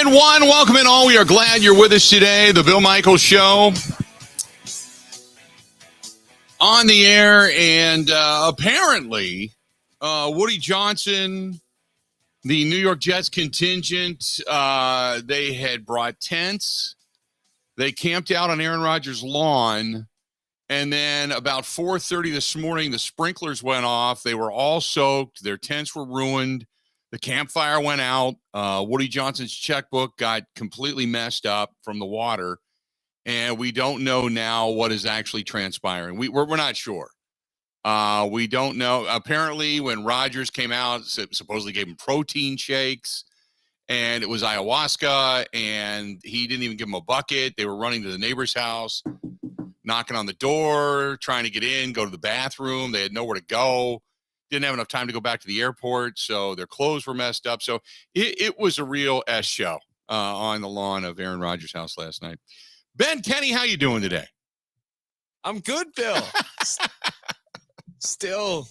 and one, welcome in all. We are glad you're with us today. The Bill Michaels Show on the air, and apparently Woody Johnson, the New York Jets contingent, they had brought tents. They camped out on Aaron Rodgers' lawn, and then about 4:30 this morning, the sprinklers went off. They were all soaked. Their tents were ruined. The campfire went out. Woody Johnson's checkbook got completely messed up from the water, and we don't know now what is actually transpiring. We're not sure. We don't know. Apparently, when Rodgers came out, supposedly gave him protein shakes, and it was ayahuasca, and he didn't even give him a bucket. They were running to the neighbor's house, knocking on the door, trying to get in, go to the bathroom. They had nowhere to go. Didn't have enough time to go back to the airport, so their clothes were messed up. So it was a real S show on the lawn of Aaron Rodgers' house last night. Ben Kenny, how you doing today? I'm good, Bill. Still,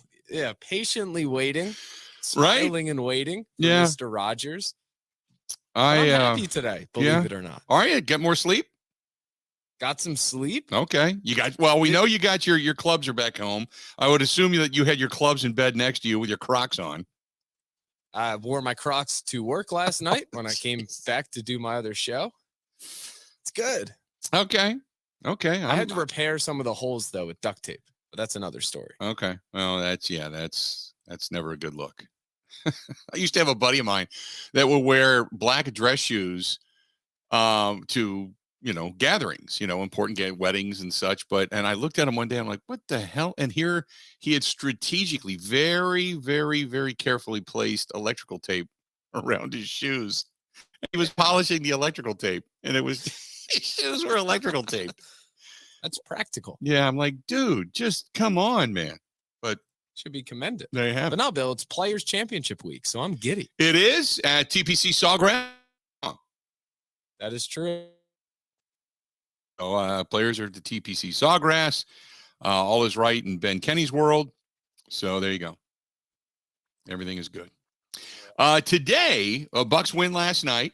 patiently waiting, smiling and waiting for Mr. Rodgers. I'm happy today, believe it or not. All right, get more sleep? Got some sleep. Okay. We know you got your clubs are back home. I would assume that you had your clubs in bed next to you with your Crocs on. I wore my Crocs to work last night when I came back to do my other show. It's good. Okay. I had to repair some of the holes though with duct tape, but that's another story. Okay. Well, that's never a good look. I used to have a buddy of mine that would wear black dress shoes to gatherings, important weddings and such. And I looked at him one day, I'm like, what the hell? And here he had strategically, very, very, very carefully placed electrical tape around his shoes. He was polishing the electrical tape, and his shoes were electrical taped. That's practical. Yeah. I'm like, dude, just come on, man. But should be commended. There you have it. But no, Bill, it's Players Championship week, so I'm giddy. It is at TPC Sawgrass. That is true. So players are at the TPC Sawgrass. All is right in Ben Kenny's world. So there you go. Everything is good. Today, Bucks win last night.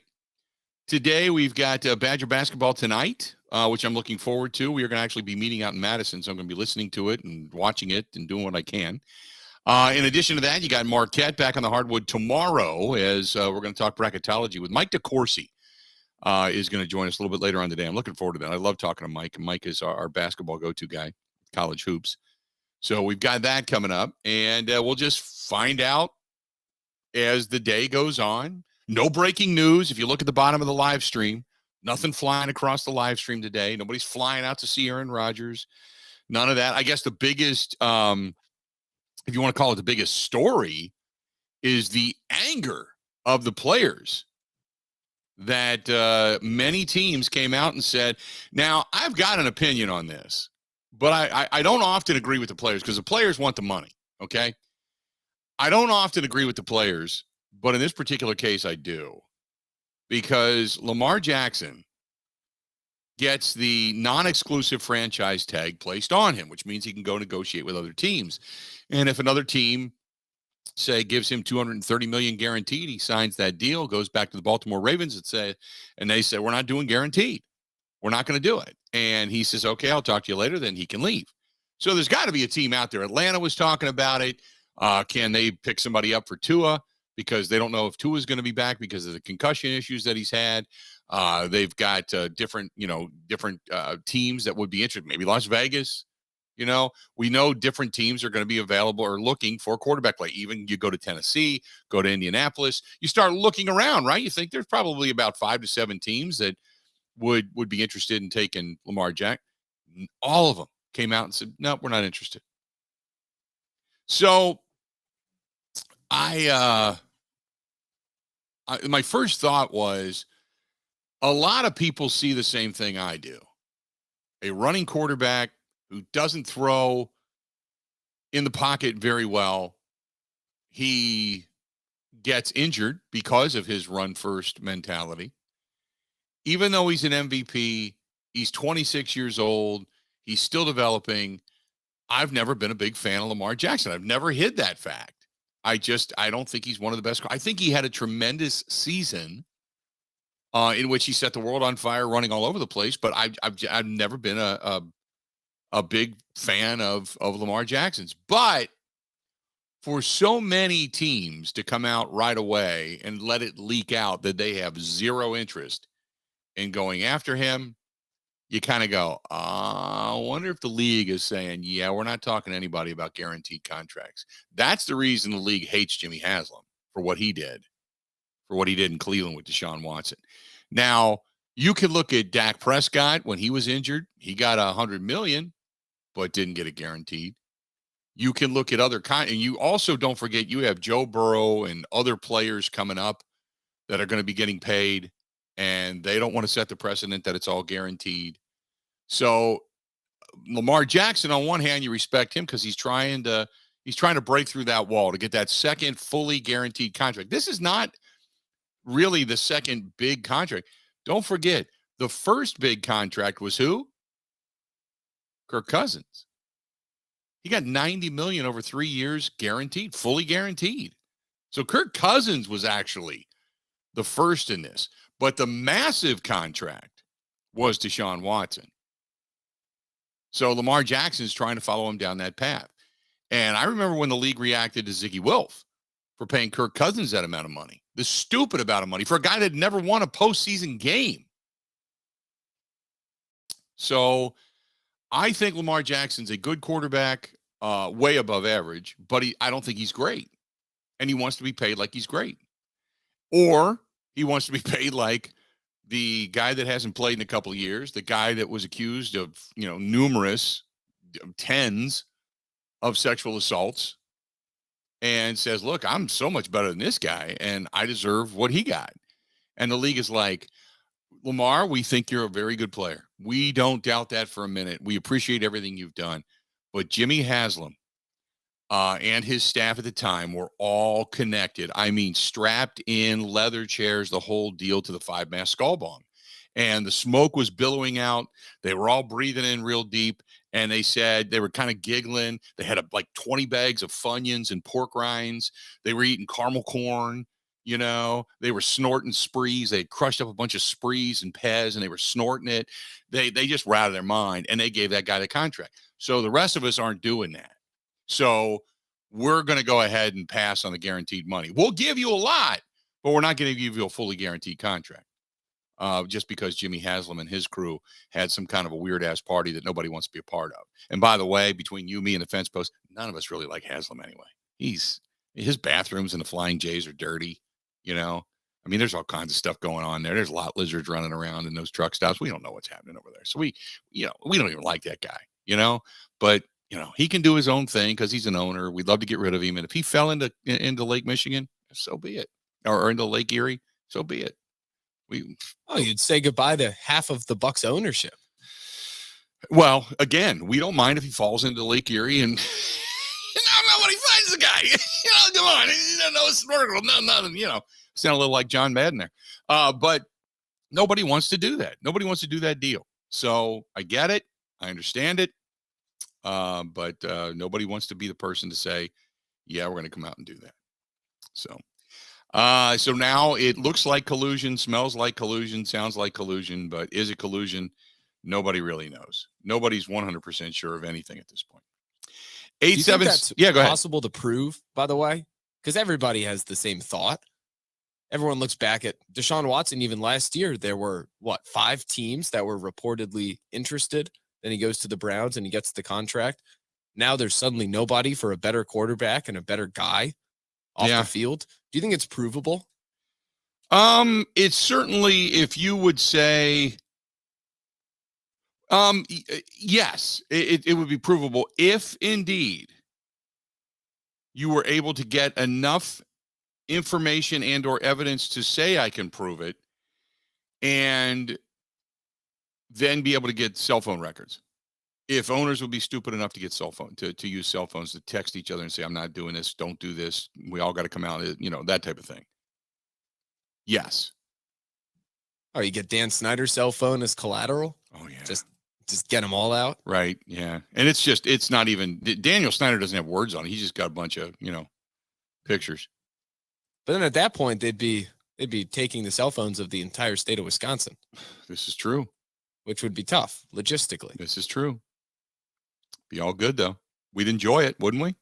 Today, we've got Badger basketball tonight, which I'm looking forward to. We are going to actually be meeting out in Madison, so I'm going to be listening to it and watching it and doing what I can. In addition to that, you got Marquette back on the hardwood tomorrow as we're going to talk bracketology with Mike Decorsi. Is going to join us a little bit later on today. I'm looking forward to that. I love talking to Mike, and Mike is our basketball go-to guy, college hoops. So we've got that coming up, and we'll just find out as the day goes on. No breaking news. If you look at the bottom of the live stream, nothing flying across the live stream today. Nobody's flying out to see Aaron Rodgers. None of that. I guess the biggest, if you want to call it the biggest story, is the anger of the players that many teams came out and said, now, I've got an opinion on this, but I don't often agree with the players because the players want the money, okay? I don't often agree with the players, but in this particular case, I do. Because Lamar Jackson gets the non-exclusive franchise tag placed on him, which means he can go negotiate with other teams. And if another team say gives him $230 million guaranteed, he signs that deal, goes back to the Baltimore Ravens and they say, we're not doing guaranteed. We're not going to do it. And he says, okay, I'll talk to you later. Then he can leave. So there's got to be a team out there. Atlanta was talking about it. Can they pick somebody up for Tua? Because they don't know if Tua is going to be back because of the concussion issues that he's had. They've got different teams that would be interested. Maybe Las Vegas. We know different teams are going to be available or looking for quarterback play. Even you go to Tennessee, go to Indianapolis, you start looking around, right? You think there's probably about 5 to 7 teams that would be interested in taking Lamar Jackson. All of them came out and said, no, we're not interested. So my first thought was a lot of people see the same thing I do. A running quarterback who doesn't throw in the pocket very well. He gets injured because of his run first mentality. Even though he's an MVP, he's 26 years old. He's still developing. I've never been a big fan of Lamar Jackson. I've never hid that fact. I don't think he's one of the best. I think he had a tremendous season in which he set the world on fire, running all over the place. But I've never been a big fan of Lamar Jackson's. But for so many teams to come out right away and let it leak out that they have zero interest in going after him, you kind of go, I wonder if the league is saying, yeah, we're not talking to anybody about guaranteed contracts. That's the reason the league hates Jimmy Haslam for what he did in Cleveland with Deshaun Watson. Now, you could look at Dak Prescott when he was injured. He got $100 million, but didn't get it guaranteed. You can look at other and you also don't forget you have Joe Burrow and other players coming up that are going to be getting paid, and they don't want to set the precedent that it's all guaranteed. So Lamar Jackson, on one hand, you respect him because he's trying to break through that wall to get that second fully guaranteed contract. This is not really the second big contract. Don't forget, the first big contract was who? Kirk Cousins. He got $90 million over 3 years guaranteed, fully guaranteed. So Kirk Cousins was actually the first in this. But the massive contract was Deshaun Watson. So Lamar Jackson is trying to follow him down that path. And I remember when the league reacted to Ziggy Wilf for paying Kirk Cousins that amount of money, the stupid amount of money for a guy that never won a postseason game. So I think Lamar Jackson's a good quarterback, way above average, but I don't think he's great. And he wants to be paid like he's great. Or he wants to be paid like the guy that hasn't played in a couple of years, the guy that was accused of, numerous tens of sexual assaults, and says, look, I'm so much better than this guy, and I deserve what he got. And the league is like, Lamar, we think you're a very good player. We don't doubt that for a minute. We appreciate everything you've done. But Jimmy Haslam and his staff at the time were all connected. I mean, strapped in leather chairs, the whole deal, to the 5-mast skull bomb. And the smoke was billowing out. They were all breathing in real deep. And they said they were kind of giggling. They had like 20 bags of Funyuns and pork rinds. They were eating caramel corn. They were snorting sprees. They had crushed up a bunch of sprees and Pez, and they were snorting it. They just were out of their mind, and they gave that guy the contract. So the rest of us aren't doing that. So we're going to go ahead and pass on the guaranteed money. We'll give you a lot, but we're not going to give you a fully guaranteed contract. Just because Jimmy Haslam and his crew had some kind of a weird-ass party that nobody wants to be a part of. And by the way, between you, me, and the fence post, none of us really like Haslam anyway. His bathrooms and the Flying J's are dirty. I mean, there's all kinds of stuff going on there. There's lot lizards running around in those truck stops. We don't know what's happening over there. So we don't even like that guy, but he can do his own thing because he's an owner. We'd love to get rid of him. And if he fell into Lake Michigan, so be it. Or into Lake Erie, so be it. You'd say goodbye to half of the Bucs ownership. Well, again, we don't mind if he falls into Lake Erie and not when he finds the guy. Come on, he doesn't know a snorkel, nothing. Sound a little like John Madden there. But nobody wants to do that. Nobody wants to do that deal. So I get it. I understand it. But nobody wants to be the person to say, yeah, we're going to come out and do that. So now it looks like collusion, smells like collusion, sounds like collusion, but is it collusion? Nobody really knows. Nobody's 100% sure of anything at this point. 8-7. Yeah, go ahead. Possible to prove, by the way, because everybody has the same thought. Everyone looks back at Deshaun Watson. Even last year, there were 5 teams that were reportedly interested. Then he goes to the Browns and he gets the contract. Now there's suddenly nobody for a better quarterback and a better guy off the field. Do you think it's provable? It's certainly, if you would say, yes, it would be provable if indeed you were able to get enough information and or evidence to say I can prove it, and then be able to get cell phone records. If owners would be stupid enough to get to use cell phones to text each other and say, I'm not doing this, don't do this, we all got to come out, that type of thing. Yes. Oh, you get Dan Snyder's cell phone as collateral? Oh, yeah. Just get them all out? Right, yeah. And it's not even, Daniel Snyder doesn't have words on it. He's just got a bunch of, pictures. But then at that point, they'd be They'd be taking the cell phones of the entire state of Wisconsin. This is true. Which would be tough logistically. This is true. Be all good, though. We'd enjoy it, wouldn't we?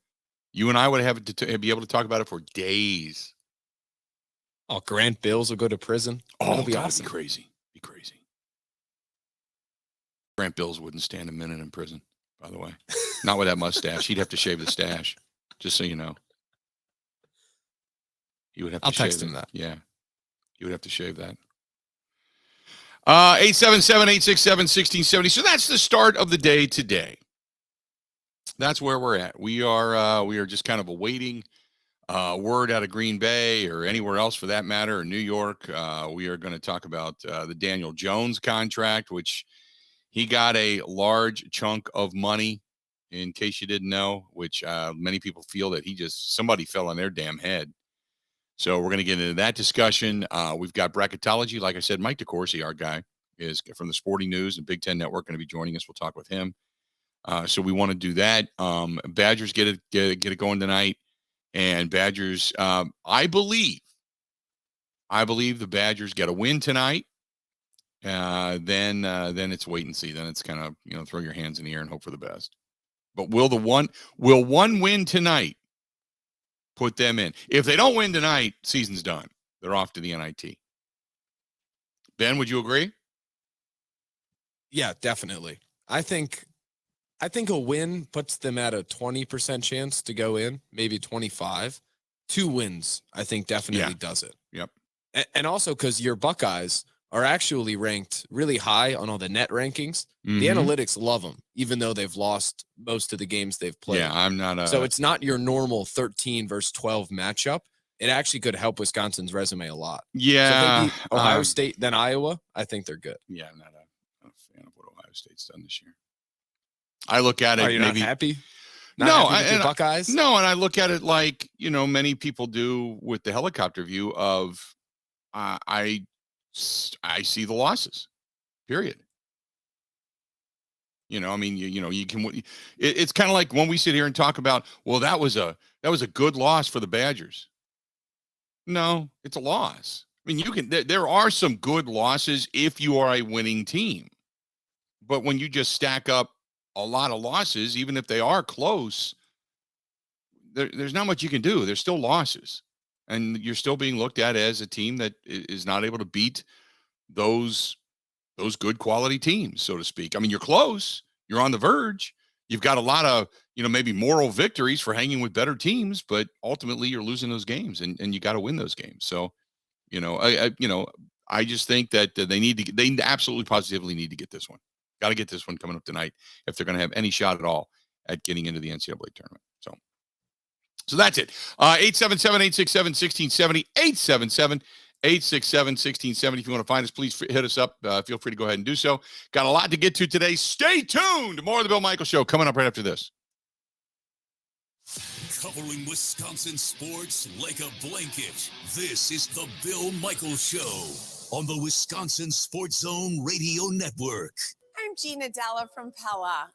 You and I would have to be able to talk about it for days. Oh, Grant Bills will go to prison. That'll be awesome. Be crazy. Be crazy. Grant Bills wouldn't stand a minute in prison, by the way. Not with that mustache. He'd have to shave the stash, just so you know. He would have to I'll text him that. Yeah. You would have to shave that. 877-867-1670. So that's the start of the day today. That's where we're at. We are just kind of awaiting word out of Green Bay or anywhere else for that matter, or New York. We are going to talk about the Daniel Jones contract, which he got a large chunk of money, in case you didn't know, which many people feel that somebody fell on their damn head. So we're going to get into that discussion. We've got Bracketology. Like I said, Mike Decorsi, our guy, is from the Sporting News and Big Ten Network, going to be joining us. We'll talk with him. So we want to do that. Badgers get it going tonight. And Badgers, I believe the Badgers get a win tonight. Then it's wait and see. Then it's kind of, throw your hands in the air and hope for the best. But will one win tonight put them in? If they don't win tonight, season's done. They're off to the NIT. Ben, would you agree? Yeah, definitely. I think a win puts them at a 20% chance to go in, maybe 25. 2 wins, I think, definitely does it. Yep. And also because your Buckeyes are actually ranked really high on all the net rankings. Mm-hmm. The analytics love them, even though they've lost most of the games they've played. Yeah, I'm not. So it's not your normal 13 versus 12 matchup. It actually could help Wisconsin's resume a lot. Yeah. So if they beat Ohio State, then Iowa, I think they're good. Yeah, I'm not a fan of what Ohio State's done this year. I look at it. Are you maybe, not happy? Buckeyes? No, and I look at it like, many people do with the helicopter view of I see the losses, period. You can. It's kind of like when we sit here and talk about, well, that was a good loss for the Badgers. No, it's a loss. I mean, there are some good losses if you are a winning team, but when you just stack up a lot of losses, even if they are close, there's not much you can do. There's still losses, and you're still being looked at as a team that is not able to beat those good quality teams, so to speak. I mean, you're close. You're on the verge. You've got a lot of, maybe moral victories for hanging with better teams, but ultimately you're losing those games, and you got to win those games. So, I just think that they absolutely positively need to get this one. Got to get this one coming up tonight if they're going to have any shot at all at getting into the NCAA tournament. So that's it. 877-867-1670, 877-867-1670. If you want to find us, please hit us up. Feel free to go ahead and do so. Got a lot to get to today. Stay tuned. More of the Bill Michaels Show coming up right after this. Covering Wisconsin sports like a blanket. This is the Bill Michaels Show on the Wisconsin Sports Zone Radio Network. I'm Gina Della from Pella.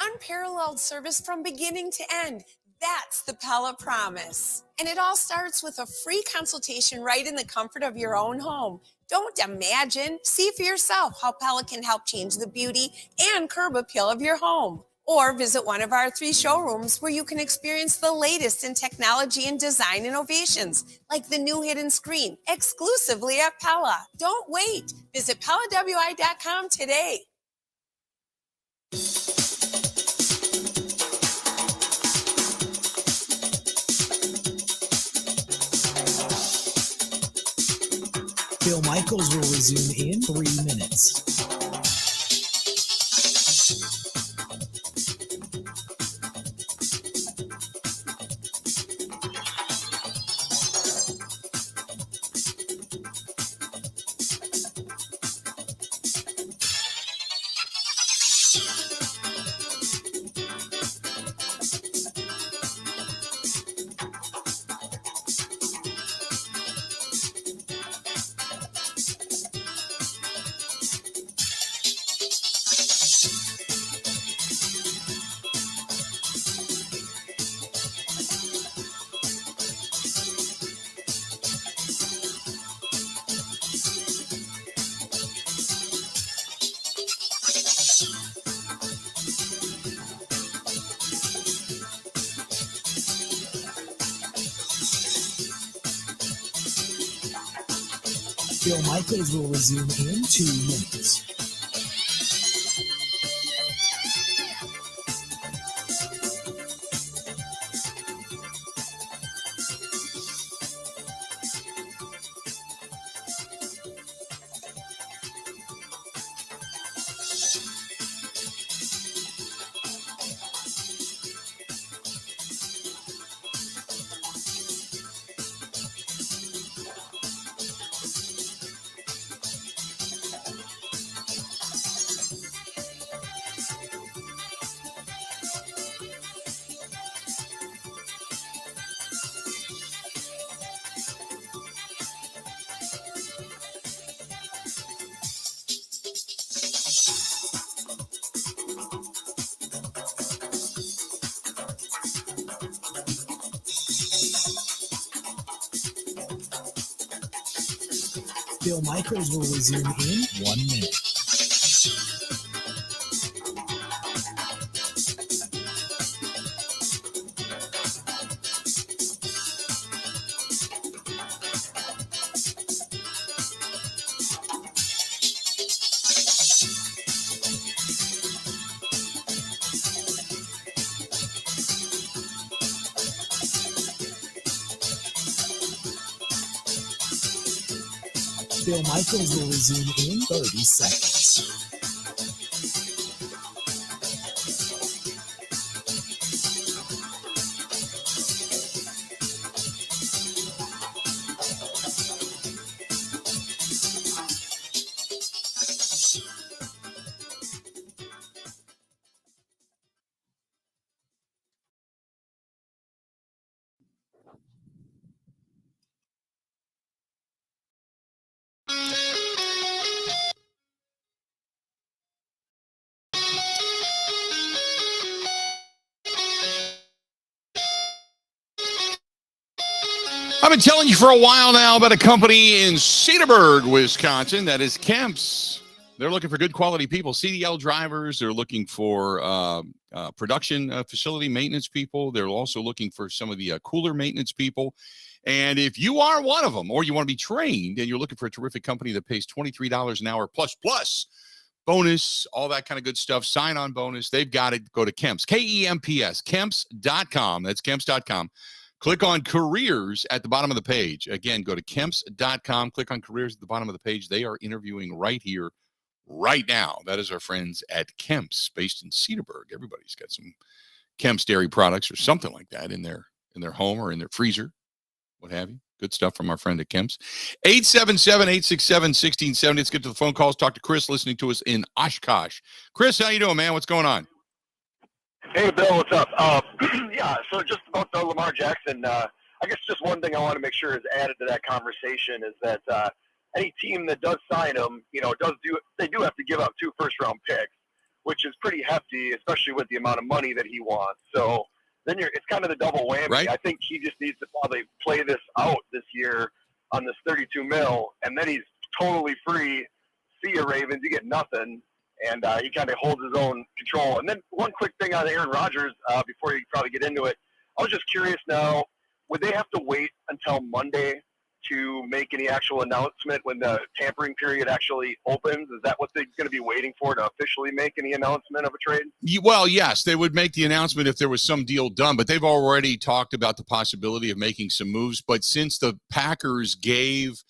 Unparalleled service from beginning to end. That's the Pella promise. And it all starts with a free consultation right in the comfort of your own home. Don't imagine. See for yourself how Pella can help change the beauty and curb appeal of your home. Or visit one of our 3 showrooms where you can experience the latest in technology and design innovations, like the new hidden screen, exclusively at Pella. Don't wait. Visit PellaWI.com today. Bill Michaels will resume in 3 minutes. Bill Michaels will resume in 2 minutes. Bill Michaels will resume in 1 minute. Bill Michaels will resume in 30 seconds. I've been telling you for a while now about a company in Cedarburg, Wisconsin, that is Kemps. They're looking for good quality people, CDL drivers. They're looking for production facility maintenance people. They're also looking for some of the cooler maintenance people. And if you are one of them, or you want to be trained, and you're looking for a terrific company that pays $23 an hour plus bonus, all that kind of good stuff, sign-on bonus, they've got it. Go to Kemps, Kemps, Kemps.com. That's Kemps.com. Click on careers at the bottom of the page. Again, go to Kemps.com. Click on careers at the bottom of the page. They are interviewing right here, right now. That is our friends at Kemps, based in Cedarburg. Everybody's got some Kemps dairy products or something like that in their home or in their freezer, what have you. Good stuff from our friend at Kemps. 877-867-1670. Let's get to the phone calls. Talk to Chris, listening to us in Oshkosh. Chris, how you doing, man? What's going on? Hey, Bill, what's up? Yeah, so just about the Lamar Jackson, I guess just one thing I want to make sure is added to that conversation is that any team that does sign him, they do have to give up 2 first-round picks, which is pretty hefty, especially with the amount of money that he wants. So then it's kind of the double whammy. Right. I think he just needs to probably play this out this year on this $32 million, and then he's totally free. See you, Ravens. You get nothing. And he kind of holds his own control. And then one quick thing on Aaron Rodgers before you probably get into it. I was just curious now, would they have to wait until Monday to make any actual announcement when the tampering period actually opens? Is that what they're going to be waiting for to officially make any announcement of a trade? Well, yes, they would make the announcement if there was some deal done, but they've already talked about the possibility of making some moves. But since the Packers gave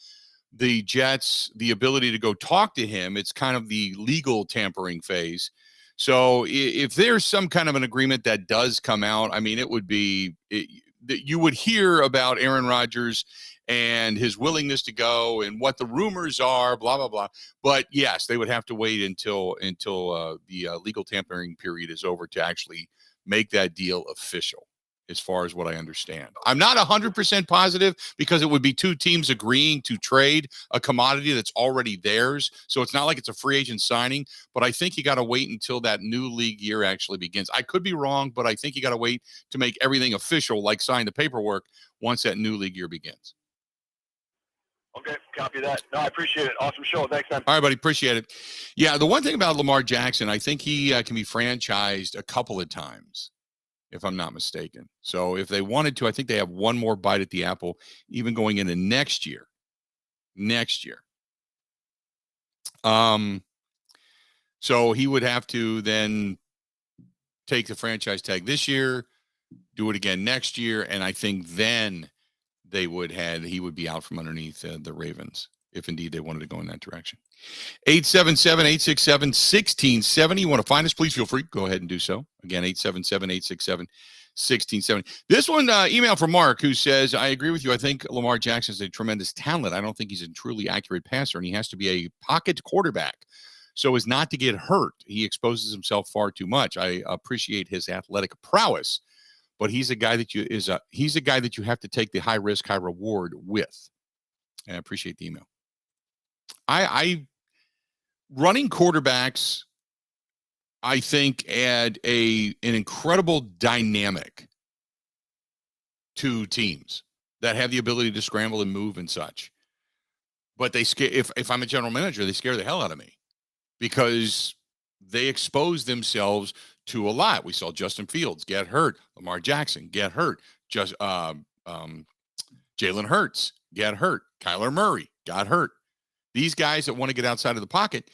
the Jets the ability to go talk to him, it's kind of the legal tampering phase. So if there's some kind of an agreement that does come out, I mean, it would be you would hear about Aaron Rodgers and his willingness to go and what the rumors are, blah, blah, blah. But yes, they would have to wait until the legal tampering period is over to actually make that deal official, as far as what I understand. I'm not 100% positive because it would be 2 teams agreeing to trade a commodity that's already theirs. So it's not like it's a free agent signing, but I think you got to wait until that new league year actually begins. I could be wrong, but I think you got to wait to make everything official, like sign the paperwork, once that new league year begins. Okay, copy that. No, I appreciate it. Awesome show. Thanks, man. All right, buddy. Appreciate it. Yeah, the one thing about Lamar Jackson, I think he can be franchised a couple of times, if I'm not mistaken. So if they wanted to, I think they have one more bite at the apple, even going into next year. So he would have to then take the franchise tag this year, do it again next year, and I think then he would be out from underneath the Ravens if indeed they wanted to go in that direction. 877-867-1670. You want to find us, please feel free. Go ahead and do so. Again, 877-867-1670. This one, email from Mark, who says, I agree with you. I think Lamar Jackson is a tremendous talent. I don't think he's a truly accurate passer, and he has to be a pocket quarterback so as not to get hurt. He exposes himself far too much. I appreciate his athletic prowess, but he's a guy that you have to take the high risk, high reward with. And I appreciate the email. I running quarterbacks, I think, add an incredible dynamic to teams that have the ability to scramble and move and such. But they scare. If I'm a general manager, they scare the hell out of me because they expose themselves to a lot. We saw Justin Fields get hurt, Lamar Jackson get hurt, Jalen Hurts get hurt, Kyler Murray got hurt. These guys that want to get outside of the pocket,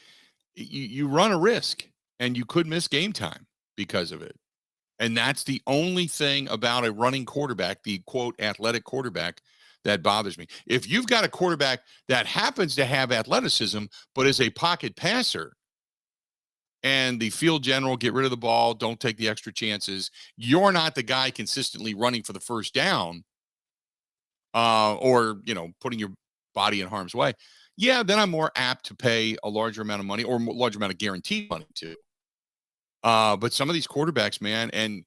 you run a risk, and you could miss game time because of it. And that's the only thing about a running quarterback, the quote athletic quarterback, that bothers me. If you've got a quarterback that happens to have athleticism but is a pocket passer, and the field general, get rid of the ball, don't take the extra chances, you're not the guy consistently running for the first down, or putting your body in harm's way. Yeah, then I'm more apt to pay a larger amount of money or a larger amount of guaranteed money too. But some of these quarterbacks, man, and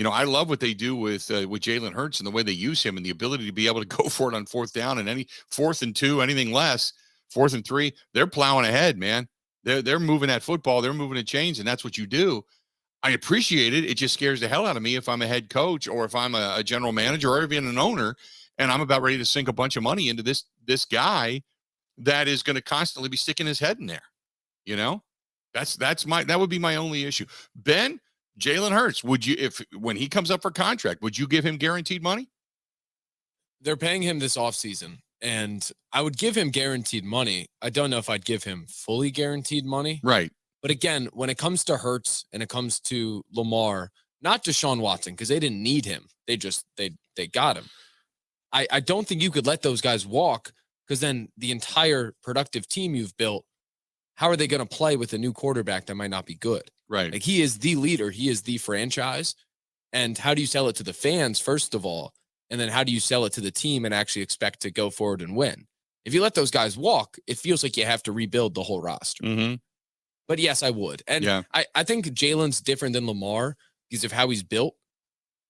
I love what they do with Jalen Hurts and the way they use him and the ability to be able to go for it on fourth down and any 4th and 2, anything less, 4th and 3, they're plowing ahead, man. They're moving that football, they're moving the chains, and that's what you do. I appreciate it. It just scares the hell out of me if I'm a head coach or if I'm a general manager or even an owner, and I'm about ready to sink a bunch of money into this guy that is going to constantly be sticking his head in there. That would be my only issue. Ben, Jalen Hurts, when he comes up for contract, would you give him guaranteed money? They're paying him this offseason, and I would give him guaranteed money. I don't know if I'd give him fully guaranteed money. Right. But again, when it comes to Hurts and it comes to Lamar, not Deshaun Watson, because they didn't need him. They got him. I don't think you could let those guys walk, because then the entire productive team you've built, how are they going to play with a new quarterback that might not be good? Right. Like, he is the leader. He is the franchise. And how do you sell it to the fans, first of all? And then how do you sell it to the team and actually expect to go forward and win? If you let those guys walk, it feels like you have to rebuild the whole roster. Mm-hmm. But yes, I would. And yeah. I think Jalen's different than Lamar because of how he's built,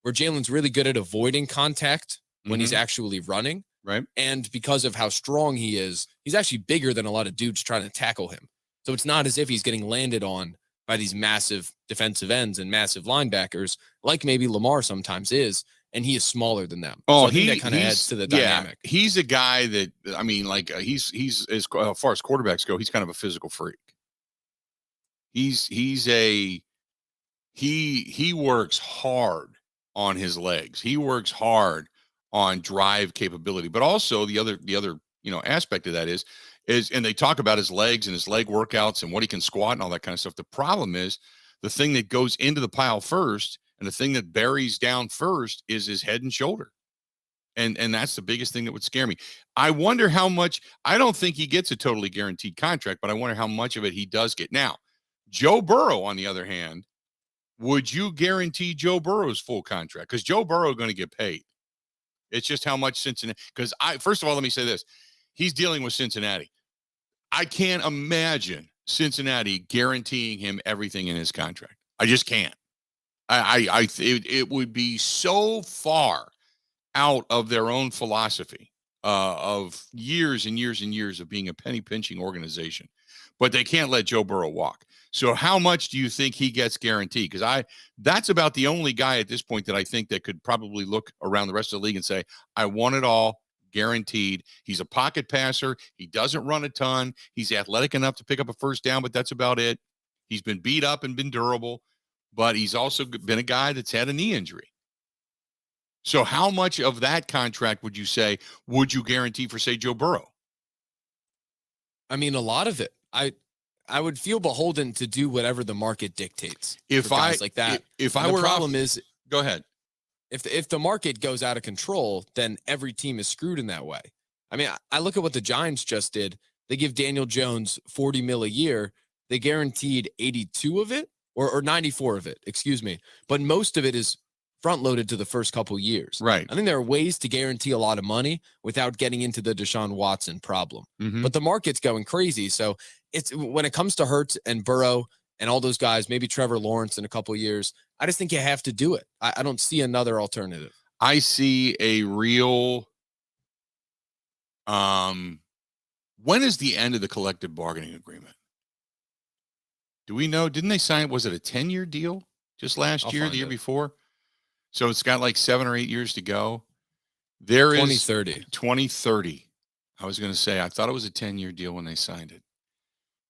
where Jalen's really good at avoiding contact when he's actually running. Right. And because of how strong he is, he's actually bigger than a lot of dudes trying to tackle him. So it's not as if he's getting landed on by these massive defensive ends and massive linebackers, like maybe Lamar sometimes is, and he is smaller than them. Oh, so I think that kind of adds to the dynamic. He's a guy that, he's as far as quarterbacks go, he's kind of a physical freak. He works hard on his legs. He works hard on drive capability, but also the other aspect of that is and they talk about his legs and his leg workouts and what he can squat and all that kind of stuff. The problem is the thing that goes into the pile first and the thing that buries down first is his head and shoulder. And that's the biggest thing that would scare me. I wonder how much. I don't think he gets a totally guaranteed contract, but I wonder how much of it he does get. Now, Joe Burrow, on the other hand, would you guarantee Joe Burrow's full contract? Because Joe Burrow is going to get paid. It's just how much Cincinnati. Because first of all, let me say this: he's dealing with Cincinnati. I can't imagine Cincinnati guaranteeing him everything in his contract. I just can't. It would be so far out of their own philosophy of years and years and years of being a penny pinching organization, but they can't let Joe Burrow walk. So how much do you think he gets guaranteed? Because that's about the only guy at this point that I think that could probably look around the rest of the league and say, I want it all guaranteed. He's a pocket passer. He doesn't run a ton. He's athletic enough to pick up a first down, but that's about it. He's been beat up and been durable, but he's also been a guy that's had a knee injury. So how much of that contract would you guarantee for, say, Joe Burrow? I mean, a lot of it. I would feel beholden to do whatever the market dictates. If guys like that, if I were the problem is, go ahead. If the market goes out of control, then every team is screwed in that way. I mean, I look at what the Giants just did. They give Daniel Jones $40 million a year. They guaranteed 82 of it or 94 of it, excuse me. But most of it is front loaded to the first couple years. Right. I think there are ways to guarantee a lot of money without getting into the Deshaun Watson problem. Mm-hmm. But the market's going crazy. So it's when it comes to Hurts and Burrow and all those guys, maybe Trevor Lawrence in a couple years, I just think you have to do it. I don't see another alternative. I see a real when is the end of the collective bargaining agreement? Do we know? Didn't they sign? Was it a 10-year deal just last year, the year before? So it's got like 7 or 8 years to go. There 2030. is 2030. I was going to say, I thought it was a 10-year deal when they signed it.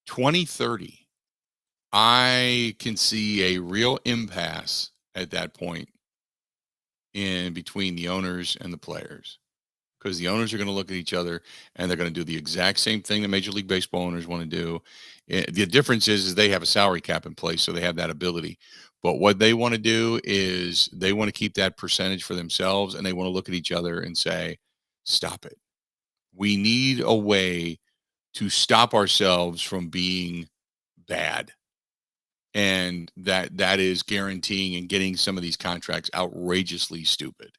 2030. I can see a real impasse at that point in between the owners and the players, because the owners are going to look at each other and they're going to do the exact same thing the Major League Baseball owners want to do. The difference is they have a salary cap in place, so they have that ability. But what they want to do is they want to keep that percentage for themselves, and they want to look at each other and say, stop it. We need a way to stop ourselves from being bad. And that is guaranteeing and getting some of these contracts outrageously stupid.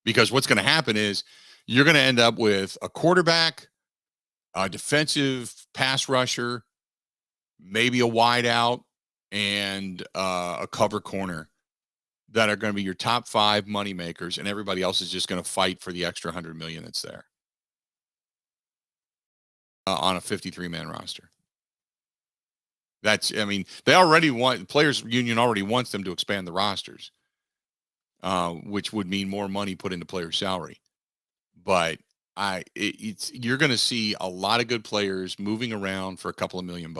Because what's going to happen is you're going to end up with a quarterback, a defensive pass rusher, maybe a wide out, and a cover corner that are going to be your top 5 money makers, and everybody else is just going to fight for the extra $100 million that's there on a 53-man roster. That's, I mean, they already want, players union already wants them to expand the rosters, which would mean more money put into player salary. But you're going to see a lot of good players moving around for a couple of $1 million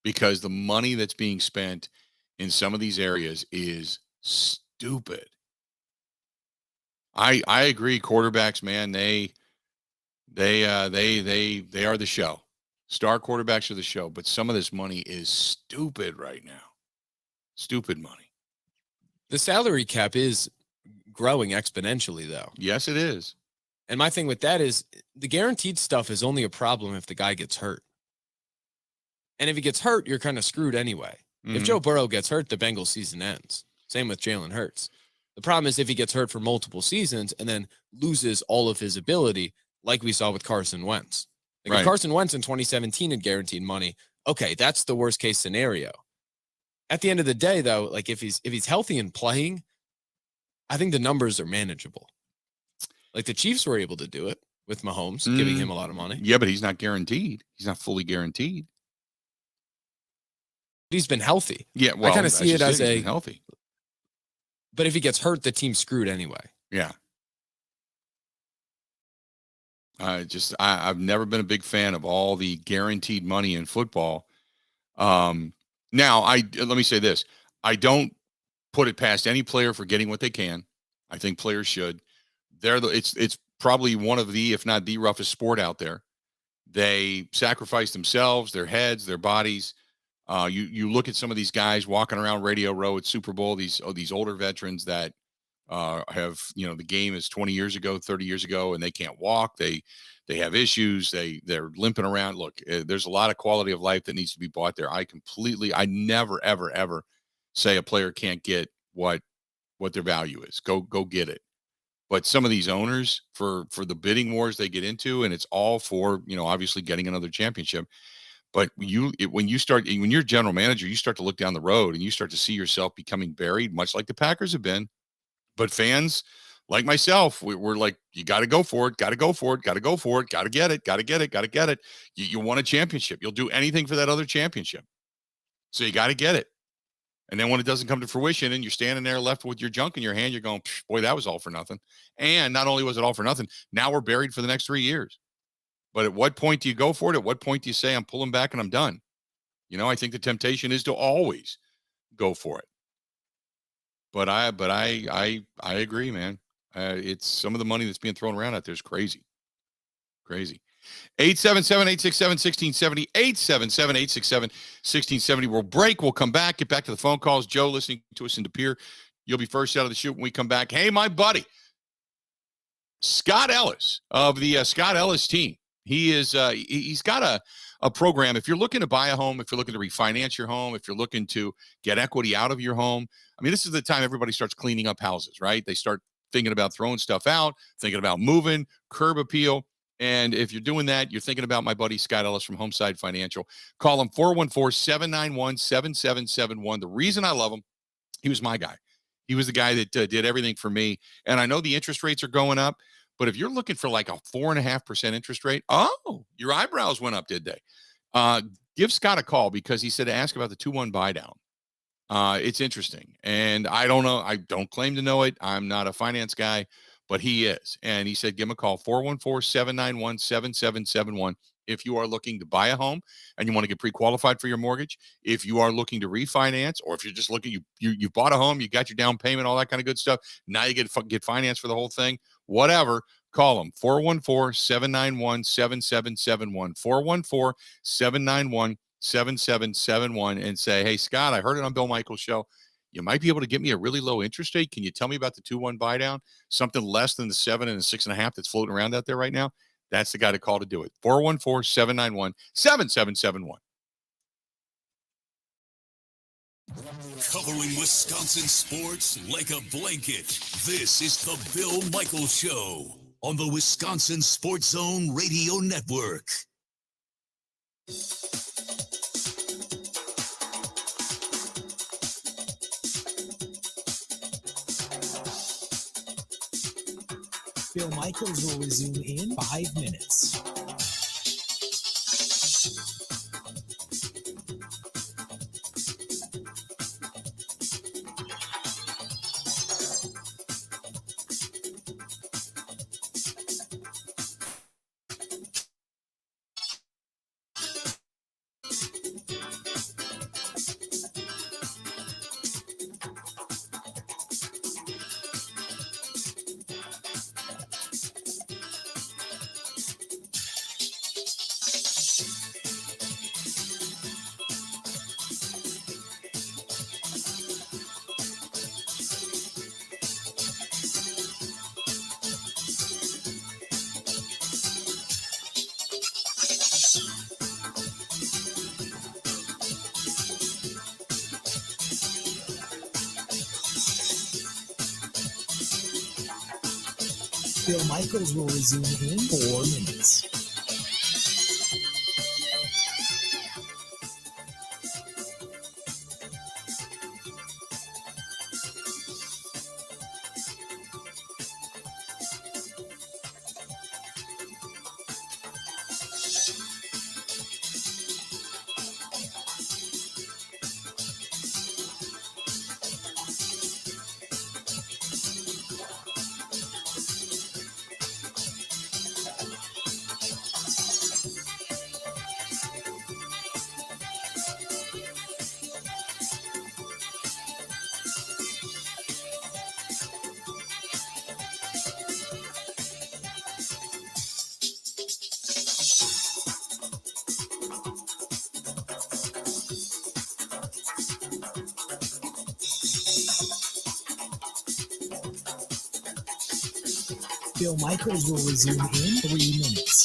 because the money that's being spent in some of these areas is stupid. I agree. Quarterbacks, man, they are the show. Star quarterbacks are the show, but some of this money is stupid right now. Stupid money. The salary cap is growing exponentially, though. Yes, it is. And my thing with that is the guaranteed stuff is only a problem if the guy gets hurt. And if he gets hurt, you're kind of screwed anyway. Mm-hmm. If Joe Burrow gets hurt, the Bengals season ends. Same with Jalen Hurts. The problem is if he gets hurt for multiple seasons and then loses all of his ability, like we saw with Carson Wentz. Like right. If Carson Wentz in 2017 had guaranteed money, okay, that's the worst case scenario. At the end of the day, though, like if he's healthy and playing, I think the numbers are manageable. Like the Chiefs were able to do it with Mahomes, giving him a lot of money. Yeah, but he's not guaranteed. He's not fully guaranteed. He's been healthy. Yeah, well, I kind of see it as a healthy. But if he gets hurt, the team's screwed anyway. Yeah. I've never been a big fan of all the guaranteed money in football. Now let me say this. I don't put it past any player for getting what they can. I think players should. It's probably one of the, if not the roughest sport out there. They sacrifice themselves, their heads, their bodies. You look at some of these guys walking around Radio Row at Super Bowl, these older veterans that have, the game is 20 years ago, 30 years ago, and they can't walk. They have issues. They're limping around. Look, there's a lot of quality of life that needs to be bought there. I never, ever, ever say a player can't get what their value is. Go get it. But some of these owners for the bidding wars they get into, and it's all for, obviously getting another championship. But when you're general manager, you start to look down the road and you start to see yourself becoming buried, much like the Packers have been. But fans like myself, we're like, you got to go for it, got to go for it, got to go for it, got to get it, got to get it, got to get it. You won a championship. You'll do anything for that other championship. So you got to get it. And then when it doesn't come to fruition and you're standing there left with your junk in your hand, you're going, boy, that was all for nothing. And not only was it all for nothing, now we're buried for the next 3 years. But at what point do you go for it? At what point do you say, I'm pulling back and I'm done? I think the temptation is to always go for it. But I agree, man. It's some of the money that's being thrown around out there is crazy. Crazy. 877-867-1670, 877-867-1670. We'll break. We'll come back, get back to the phone calls. Joe listening to us in De Pere. You'll be first out of the chute when we come back. Hey, my buddy, Scott Ellis of the Scott Ellis team. He's got a program. If you're looking to buy a home, if you're looking to refinance your home, if you're looking to get equity out of your home, I mean, this is the time everybody starts cleaning up houses, right? They start thinking about throwing stuff out, thinking about moving, curb appeal. And if you're doing that, you're thinking about my buddy Scott Ellis from Homeside Financial. Call him 414-791-7771. The reason I love him, he was my guy. He was the guy that did everything for me. And I know the interest rates are going up, but if you're looking for like a 4.5% interest rate, oh, your eyebrows went up, did they? Give Scott a call because he said to ask about the 2-1 buy down. It's interesting. And I don't know. I don't claim to know it. I'm not a finance guy, but he is. And he said, give him a call, 414-791-7771. If you are looking to buy a home and you want to get pre-qualified for your mortgage, if you are looking to refinance, or if you're just looking, you bought a home, you got your down payment, all that kind of good stuff. Now you get financed for the whole thing, whatever. Call them, 414-791-7771, 414-791-7771, and say, hey, Scott, I heard it on Bill Michaels' show. You might be able to get me a really low interest rate. Can you tell me about the 2-1 buy down? Something less than the 7 and the 6.5 that's floating around out there right now? That's the guy to call to do it. 414-791-7771. Covering Wisconsin sports like a blanket. This is the Bill Michaels Show on the Wisconsin Sports Zone Radio Network. Bill Michaels will resume in 5 minutes. Bill Michaels will resume in 4 minutes. Bill Michaels will resume in 3 minutes.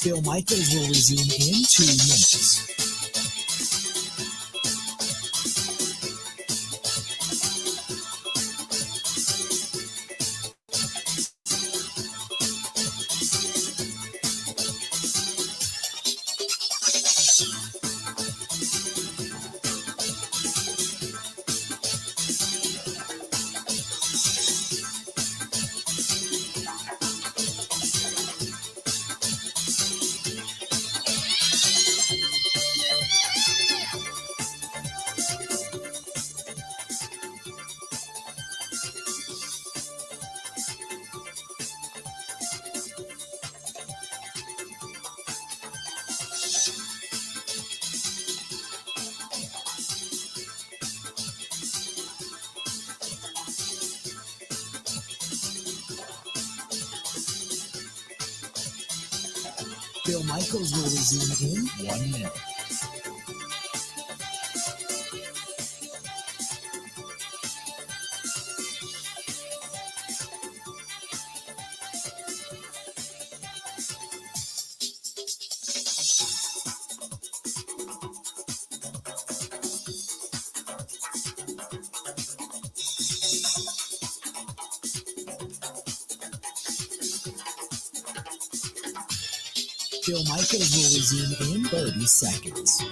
Bill Michaels will resume in 2 minutes. Bill Michaels will resume in 1 minute. Bill Michaels will resume in 30 seconds.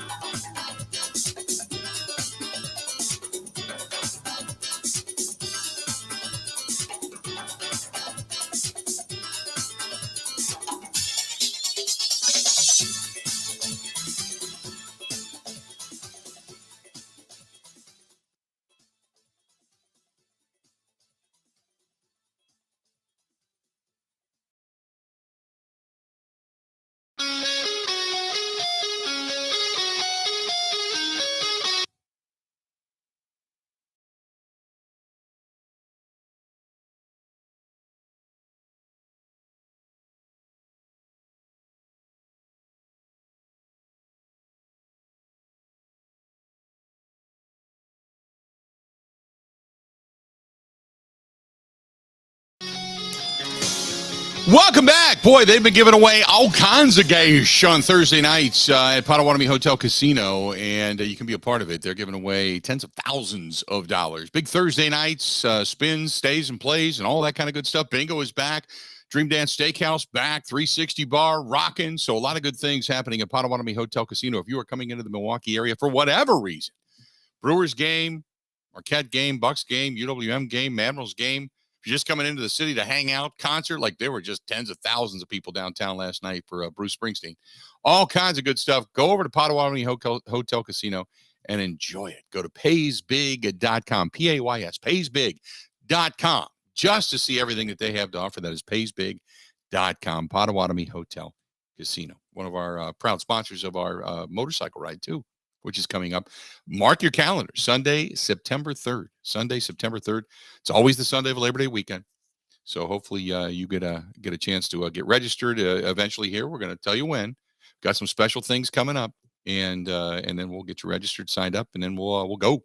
Welcome back. Boy, they've been giving away all kinds of games on Thursday nights at Potawatomi Hotel Casino, and you can be a part of it. They're giving away tens of thousands of dollars. Big Thursday nights, spins, stays, and plays, and all that kind of good stuff. Bingo is back. Dream Dance Steakhouse back. 360 bar rocking. So a lot of good things happening at Potawatomi Hotel Casino. If you are coming into the Milwaukee area for whatever reason, Brewers game, Marquette game, Bucks game, UWM game, Admirals game, if you're just coming into the city to hang out, concert, like there were just tens of thousands of people downtown last night for Bruce Springsteen. All kinds of good stuff. Go over to Potawatomi Hotel Casino and enjoy it. Go to paysbig.com, P-A-Y-S, paysbig.com, just to see everything that they have to offer. That is paysbig.com, Potawatomi Hotel Casino. One of our proud sponsors of our motorcycle ride, too, which is coming up. Mark your calendar, Sunday, September 3rd. Sunday, September 3rd. It's always the Sunday of Labor Day weekend. So hopefully you get a chance to get registered eventually here. We're going to tell you when. Got some special things coming up, and then we'll get you registered, signed up, and then we'll go.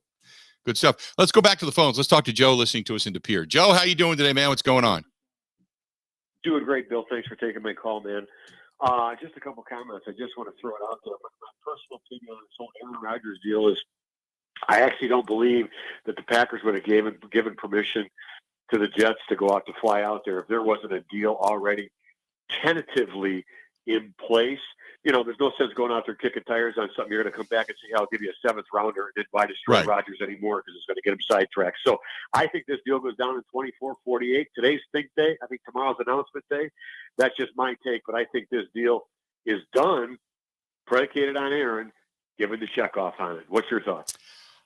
Good stuff. Let's go back to the phones. Let's talk to Joe listening to us in De Pere. Joe, how you doing today, man? What's going on? Doing great, Bill. Thanks for taking my call, man. Just a couple comments. I just want to throw it out there. My personal opinion on this whole Aaron Rodgers deal is I actually don't believe that the Packers would have given permission to the Jets to go out to fly out there if there wasn't a deal already tentatively in place. You know, there's no sense going out there kicking tires on something. You're going to come back and say, I'll give you a 7th rounder, and then why destroy Rodgers anymore because it's going to get him sidetracked. So I think this deal goes down in 24-48. Today's think day. I think tomorrow's announcement day. That's just my take, but I think this deal is done, predicated on Aaron, giving the check off on it. What's your thoughts?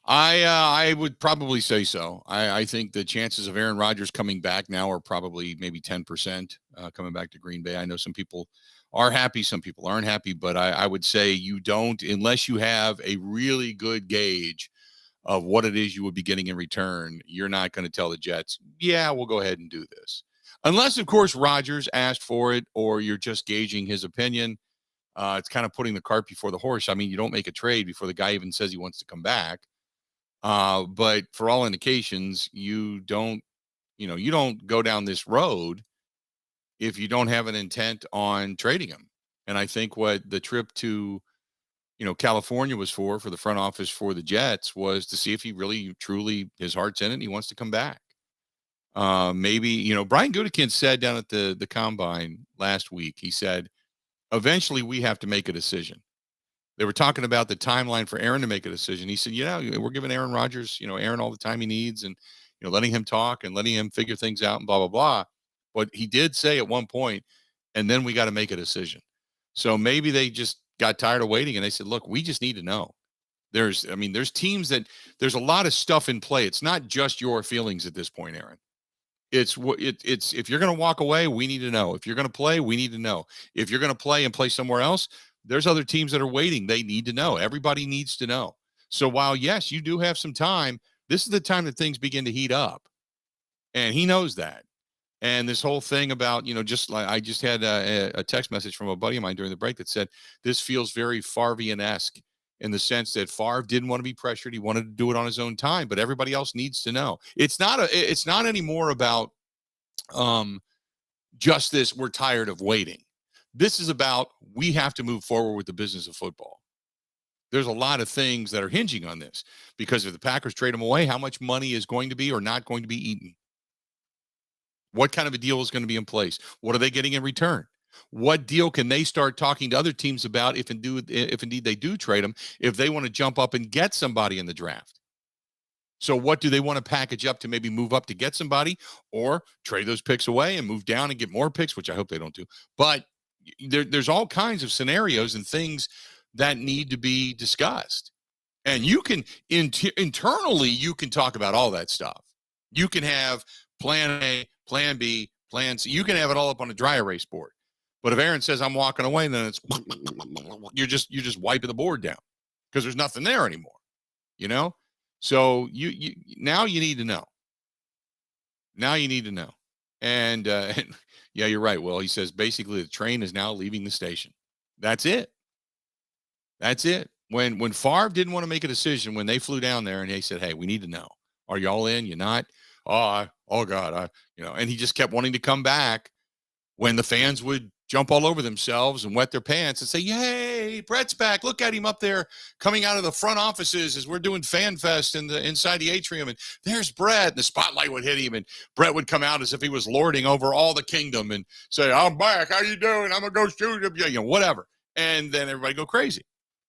I would probably say so. I think the chances of Aaron Rodgers coming back now are probably maybe 10% coming back to Green Bay. I know some people are happy, some people aren't happy, but I would say you don't, unless you have a really good gauge of what it is you would be getting in return, you're not going to tell the Jets, yeah, we'll go ahead and do this. Unless, of course, Rodgers asked for it or you're just gauging his opinion. It's kind of putting the cart before the horse. I mean, you don't make a trade before the guy even says he wants to come back. But for all indications, you don't go down this road if you don't have an intent on trading him. And I think what the trip to, California was for the front office for the Jets was to see if he really, truly, his heart's in it and he wants to come back. Maybe, Brian Gutekunst said down at the Combine last week, he said, eventually we have to make a decision. They were talking about the timeline for Aaron to make a decision. He said, we're giving Aaron Rodgers, Aaron all the time he needs and, letting him talk and letting him figure things out and blah, blah, blah. But he did say at one point, and then we got to make a decision. So maybe they just got tired of waiting and they said, look, we just need to know. There's teams that there's a lot of stuff in play. It's not just your feelings at this point, Aaron. It's if you're going to walk away, we need to know. If you're going to play, we need to know. If you're going to play and play somewhere else, there's other teams that are waiting. They need to know. Everybody needs to know. So while, yes, you do have some time, this is the time that things begin to heat up. And he knows that. And this whole thing about, just like I just had a text message from a buddy of mine during the break that said this feels very Favre-esque in the sense that Favre didn't want to be pressured. He wanted to do it on his own time, but everybody else needs to know. It's not anymore about just this, we're tired of waiting. This is about, we have to move forward with the business of football. There's a lot of things that are hinging on this, because if the Packers trade him away, how much money is going to be or not going to be eaten? What kind of a deal is going to be in place? What are they getting in return? What deal can they start talking to other teams about if indeed they do trade him, if they want to jump up and get somebody in the draft? So what do they want to package up to maybe move up to get somebody, or trade those picks away and move down and get more picks, which I hope they don't do. But there's all kinds of scenarios and things that need to be discussed. And you can, internally, you can talk about all that stuff. You can have plan A, plan B, plan C. You can have it all up on a dry erase board. But if Aaron says I'm walking away, then it's you're just wiping the board down because there's nothing there anymore. So you now you need to know. Now you need to know. And yeah, you're right. Well, he says basically the train is now leaving the station. That's it. That's it. When Favre didn't want to make a decision, when they flew down there and they said, "Hey, we need to know. Are you all in? You're not? Oh God, and he just kept wanting to come back when the fans would jump all over themselves and wet their pants and say, "Yay, Brett's back. Look at him up there coming out of the front offices as we're doing Fan Fest inside the atrium. And there's Brett." And the spotlight would hit him, and Brett would come out as if he was lording over all the kingdom and say, "I'm back. How you doing? I'm going to go shoot him," whatever. And then everybody go crazy.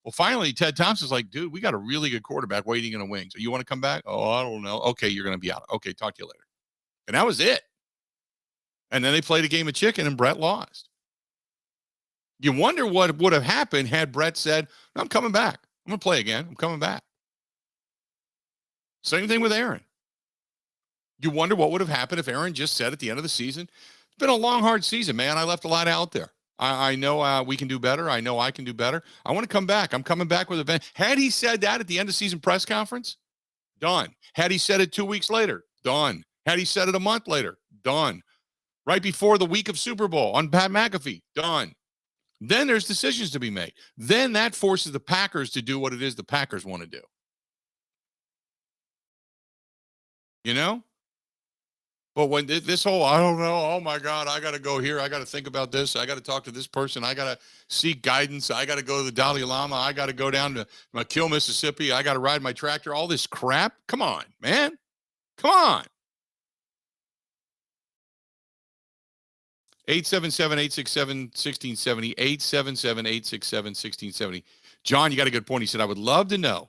Well, finally, Ted Thompson's like, "Dude, we got a really good quarterback waiting in the wings. You want to come back?" "Oh, I don't know." "Okay, you're going to be out." "Okay, talk to you later." And that was it. And then they played a game of chicken, and Brett lost. You wonder what would have happened had Brett said, "I'm coming back. I'm going to play again. I'm coming back." Same thing with Aaron. You wonder what would have happened if Aaron just said at the end of the season, "It's been a long, hard season, man. I left a lot out there. I know we can do better. I know I can do better. I want to come back. I'm coming back with a vengeance." Had he said that at the end of season press conference, done. Had he said it 2 weeks later, done. Had he said it a month later, done. Right before the week of Super Bowl on Pat McAfee, done. Then there's decisions to be made. Then that forces the Packers to do what it is the Packers want to do. But when this whole, I don't know, oh my God, I got to go here. I got to think about this. I got to talk to this person. I got to seek guidance. I got to go to the Dalai Lama. I got to go down to McKill, Mississippi. I got to ride my tractor. All this crap. Come on, man. Come on. 877-867-1670, 877-867-1670. John, you got a good point. He said, "I would love to know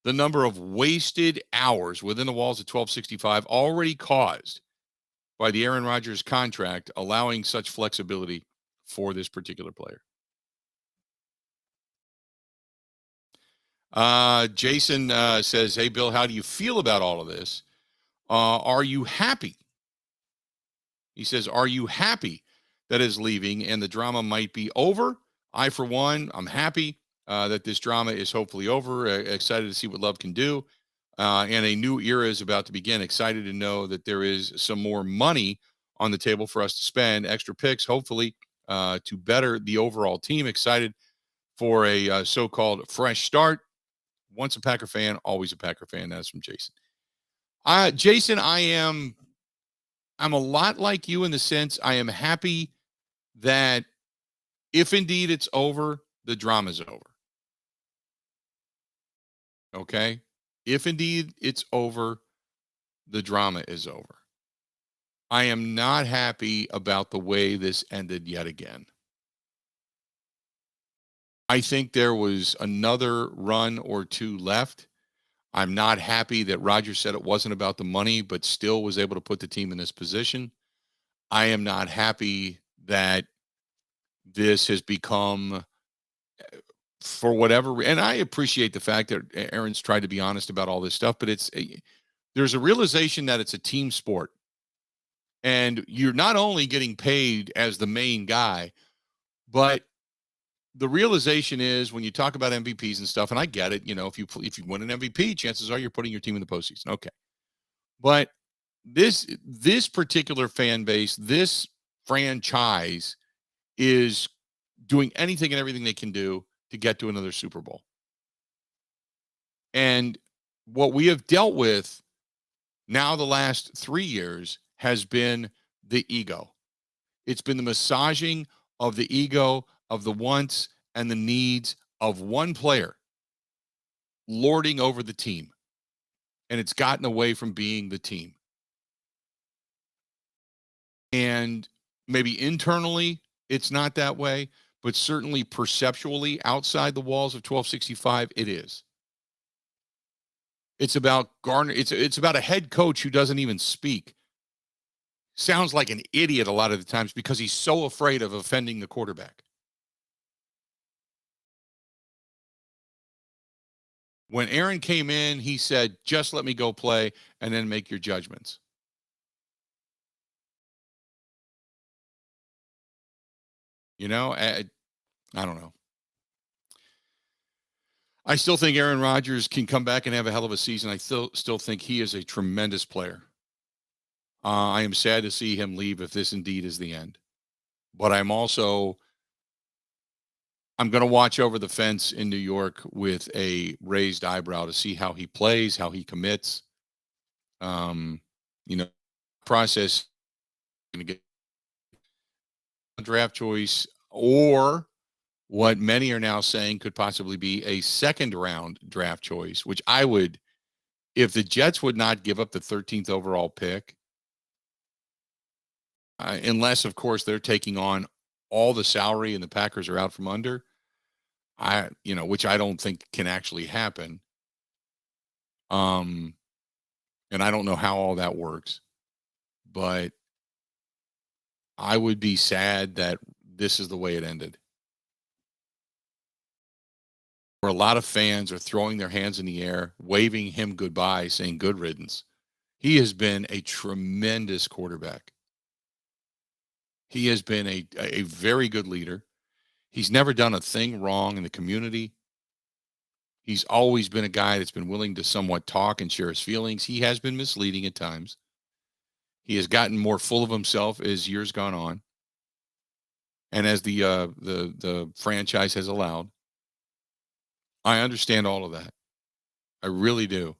the number of wasted hours within the walls of 1265 already caused by the Aaron Rodgers contract, allowing such flexibility for this particular player." Jason says, "Hey, Bill, how do you feel about all of this? Are you happy?" He says, "Are you happy that is leaving and the drama might be over? I, for one, I'm happy that this drama is hopefully over. Excited to see what love can do. And a new era is about to begin. Excited to know that there is some more money on the table for us to spend, extra picks, hopefully, to better the overall team. Excited for a so-called fresh start. Once a Packer fan, always a Packer fan." That's from Jason. Jason, I'm a lot like you in the sense I am happy that if indeed it's over, the drama's over. Okay? If indeed it's over, the drama is over. I am not happy about the way this ended yet again. I think there was another run or two left. I'm not happy that Rodgers said it wasn't about the money, but still was able to put the team in this position. I am not happy that this has become, for whatever, and I appreciate the fact that Aaron's tried to be honest about all this stuff, but there's a realization that it's a team sport. And you're not only getting paid as the main guy, but the realization is when you talk about MVPs and stuff, and I get it, if you win an MVP, chances are you're putting your team in the postseason. Okay. But this particular fan base, this franchise is doing anything and everything they can do to get to another Super Bowl. And what we have dealt with now the last 3 years has been the ego. It's been the massaging of the ego, of the wants and the needs of one player lording over the team. And it's gotten away from being the team. And maybe internally it's not that way, but certainly perceptually outside the walls of 1265, it is. It's about Garner. It's about a head coach who doesn't even speak. Sounds like an idiot a lot of the times because he's so afraid of offending the quarterback. When Aaron came in, he said, just let me go play and then make your judgments. You know, I don't know. I still think Aaron Rodgers can come back and have a hell of a season. I still think he is a tremendous player. I am sad to see him leave if this indeed is the end. But I'm going to watch over the fence in New York with a raised eyebrow to see how he plays, how he commits. Process going to get a draft choice, or what many are now saying could possibly be a second round draft choice, which I would, if the Jets would not give up the 13th overall pick, unless, of course, they're taking on all the salary and the Packers are out from under, which I don't think can actually happen. And I don't know how all that works, but I would be sad that this is the way it ended. Where a lot of fans are throwing their hands in the air, waving him goodbye, saying good riddance. He has been a tremendous quarterback. He has been a very good leader. He's never done a thing wrong in the community. He's always been a guy that's been willing to somewhat talk and share his feelings. He has been misleading at times. He has gotten more full of himself as years gone on, and as the franchise has allowed. I understand all of that. I really do.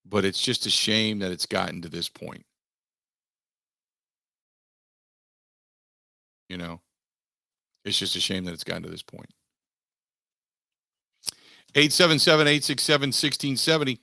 But it's just a shame that it's gotten to this point. You know, it's just a shame that it's gotten to this point. 877-867-1670.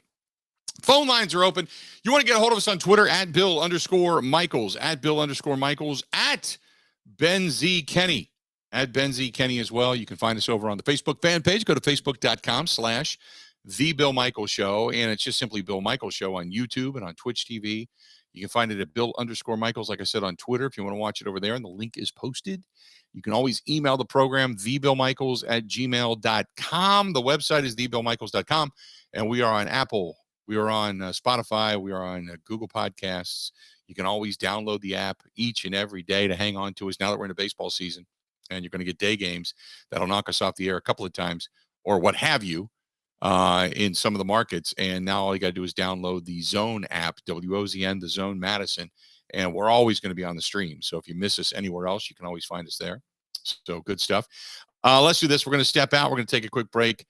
Phone lines are open. You want to get a hold of us on Twitter at Bill_Michaels, at Bill_Michaels, at Ben Z Kenny, at Ben Z Kenny as well. You can find us over on the Facebook fan page. Go to facebook.com/The Bill Michaels Show. And it's just simply Bill Michaels Show on YouTube and on Twitch TV. You can find it at Bill_Michaels, like I said, on Twitter if you want to watch it over there. And the link is posted. You can always email the program, thebillmichaels@gmail.com. The website is thebillmichaels.com. And we are on Apple. We are on Spotify. We are on Google Podcasts. You can always download the app each and every day to hang on to us now that we're in a baseball season. And you're going to get day games that'll knock us off the air a couple of times or what have you in some of the markets. And now all you got to do is download the Zone app, WOZN, the Zone Madison. And we're always going to be on the stream. So if you miss us anywhere else, you can always find us there. So good stuff. Let's do this. We're going to step out. We're going to take a quick break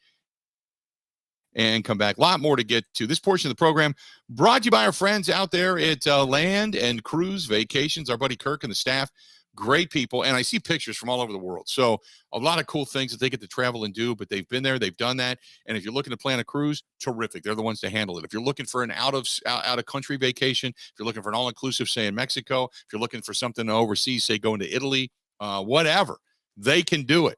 and come back. A lot more to get to. This portion of the program brought to you by our friends out there at Land and Cruise Vacations, our buddy Kirk and the staff. Great people. And I see pictures from all over the world. So a lot of cool things that they get to travel and do, but they've been there. They've done that. And if you're looking to plan a cruise, terrific. They're the ones to handle it. If you're looking for an out of country vacation, if you're looking for an all-inclusive, say in Mexico, if you're looking for something overseas, say going to Italy, whatever, they can do it.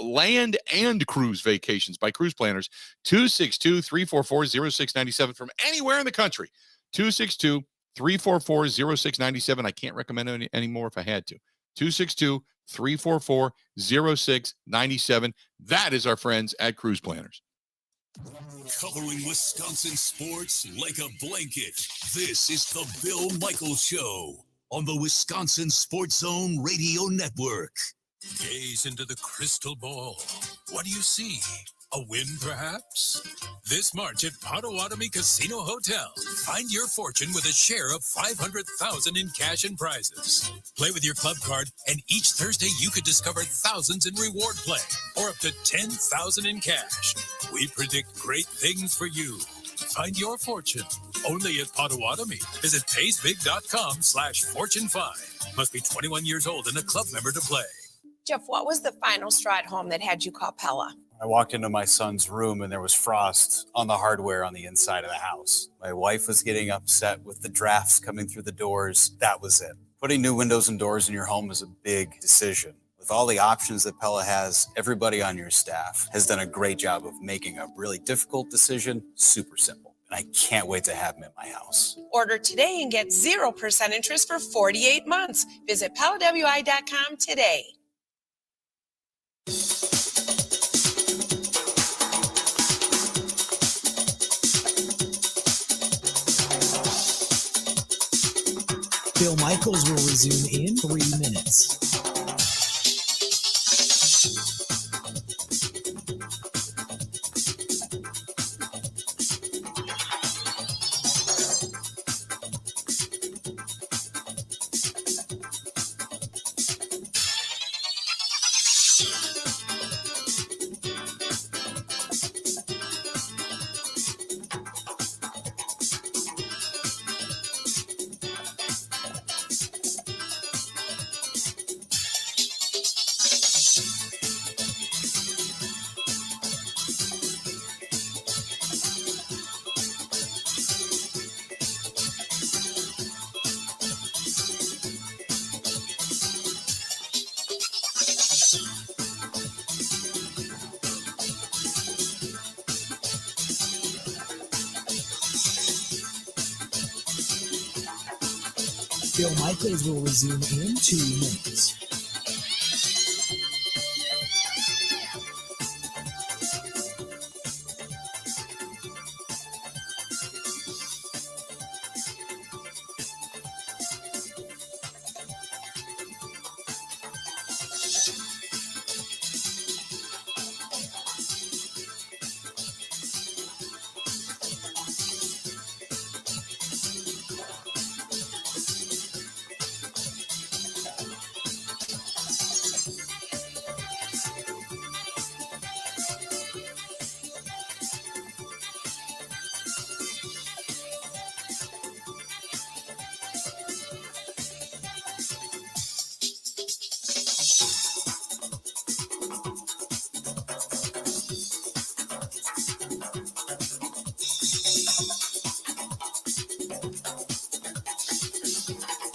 Land and Cruise Vacations by Cruise Planners, 262-344-0697 from anywhere in the country. 262-344-0697. I can't recommend it anymore if I had to. 262-344-0697. That is our friends at Cruise Planners. Covering Wisconsin sports like a blanket. This is the Bill Michaels Show on the Wisconsin Sports Zone Radio Network. Gaze into the crystal ball. What do you see? A win, perhaps? This March at Potawatomi Casino Hotel, find your fortune with a share of $500,000 in cash and prizes. Play with your club card, and each Thursday you could discover thousands in reward play, or up to $10,000 in cash. We predict great things for you. Find your fortune only at Potawatomi. Visit paysbig.com/fortune5. Must be 21 years old and a club member to play. Jeff, what was the final straw at home that had you call Pella? I walked into my son's room and there was frost on the hardware on the inside of the house. My wife was getting upset with the drafts coming through the doors. That was it. Putting new windows and doors in your home is a big decision. With all the options that Pella has, everybody on your staff has done a great job of making a really difficult decision super simple. And I can't wait to have them in my house. Order today and get 0% interest for 48 months. Visit PellaWI.com today. Bill Michaels will resume in 3 minutes. Bill Michaels will resume in 2 minutes.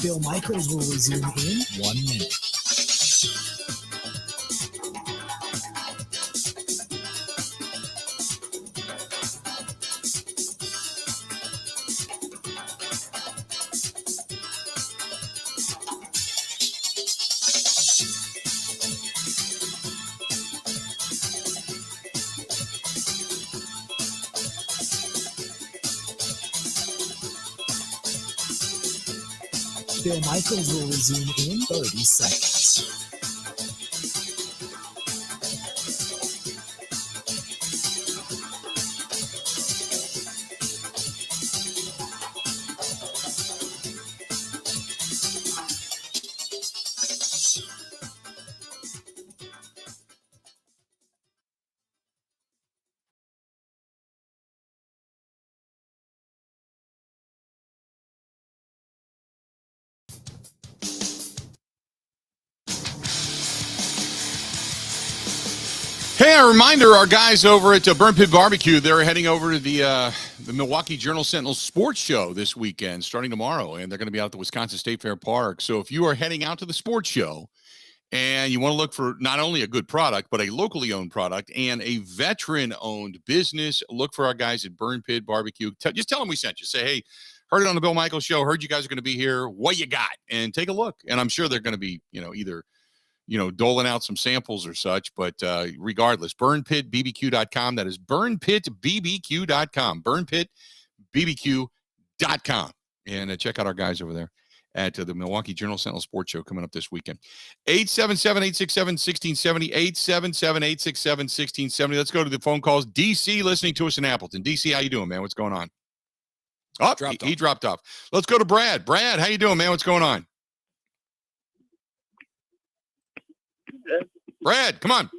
Bill Michaels will resume in 1 minute. Bill Michaels will resume in 30 seconds. Hey, a reminder, our guys over at Burn Pit Barbecue, they're heading over to the Milwaukee Journal-Sentinel Sports Show this weekend, starting tomorrow, and they're going to be out at the Wisconsin State Fair Park. So if you are heading out to the sports show and you want to look for not only a good product, but a locally owned product and a veteran-owned business, look for our guys at Burn Pit Barbecue. Just tell them we sent you. Say, hey, heard it on the Bill Michaels Show, heard you guys are going to be here. What you got? And take a look. And I'm sure they're going to be, either doling out some samples or such, but regardless, burnpitbbq.com. That is burnpitbbq.com, burnpitbbq.com. And check out our guys over there. at the Milwaukee Journal-Sentinel Sports Show coming up this weekend. 877-867-1670, 877-867-1670. Let's go to the phone calls. DC listening to us in Appleton. DC, how you doing, man? What's going on? Oh, he dropped off. Let's go to Brad. Brad, how you doing, man? What's going on? Brad, come on.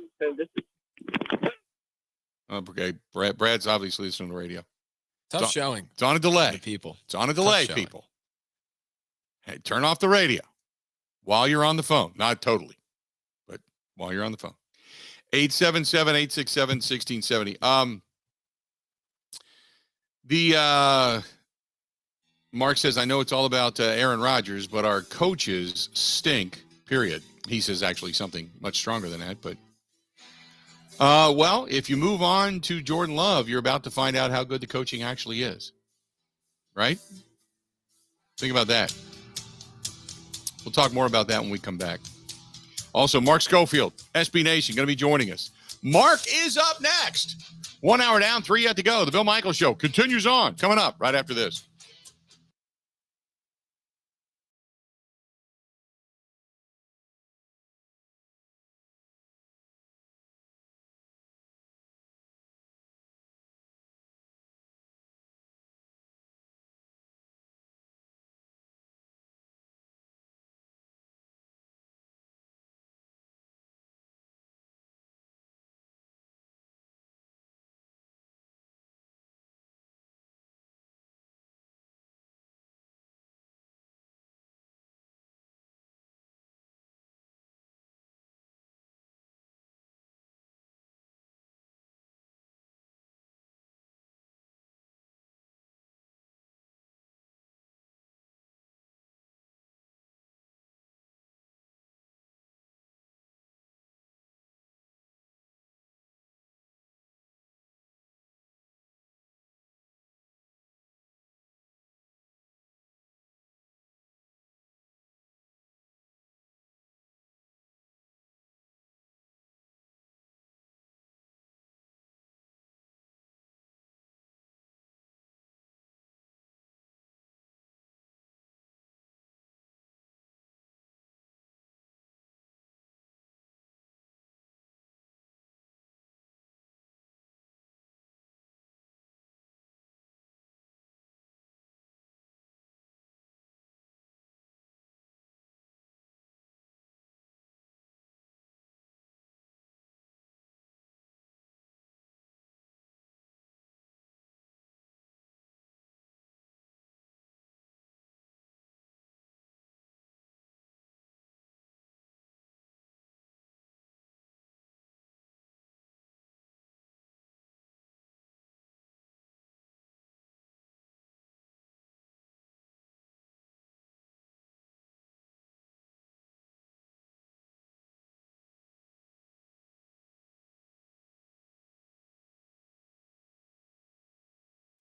Okay, Brad's obviously listening to the radio. Tough showing. It's on a delay. People. It's on a delay, people. Hey, turn off the radio while you're on the phone. Not totally, but while you're on the phone. 877-867-1670. Mark says, I know it's all about Aaron Rodgers, but our coaches stink, period. He says actually something much stronger than that, but well, if you move on to Jordan Love, you're about to find out how good the coaching actually is. Right? Think about that. We'll talk more about that when we come back. Also, Mark Schofield, SB Nation, going to be joining us. Mark is up next. 1 hour down, 3 yet to go. The Bill Michaels Show continues on. Coming up right after this.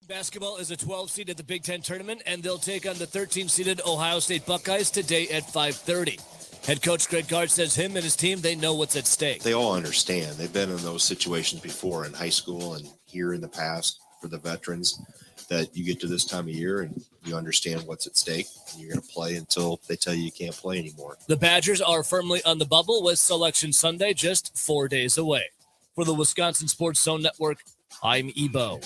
Basketball is a 12 seed at the Big Ten tournament, and they'll take on the 13-seeded Ohio State Buckeyes today at 5:30. Head coach Greg Gard says him and his team, they know what's at stake. They all understand. They've been in those situations before in high school and here in the past for the veterans, that you get to this time of year and you understand what's at stake, and you're going to play until they tell you can't play anymore. The Badgers are firmly on the bubble with Selection Sunday just 4 days away. For the Wisconsin Sports Zone Network, I'm Ebo.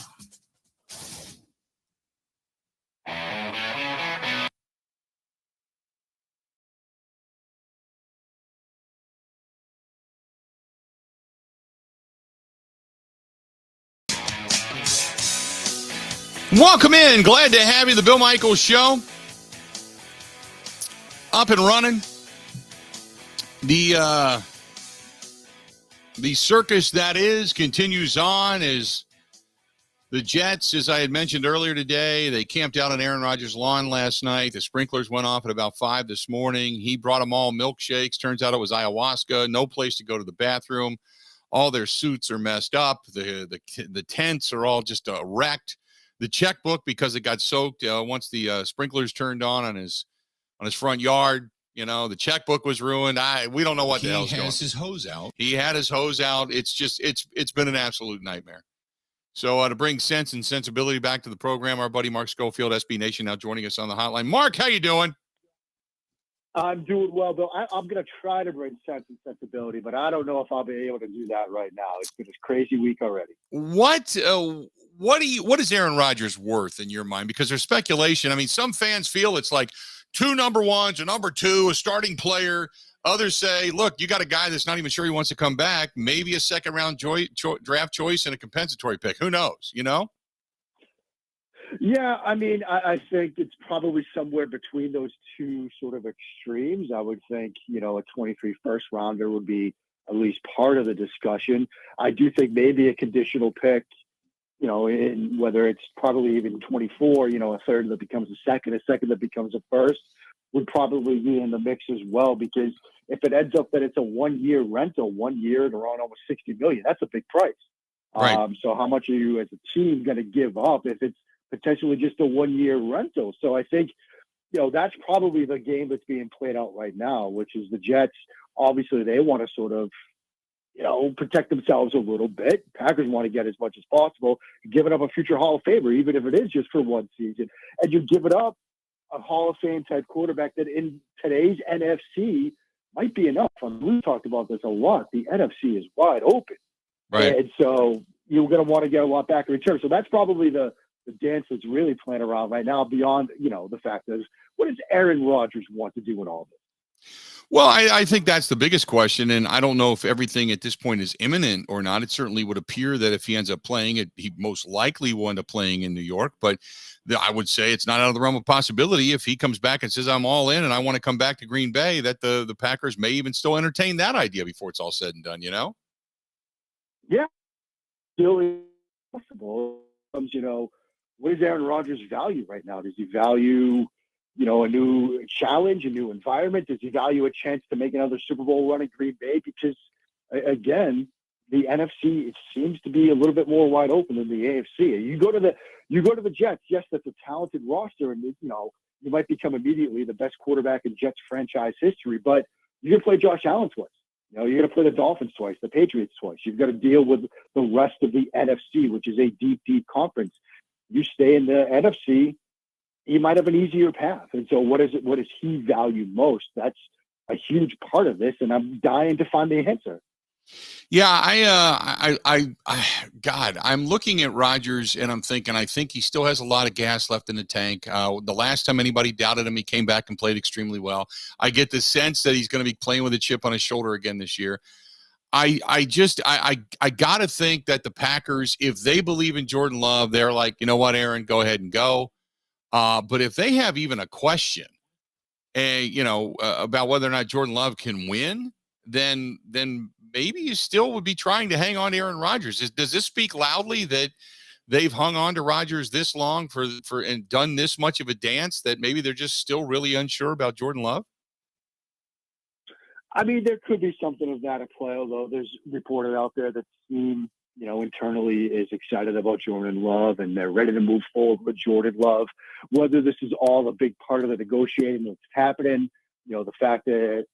Welcome in. Glad to have you. The Bill Michaels Show. Up and running. The circus that is continues on as the Jets, as I had mentioned earlier today, they camped out on Aaron Rodgers' lawn last night. The sprinklers went off at about 5 this morning. He brought them all milkshakes. Turns out it was ayahuasca. No place to go to the bathroom. All their suits are messed up. The tents are all just wrecked. The checkbook, because it got soaked once the sprinklers turned on his front yard, the checkbook was ruined. We don't know what the hell's going on. He has his hose out. He had his hose out. It's been an absolute nightmare. So to bring sense and sensibility back to the program, our buddy Mark Schofield, SB Nation, now joining us on the hotline. Mark, how you doing? I'm doing well, Bill. I'm going to try to bring sense and sensibility, but I don't know if I'll be able to do that right now. It's been a crazy week already. What is Aaron Rodgers worth in your mind? Because there's speculation. I mean, some fans feel it's like 2 number ones, a number 2, a starting player. Others say, look, you got a guy that's not even sure he wants to come back, maybe a second round draft choice and a compensatory pick. Who knows, you know? Yeah, I mean, I think it's probably somewhere between those two sort of extremes. I would think, a 23 first rounder would be at least part of the discussion. I do think maybe a conditional pick, in whether it's probably even 24, a third that becomes a second that becomes a first would probably be in the mix as well, because if it ends up that it's a 1-year rental, 1 year and around almost $60 million, that's a big price. Right. So how much are you as a team going to give up if it's potentially just a 1-year rental? So I think, that's probably the game that's being played out right now, which is the Jets. Obviously, they want to sort of, protect themselves a little bit. Packers want to get as much as possible, giving up a future Hall of Famer, even if it is just for one season. And you're giving up a Hall of Fame type quarterback that in today's NFC might be enough. We've talked about this a lot. The NFC is wide open. Right. And so you're going to want to get a lot back in return. So that's probably the dance that's really playing around right now, beyond, the fact is, what does Aaron Rodgers want to do in all this? Well, I think that's the biggest question, and I don't know if everything at this point is imminent or not. It certainly would appear that if he ends up playing it, he most likely will end up playing in New York, but I would say it's not out of the realm of possibility if he comes back and says, I'm all in and I want to come back to Green Bay, that the Packers may even still entertain that idea before it's all said and done, Yeah, still possible. What is Aaron Rodgers' value right now? Does he value, a new challenge, a new environment? Does he value a chance to make another Super Bowl run in Green Bay? Because, again, the NFC, it seems to be a little bit more wide open than the AFC. You go to the Jets. Yes, that's a talented roster, and you might become immediately the best quarterback in Jets franchise history. But you're going to play Josh Allen twice. You're going to play the Dolphins twice, the Patriots twice. You've got to deal with the rest of the NFC, which is a deep, deep conference. You stay in the NFC, you might have an easier path. And so what does he value most? That's a huge part of this, and I'm dying to find the answer. Yeah, God, I'm looking at Rodgers and I'm thinking, I think he still has a lot of gas left in the tank. The last time anybody doubted him, he came back and played extremely well. I get the sense that he's going to be playing with a chip on his shoulder again this year. I got to think that the Packers, if they believe in Jordan Love, they're like, you know what, Aaron, go ahead and go. But if they have even a question, about whether or not Jordan Love can win, then maybe you still would be trying to hang on to Aaron Rodgers. Does this speak loudly that they've hung on to Rodgers this long for and done this much of a dance that maybe they're just still really unsure about Jordan Love? I mean, there could be something of that at play, although there's reported out there that team, internally is excited about Jordan Love and they're ready to move forward with Jordan Love. Whether this is all a big part of the negotiating that's happening, the fact that,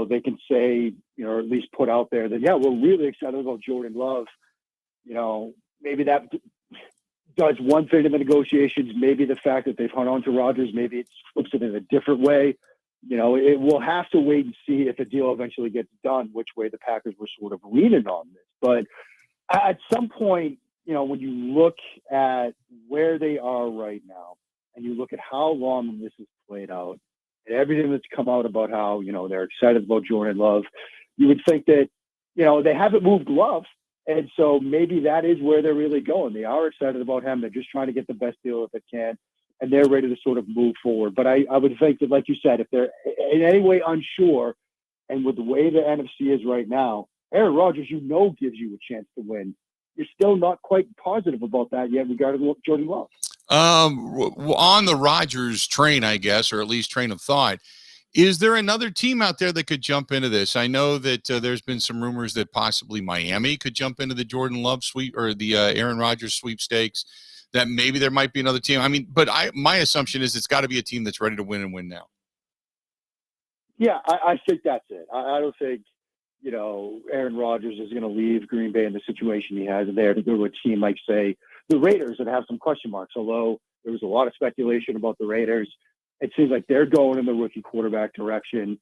they can say, or at least put out there that, yeah, we're really excited about Jordan Love. Maybe that does one thing in the negotiations. Maybe the fact that they've hung on to Rodgers, maybe it flips it in a different way. It will have to wait and see if the deal eventually gets done, which way the Packers were sort of leaning on this. But at some point, when you look at where they are right now and you look at how long this has played out and everything that's come out about how, they're excited about Jordan Love, you would think that, they haven't moved Love. And so maybe that is where they're really going. They are excited about him. They're just trying to get the best deal if they can. And they're ready to sort of move forward. But I would think that, like you said, if they're in any way unsure, and with the way the NFC is right now, Aaron Rodgers, gives you a chance to win. You're still not quite positive about that yet regarding Jordan Love. On the Rodgers train, I guess, or at least train of thought, is there another team out there that could jump into this? I know that there's been some rumors that possibly Miami could jump into the Jordan Love sweep or the Aaron Rodgers sweepstakes. That maybe there might be another team. I mean, but my assumption is it's got to be a team that's ready to win and win now. Yeah, I think that's it. I don't think, Aaron Rodgers is going to leave Green Bay in the situation he has there to go to a team like, say, the Raiders that have some question marks, although there was a lot of speculation about the Raiders. It seems like they're going in the rookie quarterback direction.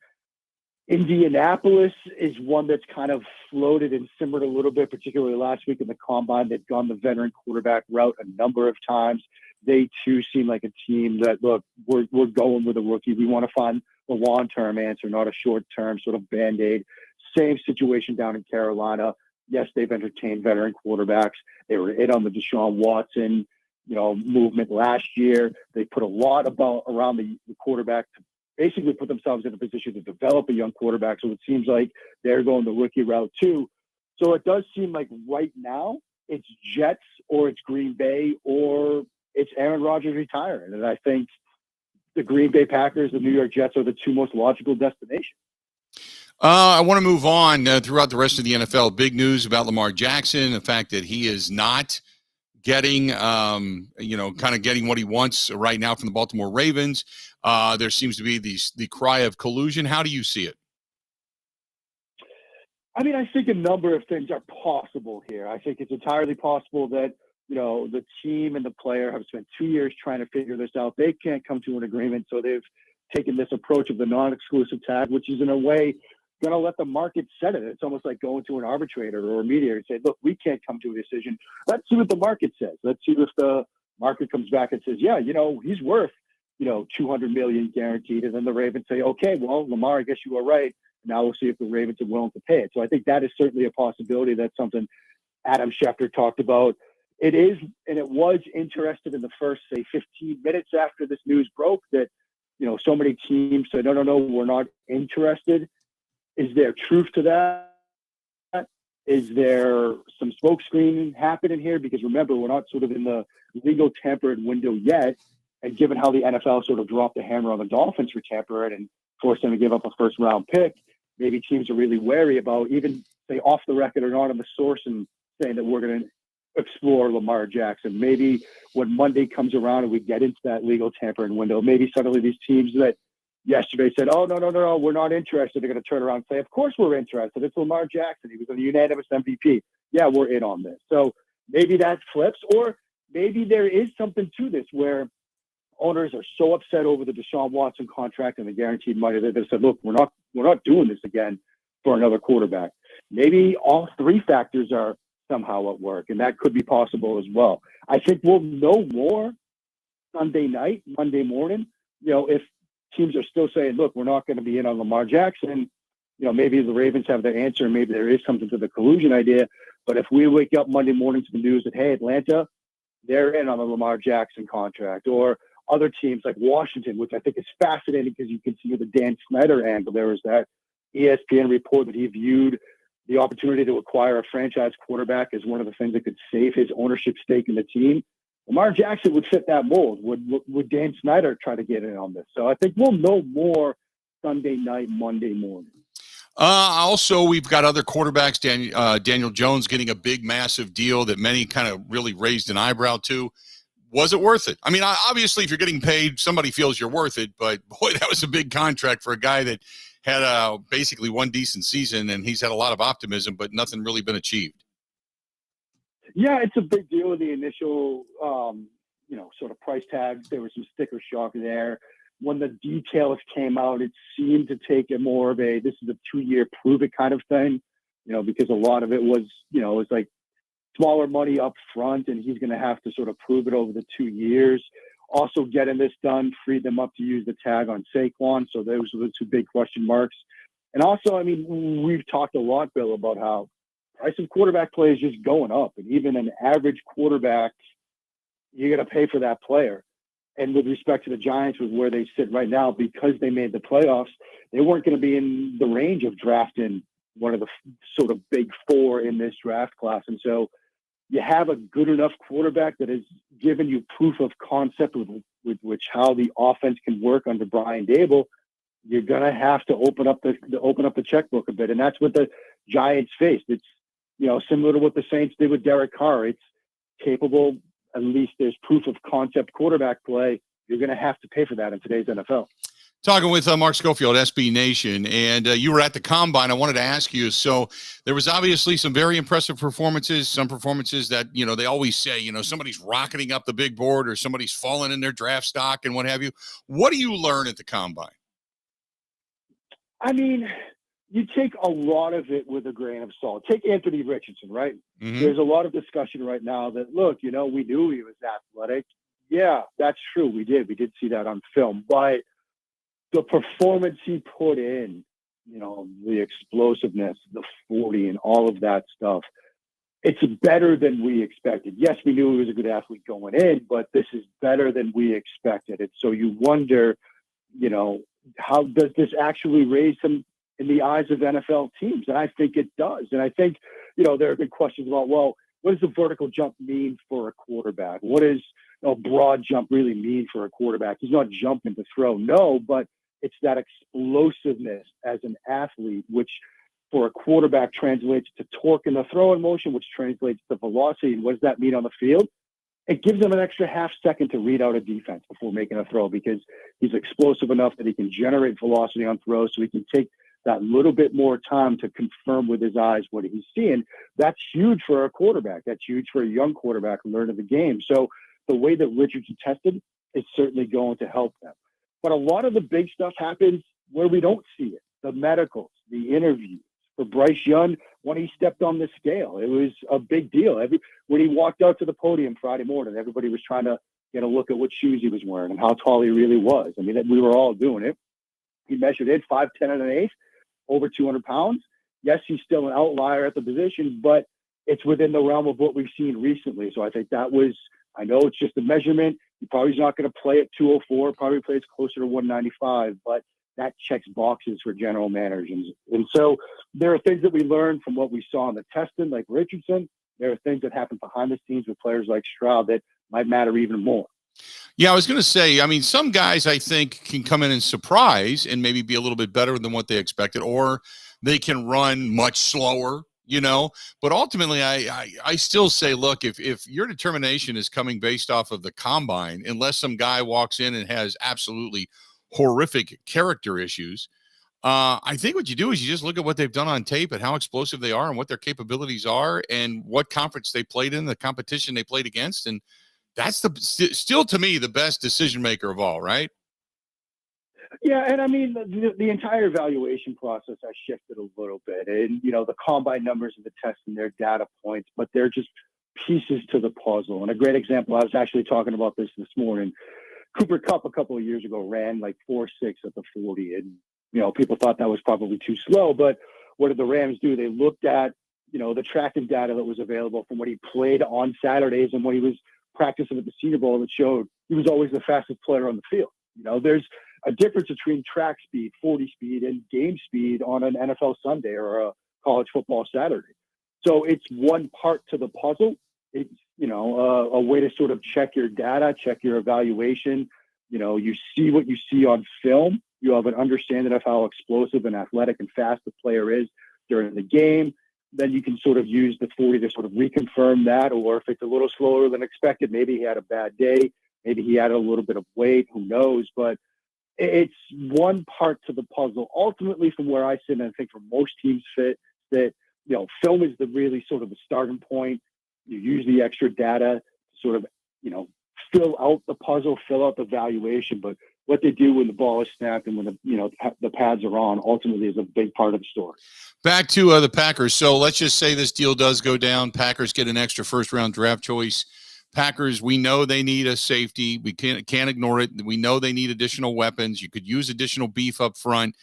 Indianapolis is one that's kind of floated and simmered a little bit, particularly last week in the combine. They've gone the veteran quarterback route a number of times. They too seem like a team that, look, we're going with a rookie. We want to find a long-term answer, not a short-term sort of Band-Aid. Same situation down in Carolina. Yes, they've entertained veteran quarterbacks. They were in on the Deshaun Watson, movement last year. They put a lot around the quarterback to basically put themselves in a position to develop a young quarterback. So it seems like they're going the rookie route too. So it does seem like right now it's Jets or it's Green Bay or it's Aaron Rodgers retiring. And I think the Green Bay Packers, the New York Jets are the two most logical destinations. I want to move on throughout the rest of the NFL. Big news about Lamar Jackson, the fact that he is not getting, kind of getting what he wants right now from the Baltimore Ravens. There seems to be the cry of collusion. How do you see it? I mean, I think a number of things are possible here. I think it's entirely possible that, the team and the player have spent 2 years trying to figure this out. They can't come to an agreement. So they've taken this approach of the non-exclusive tag, which is in a way going to let the market set it. It's almost like going to an arbitrator or a mediator and say, look, we can't come to a decision. Let's see what the market says. Let's see if the market comes back and says, yeah, he's worth, $200 million guaranteed. And then the Ravens say, okay, well, Lamar, I guess you are right. Now we'll see if the Ravens are willing to pay it. So I think that is certainly a possibility. That's something Adam Schefter talked about. It is, and it was interested in the first, say, 15 minutes after this news broke that, so many teams said, no, we're not interested. Is there truth to that? Is there some smoke screen happening here? Because remember, we're not sort of in the legal tampered window yet. And given how the NFL sort of dropped the hammer on the Dolphins for tampering and forced them to give up a first round pick, maybe teams are really wary about even say off the record or not on the source and saying that we're going to explore Lamar Jackson. Maybe when Monday comes around and we get into that legal tampering window, maybe suddenly these teams that yesterday said, oh, no, we're not interested, they're going to turn around and say, of course we're interested. It's Lamar Jackson. He was a unanimous MVP. Yeah, we're in on this. So maybe that flips, or maybe there is something to this where owners are so upset over the Deshaun Watson contract and the guaranteed money that they said, look, we're not doing this again for another quarterback. Maybe all three factors are somehow at work, and that could be possible as well. I think we'll know more Sunday night, Monday morning, if teams are still saying, look, we're not going to be in on Lamar Jackson. Maybe the Ravens have their answer, and maybe there is something to the collusion idea. But if we wake up Monday morning to the news that, hey, Atlanta, they're in on the Lamar Jackson contract, or other teams like Washington, which I think is fascinating because you can see the Dan Snyder angle. There was that ESPN report that he viewed the opportunity to acquire a franchise quarterback as one of the things that could save his ownership stake in the team. Lamar Jackson would fit that mold. Would Dan Snyder try to get in on this? So I think we'll know more Sunday night, Monday morning. Also, we've got other quarterbacks. Daniel Jones getting a big, massive deal that many kind of really raised an eyebrow to. Was it worth it? I mean, obviously, if you're getting paid, somebody feels you're worth it. But, boy, that was a big contract for a guy that had basically one decent season, and he's had a lot of optimism, but nothing really been achieved. Yeah, it's a big deal with the initial, sort of price tags. There was some sticker shock there. When the details came out, it seemed to take it more of this is a 2-year prove it kind of thing, because a lot of it was, it's like smaller money up front, and he's going to have to sort of prove it over the 2 years. Also, getting this done freed them up to use the tag on Saquon. So those were the two big question marks. And also, I mean, we've talked a lot, Bill, about how price of quarterback play is just going up. And even an average quarterback, you're going to pay for that player. And with respect to the Giants, with where they sit right now, because they made the playoffs, they weren't going to be in the range of drafting one of the sort of big four in this draft class. And so you have a good enough quarterback that has given you proof of concept with which how the offense can work under Brian Dable. You're going to have to open up the checkbook a bit. And that's what the Giants faced. It's, similar to what the Saints did with Derek Carr. It's capable, at least there's proof of concept quarterback play. You're going to have to pay for that in today's NFL. Talking with Mark Schofield, SB Nation, and you were at the Combine. I wanted to ask you, so there was obviously some very impressive performances, some performances that, they always say, somebody's rocketing up the big board or somebody's falling in their draft stock and what have you. What do you learn at the Combine? I mean, you take a lot of it with a grain of salt. Take Anthony Richardson, right? Mm-hmm. There's a lot of discussion right now that, look, we knew he was athletic. Yeah, that's true. We did see that on film, but the performance he put in, the explosiveness, the 40 and all of that stuff, it's better than we expected. Yes, we knew he was a good athlete going in, but this is better than we expected. And so you wonder, how does this actually raise him in the eyes of NFL teams? And I think it does. And I think, there have been questions about, well, what does a vertical jump mean for a quarterback? What does a broad jump really mean for a quarterback? He's not jumping to throw, no, but it's that explosiveness as an athlete, which for a quarterback translates to torque in the throwing motion, which translates to velocity. And what does that mean on the field? It gives him an extra half second to read out a defense before making a throw, because he's explosive enough that he can generate velocity on throws, so he can take that little bit more time to confirm with his eyes what he's seeing. That's huge for a quarterback. That's huge for a young quarterback learning the game. So the way that Richardson tested is certainly going to help them. But a lot of the big stuff happens where we don't see it. The medicals, the interviews. For Bryce Young, when he stepped on the scale, it was a big deal. When he walked out to the podium Friday morning, everybody was trying to get a look at what shoes he was wearing and how tall he really was. I mean, we were all doing it. He measured in 5'10" and an eighth, over 200 pounds. Yes, he's still an outlier at the position, but it's within the realm of what we've seen recently. So I think I know it's just a measurement. He probably is not going to play at 204, probably plays closer to 195, but that checks boxes for general managers. And so there are things that we learned from what we saw in the testing, like Richardson. There are things that happen behind the scenes with players like Stroud that might matter even more. Yeah, I was going to say, some guys I think can come in and surprise and maybe be a little bit better than what they expected, or they can run much slower, but ultimately I still say, look, if your determination is coming based off of the Combine, unless some guy walks in and has absolutely horrific character issues, I think what you do is you just look at what they've done on tape and how explosive they are and what their capabilities are and what conference they played in, the competition they played against. And that's still to me the best decision maker of all, right? Yeah, and I mean the entire evaluation process has shifted a little bit, and the Combine numbers and the tests and their data points, but they're just pieces to the puzzle. And a great example, I was actually talking about this morning. Cooper Kupp a couple of years ago ran like 4.6 at the 40, and people thought that was probably too slow. But what did the Rams do? They looked at the tracking data that was available from when he played on Saturdays and when he was practicing at the Senior Bowl, that showed he was always the fastest player on the field. There's a difference between track speed, 40 speed, and game speed on an NFL Sunday or a college football Saturday. So it's one part to the puzzle. It's a way to sort of check your data, check your evaluation. You see what you see on film. You have an understanding of how explosive and athletic and fast the player is during the game. Then you can sort of use the 40 to sort of reconfirm that, or if it's a little slower than expected, maybe he had a bad day, maybe he added a little bit of weight, who knows? But it's one part to the puzzle. Ultimately, from where I sit, and I think for most teams fit, that film is the really sort of the starting point. You use the extra data to sort of fill out the puzzle, fill out the valuation, but what they do when the ball is snapped and when the pads are on ultimately is a big part of the story. Back to the Packers. So let's just say this deal does go down. Packers get an extra first-round draft choice. Packers, we know they need a safety. We can't ignore it. We know they need additional weapons. You could use additional beef up front.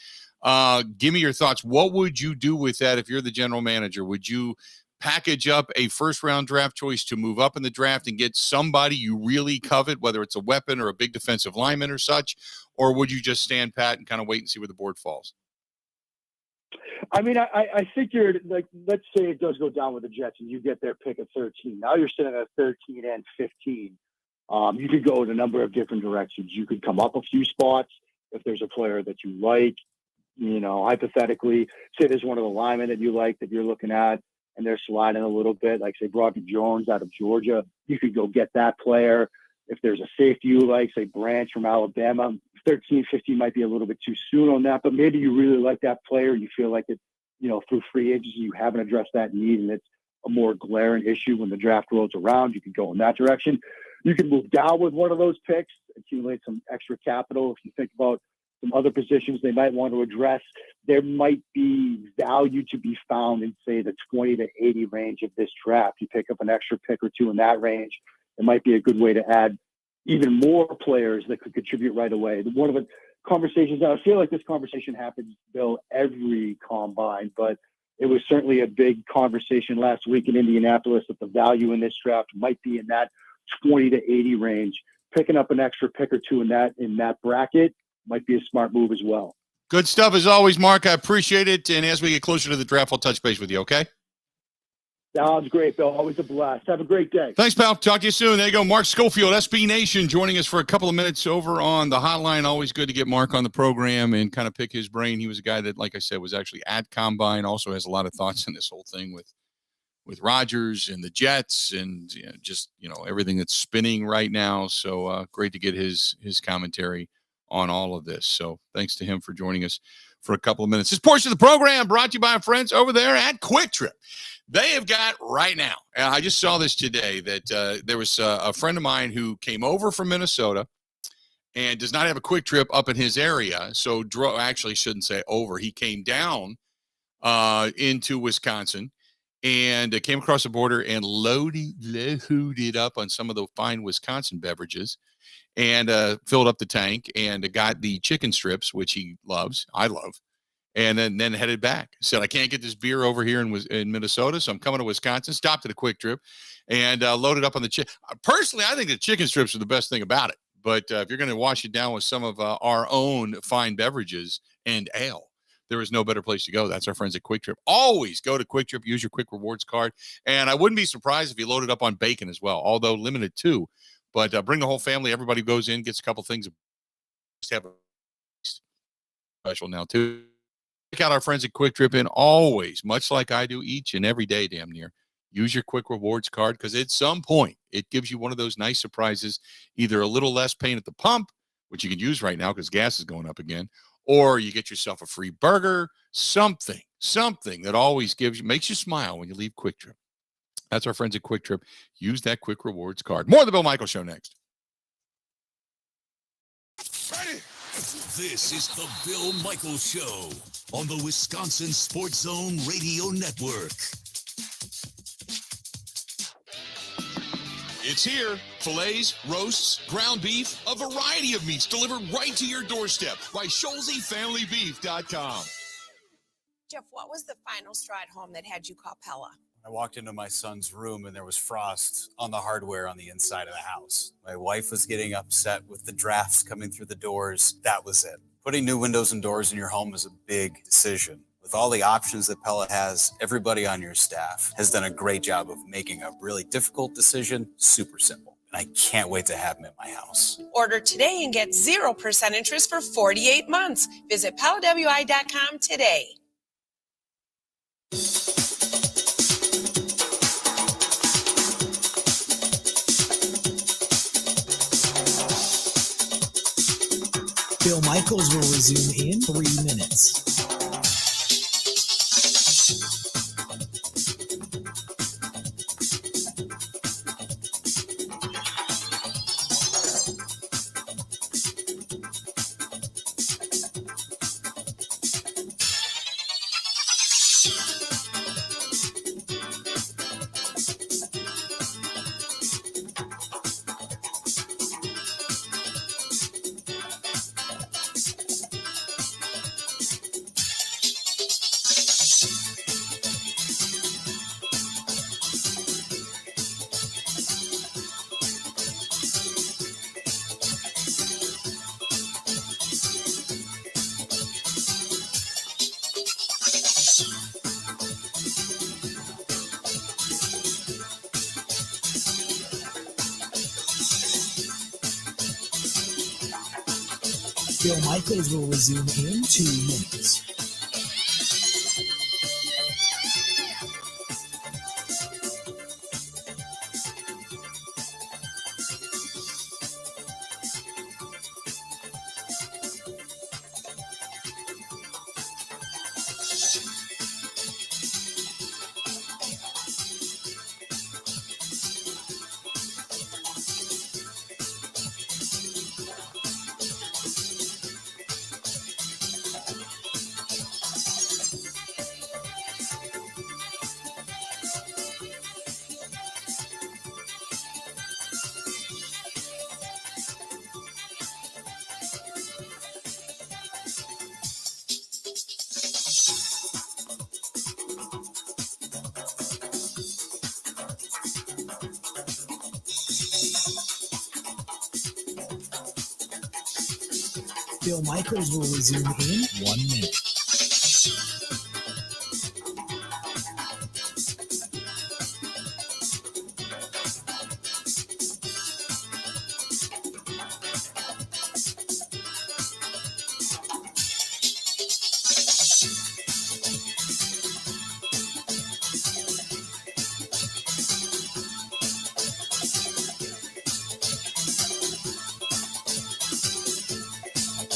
Give me your thoughts. What would you do with that if you're the general manager? Would you package up a first-round draft choice to move up in the draft and get somebody you really covet, whether it's a weapon or a big defensive lineman or such, or would you just stand pat and kind of wait and see where the board falls? I mean, I think you're like, let's say it does go down with the Jets and you get their pick at 13. Now you're sitting at 13 and 15. You could go in a number of different directions. You could come up a few spots if there's a player that you like. Hypothetically, say there's one of the linemen that you like that you're looking at, and they're sliding a little bit, like say Broderick Jones out of Georgia. You could go get that player. If there's a safety you like, say Branch from Alabama, 13, 15 might be a little bit too soon on that, but maybe you really like that player. You feel like it, through free agency, you haven't addressed that need, and it's a more glaring issue when the draft rolls around. You could go in that direction. You can move down with one of those picks, accumulate some extra capital. If you think about some other positions they might want to address, there might be value to be found in, say, the 20 to 80 range of this draft. You pick up an extra pick or two in that range. It might be a good way to add even more players that could contribute right away. One of the conversations, I feel like this conversation happens, Bill, every combine, but it was certainly a big conversation last week in Indianapolis that the value in this draft might be in that 20 to 80 range. Picking up an extra pick or two in that bracket might be a smart move as well. Good stuff as always, Mark. I appreciate it. And as we get closer to the draft, I'll touch base with you, okay? Sounds great, Bill. Always a blast. Have a great day. Thanks, pal. Talk to you soon. There you go. Mark Schofield, SB Nation, joining us for a couple of minutes over on the hotline. Always good to get Mark on the program and kind of pick his brain. He was a guy that, like I said, was actually at Combine, also has a lot of thoughts on this whole thing with Rodgers and the Jets and everything that's spinning right now. So great to get his commentary on all of this. So thanks to him for joining us for a couple of minutes. This portion of the program brought to you by our friends over there at QuickTrip. They have got right now, and I just saw this today, that there was a friend of mine who came over from Minnesota and does not have a QuickTrip up in his area. So actually shouldn't say over. He came down into Wisconsin and came across the border and loaded up on some of the fine Wisconsin beverages and filled up the tank and got the chicken strips, which he loves. I love. And then headed back. Said, I can't get this beer over here in Minnesota, so I'm coming to Wisconsin. Stopped at a QuickTrip and loaded up on the chicken. Personally, I think the chicken strips are the best thing about it. But if you're going to wash it down with some of our own fine beverages and ale, there is no better place to go. That's our friends at QuickTrip. Always go to QuickTrip. Use your Quick Rewards card. And I wouldn't be surprised if you loaded up on bacon as well, although limited too. But bring the whole family. Everybody goes in, gets a couple things. Just have a special now too. Check out our friends at QuickTrip, and always, much like I do each and every day, damn near, use your Quick Rewards card, because at some point it gives you one of those nice surprises, either a little less pain at the pump, which you can use right now because gas is going up again, or you get yourself a free burger, something that always makes you smile when you leave QuickTrip. That's our friends at QuickTrip. Use that Quick Rewards card. More of the Bill Michaels Show next. Ready? This is the Bill Michaels Show on the Wisconsin Sports Zone Radio Network. It's here. Fillets, roasts, ground beef, a variety of meats delivered right to your doorstep by ScholeseyFamilyBeef.com. Jeff, what was the final straw at home that had you call Pella? I walked into my son's room and there was frost on the hardware on the inside of the house. My wife was getting upset with the drafts coming through the doors. That was it. Putting new windows and doors in your home is a big decision. With all the options that Pella has, everybody on your staff has done a great job of making a really difficult decision super simple. And I can't wait to have them in my house. Order today and get 0% interest for 48 months. Visit PellaWI.com today. Bill Michaels will resume in 3 minutes. Bill Michaels will resume in 2 minutes. Bill Michaels will resume in 1 minute.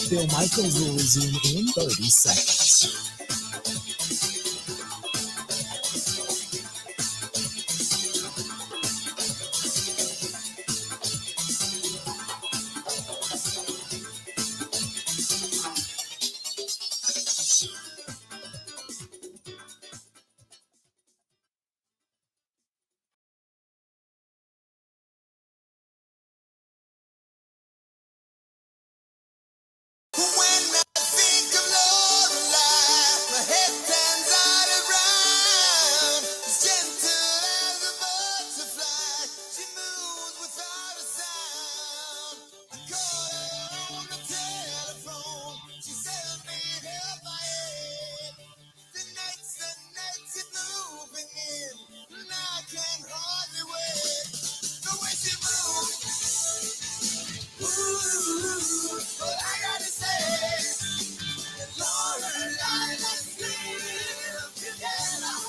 Bill Michaels will resume in 30 seconds.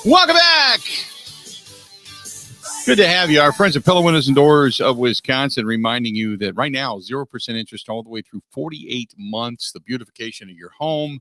Welcome back. Good to have you. Our friends at Pella Windows and Doors of Wisconsin reminding you that right now, 0% interest all the way through 48 months, the beautification of your home,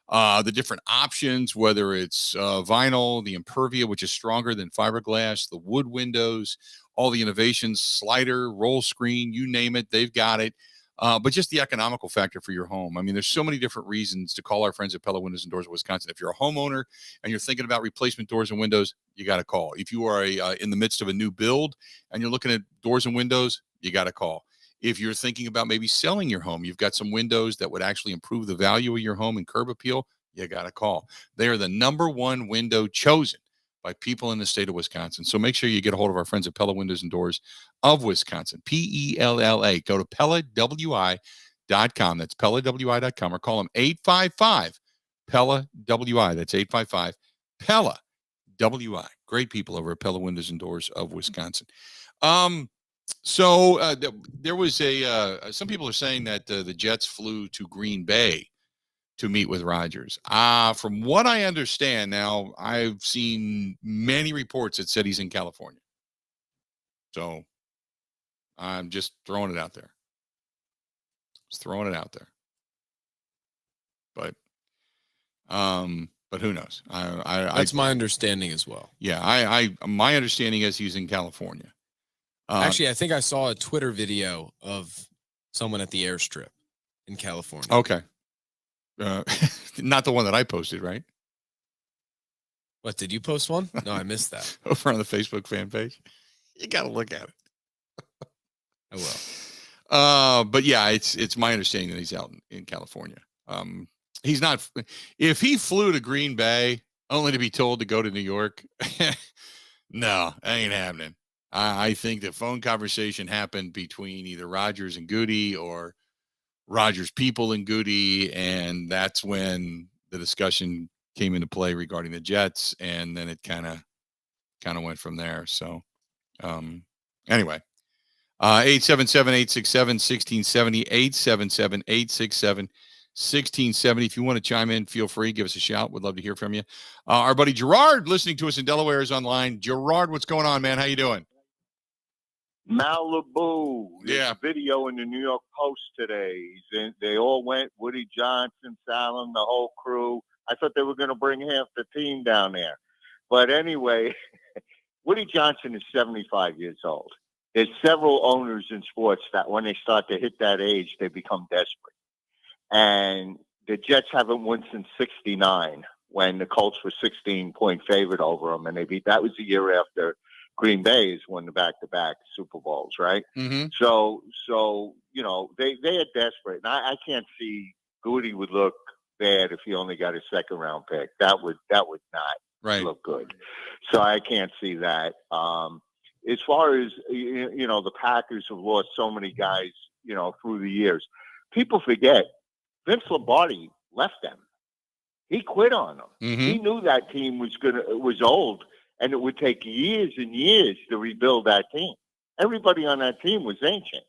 the different options, whether it's vinyl, the Impervia, which is stronger than fiberglass, the wood windows, all the innovations, slider, roll screen, you name it, they've got it. But just the economical factor for your home. I mean, there's so many different reasons to call our friends at Pella Windows and Doors of Wisconsin. If you're a homeowner and you're thinking about replacement doors and windows, you got to call. If you are in the midst of a new build and you're looking at doors and windows, you got to call. If you're thinking about maybe selling your home, you've got some windows that would actually improve the value of your home and curb appeal, you got to call. They are the #1 window chosen by people in the state of Wisconsin. So make sure you get a hold of our friends at Pella Windows and Doors of Wisconsin, Pella. Go to PellaWI.com. That's PellaWI.com, or call them 855-PELLA-WI. That's 855-PELLA-WI. Great people over at Pella Windows and Doors of Wisconsin. So there was some people are saying that the Jets flew to Green Bay to meet with Rodgers. From what I understand now, I've seen many reports that said he's in California. So I'm just throwing it out there. But who knows? That's my understanding as well. Yeah, my understanding is he's in California. Actually, I think I saw a Twitter video of someone at the airstrip in California. Okay. Not the one that I posted, right? What, did you post one? No, I missed that. Over on the Facebook fan page. You got to look at it. I will. But yeah, it's my understanding that he's out in California. He's not. If he flew to Green Bay only to be told to go to New York, no, that ain't happening. I think the phone conversation happened between either Rodgers and Goody or Rodgers people and Goody, and that's when the discussion came into play regarding the Jets, and then it kind of went from there. So anyway, 877-867-1670, 877-867-1670. If you want to chime in, feel free, give us a shout. We'd love to hear from you. Our buddy Gerard, listening to us in Delaware, is online. Gerard, what's going on, man? How you doing? Malibu. Yeah. Video in the New York Post today. They all went, Woody Johnson, Salem, the whole crew. I thought they were going to bring half the team down there. But anyway, Woody Johnson is 75 years old. There's several owners in sports that when they start to hit that age, they become desperate. And the Jets haven't won since 69 when the Colts were 16-point favorite over them. And that was the year after Green Bay has won the back-to-back Super Bowls, right? Mm-hmm. So you know, they are desperate. And I can't see Goody would look bad if he only got a second-round pick. That would not look good. So I can't see that. As far as, the Packers have lost so many guys, through the years. People forget Vince Lombardi left them. He quit on them. Mm-hmm. He knew that team was old, and it would take years and years to rebuild that team. Everybody on that team was ancient.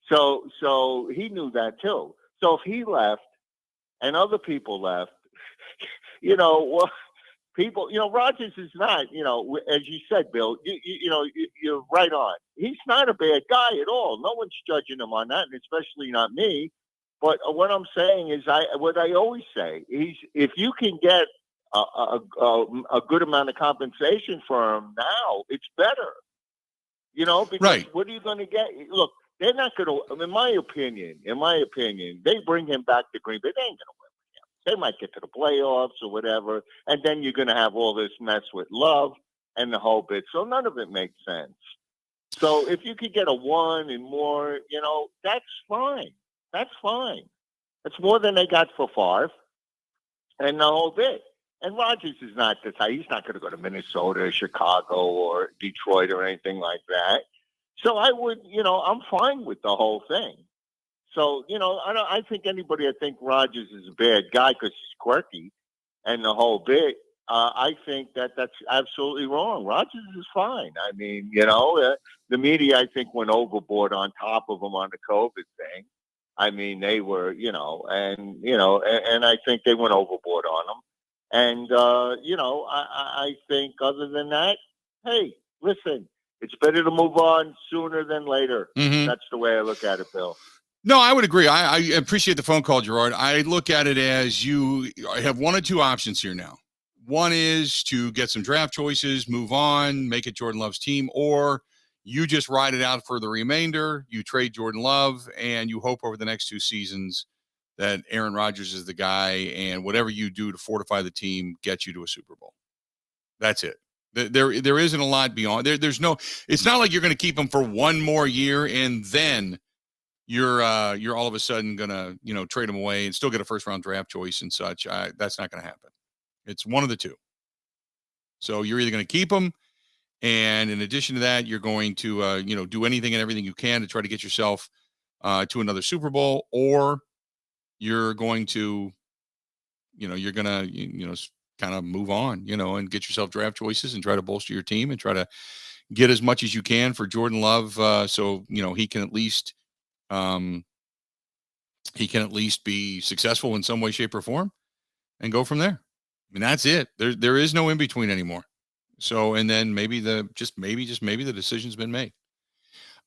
So he knew that too. So if he left and other people left, Rodgers is not, as you said, Bill, you're right on. He's not a bad guy at all. No one's judging him on that, and especially not me. But what I'm saying is, what I always say is, if you can get a good amount of compensation for him now, it's better. Because right. What are you going to get? Look, they're not going to. In my opinion, they bring him back to Green Bay. They ain't going to win with him. They might get to the playoffs or whatever, and then you're going to have all this mess with Love and the whole bit. So none of it makes sense. So if you could get a 1 and more, that's fine. That's fine. That's more than they got for Favre and the whole bit. And Rodgers is not the type. He's not going to go to Minnesota, Chicago, or Detroit or anything like that. So I would, I'm fine with the whole thing. So, I think anybody that think Rodgers is a bad guy because he's quirky and the whole bit, I think that's absolutely wrong. Rodgers is fine. I mean, the media, I think, went overboard on top of him on the COVID thing. I mean, they were, and I think they went overboard on him. And, I think other than that, hey, listen, it's better to move on sooner than later. Mm-hmm. That's the way I look at it, Bill. No, I would agree. I appreciate the phone call, Gerard. I look at it as you have one of two options here now. One is to get some draft choices, move on, make it Jordan Love's team, or you just ride it out for the remainder. You trade Jordan Love, and you hope over the next 2 seasons that Aaron Rodgers is the guy, and whatever you do to fortify the team gets you to a Super Bowl. That's it. There isn't a lot beyond. There's no. It's not like you're going to keep him for one more year, and then you're all of a sudden going to trade him away and still get a first-round draft choice and such. That's not going to happen. It's one of the two. So you're either going to keep him, and in addition to that, you're going to do anything and everything you can to try to get yourself to another Super Bowl, or you're going to, kind of move on, and get yourself draft choices and try to bolster your team and try to get as much as you can for Jordan Love, so he can at least be successful in some way, shape, or form, and go from there. I mean, that's it. There is no in between anymore. So, and then maybe the decision's been made.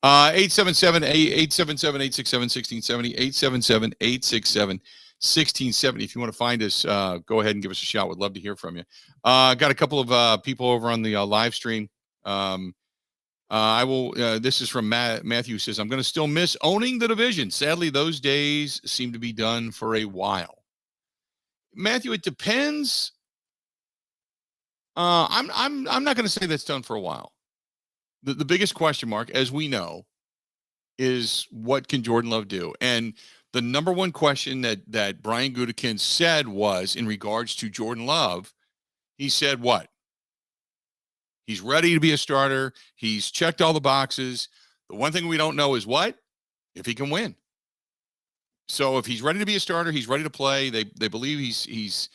877-867-1670, 877-867-1670. If you want to find us, go ahead and give us a shout. Would love to hear from you. Got a couple of people over on the live stream. I will. This is from Matthew. Says, I'm going to still miss owning the division. Sadly, those days seem to be done for a while. Matthew, it depends. I'm not going to say that's done for a while. The biggest question mark, as we know, is what can Jordan Love do? And the number one question that Brian Gutekunst said was in regards to Jordan Love, he said what? He's ready to be a starter. He's checked all the boxes. The one thing we don't know is what? If he can win. So if he's ready to be a starter, he's ready to play. They believe he's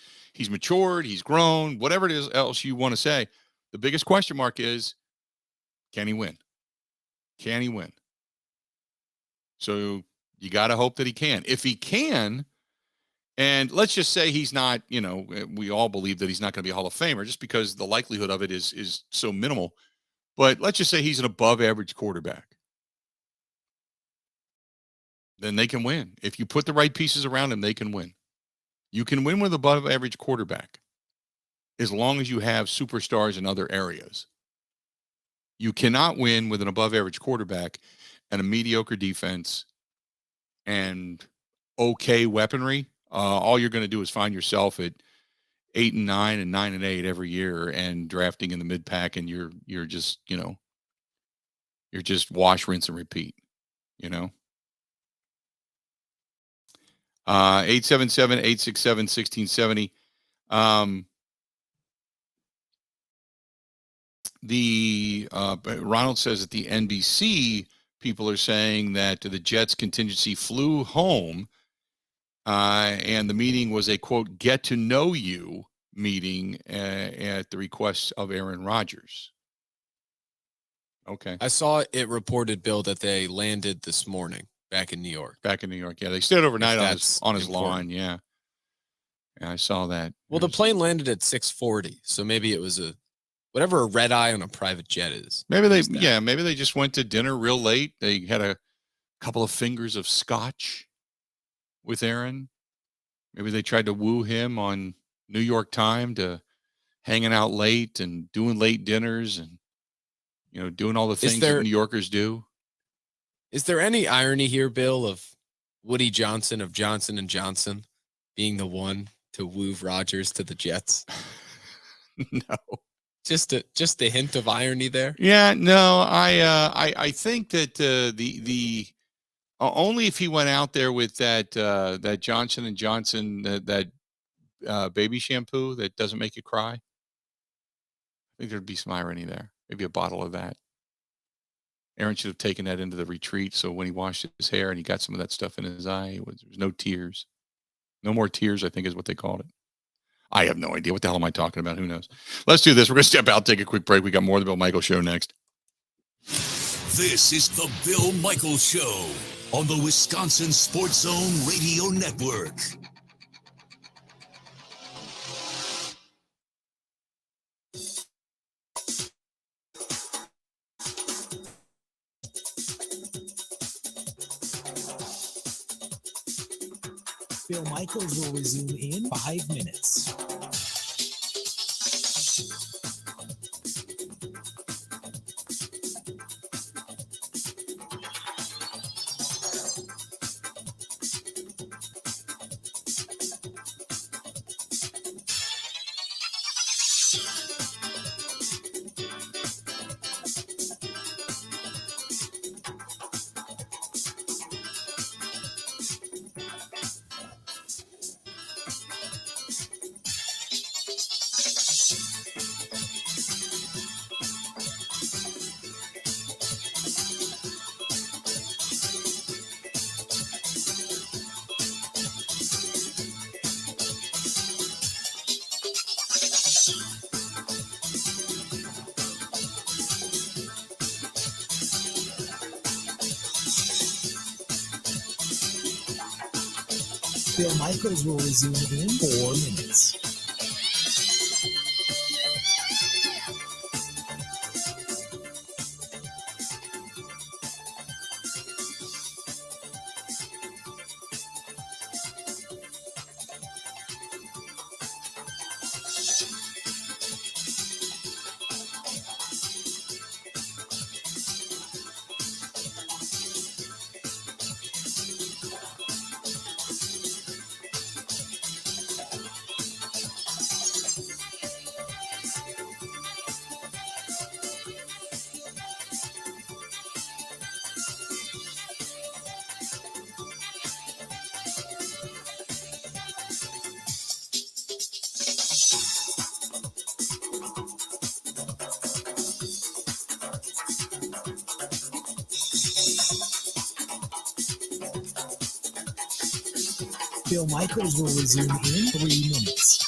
matured, he's grown, whatever it is else you want to say. The biggest question mark is, can he win? Can he win? So you got to hope that he can. If he can, and let's just say he's not, we all believe that he's not going to be a Hall of Famer just because the likelihood of it is so minimal. But let's just say he's an above average quarterback. Then they can win. If you put the right pieces around him, they can win. You can win with above average quarterback as long as you have superstars in other areas. You cannot win with an above average quarterback and a mediocre defense and okay weaponry. All you're going to do is find yourself at 8-9 and 9-8 every year and drafting in the mid pack, and you're just wash, rinse, and repeat. 877-867-1670. Ronald says that the NBC people are saying that the Jets contingency flew home And the meeting was a, quote, get to know you meeting at the request of Aaron Rodgers. Okay. I saw it reported, Bill, that they landed this morning back in New York. Yeah. They stayed overnight on his lawn. Yeah. Yeah, I saw that. Well, the plane landed at 6:40, so maybe it was whatever a red eye on a private jet is. Maybe they just went to dinner real late. They had a couple of fingers of scotch with Aaron. Maybe they tried to woo him on New York time to hanging out late and doing late dinners and, doing all the things that New Yorkers do. Is there any irony here, Bill, of Woody Johnson of Johnson & Johnson being the one to woo Rodgers to the Jets? No. Just a hint of irony there. Yeah, no, I think that the only if he went out there with that Johnson & Johnson that baby shampoo that doesn't make you cry. I think there'd be some irony there. Maybe a bottle of that. Aaron should have taken that into the retreat, so when he washed his hair and he got some of that stuff in his eye, there was no tears. No more tears, I think is what they called it. I have no idea. What the hell am I talking about? Who knows? Let's do this. We're going to step out, take a quick break. We got more of the Bill Michaels Show next. This is the Bill Michaels Show on the Wisconsin Sports Zone Radio Network. Bill Michaels will resume in 5 minutes. Bill Michaels will resume in 4 minutes. Bill Michaels will resume in 3 minutes.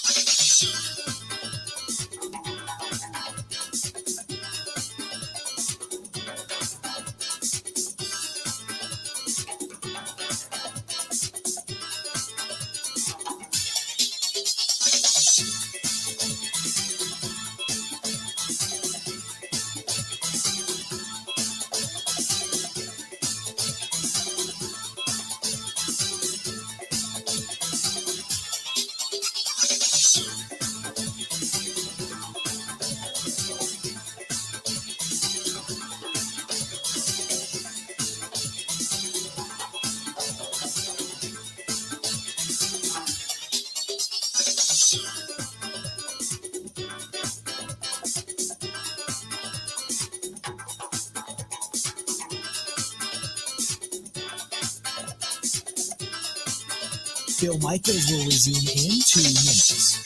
Bill Michaels will resume in 2 minutes.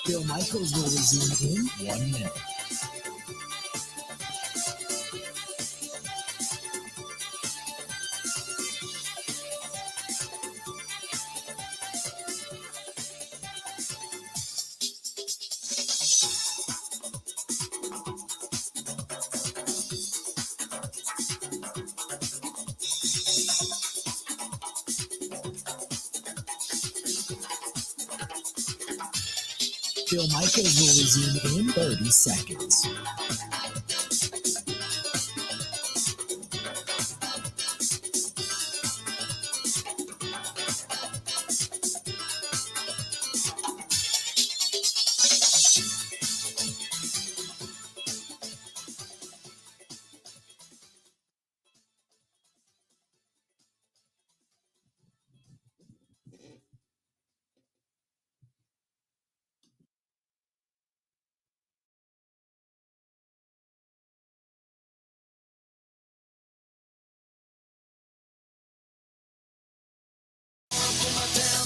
Bill Michaels will resume in 1 minute. Bill Michaels will resume in 30 seconds.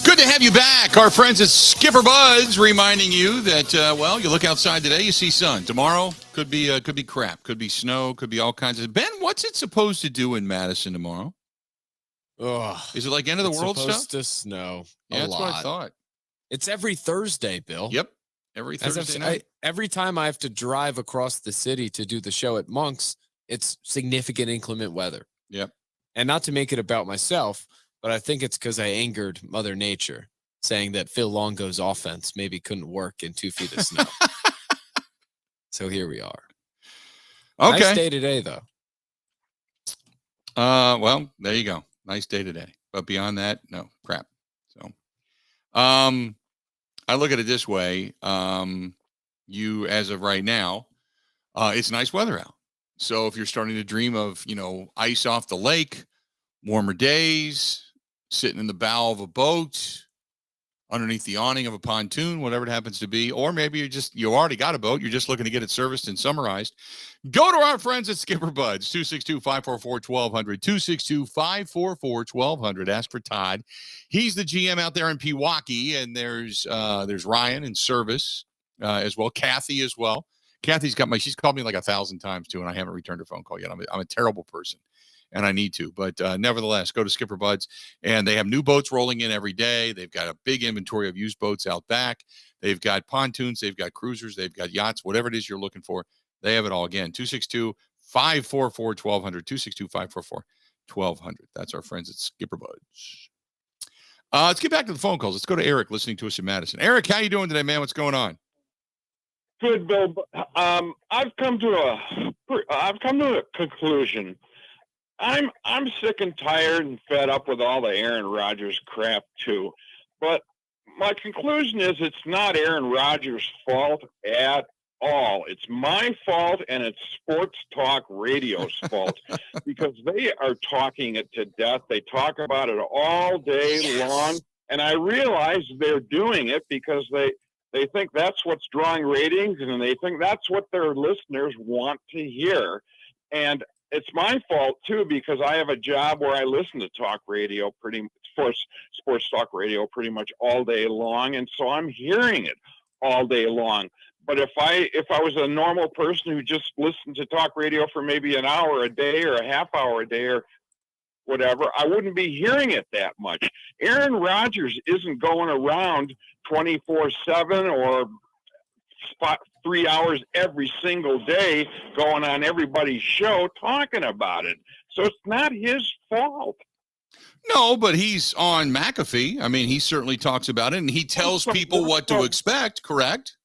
Good to have you back. Our friends at SkipperBuds reminding you that, you look outside today, you see sun. Tomorrow could be crap, could be snow, could be all kinds of. Ben, what's it supposed to do in Madison tomorrow? Is it like end of the world stuff? It's supposed to snow. Yeah, that's what I thought. It's every Thursday, Bill. Yep, every Thursday night. Every time I have to drive across the city to do the show at Monk's, it's significant inclement weather. Yep. And not to make it about myself, but I think it's because I angered Mother Nature, saying that Phil Longo's offense maybe couldn't work in 2 feet of snow. So here we are. Okay. Nice day today, though. Well, there you go. Nice day today. But beyond that, no, crap. So, I look at it this way. You, as of right now, it's nice weather out. So if you're starting to dream of, ice off the lake, warmer days, sitting in the bow of a boat, underneath the awning of a pontoon, whatever it happens to be, or maybe you already got a boat, you're just looking to get it serviced and summarized, go to our friends at SkipperBuds, 262-544-1200, 262-544-1200. Ask for Todd. He's the GM out there in Pewaukee, and there's Ryan in service as well, Kathy as well. Kathy's she's called me like 1,000 times too, and I haven't returned her phone call yet. I'm a terrible person. And I need to, but nevertheless, go to SkipperBuds, and they have new boats rolling in every day. They've got a big inventory of used boats out back. They've got pontoons, they've got cruisers, they've got yachts, whatever it is you're looking for. They have it all. Again, 262-544-1200, 262-544-1200. That's our friends at SkipperBuds. Let's get back to the phone calls. Let's go to Eric, listening to us in Madison. Eric, how you doing today, man? What's going on? Good, Bill. I've come to a conclusion. I'm sick and tired and fed up with all the Aaron Rodgers crap too. But my conclusion is it's not Aaron Rodgers' fault at all. It's my fault, and it's Sports Talk Radio's fault because they are talking it to death. They talk about it all day long, and I realize they're doing it because they think that's what's drawing ratings, and they think that's what their listeners want to hear. And it's my fault too, because I have a job where I listen to talk radio sports talk radio pretty much all day long. And so I'm hearing it all day long. But if I was a normal person who just listened to talk radio for maybe an hour a day or a half hour a day or whatever, I wouldn't be hearing it that much. Aaron Rodgers isn't going around 24/7 or 3 hours every single day going on everybody's show talking about it. So it's not his fault. No, but he's on McAfee. I mean, he certainly talks about it, and he tells people what to expect, correct?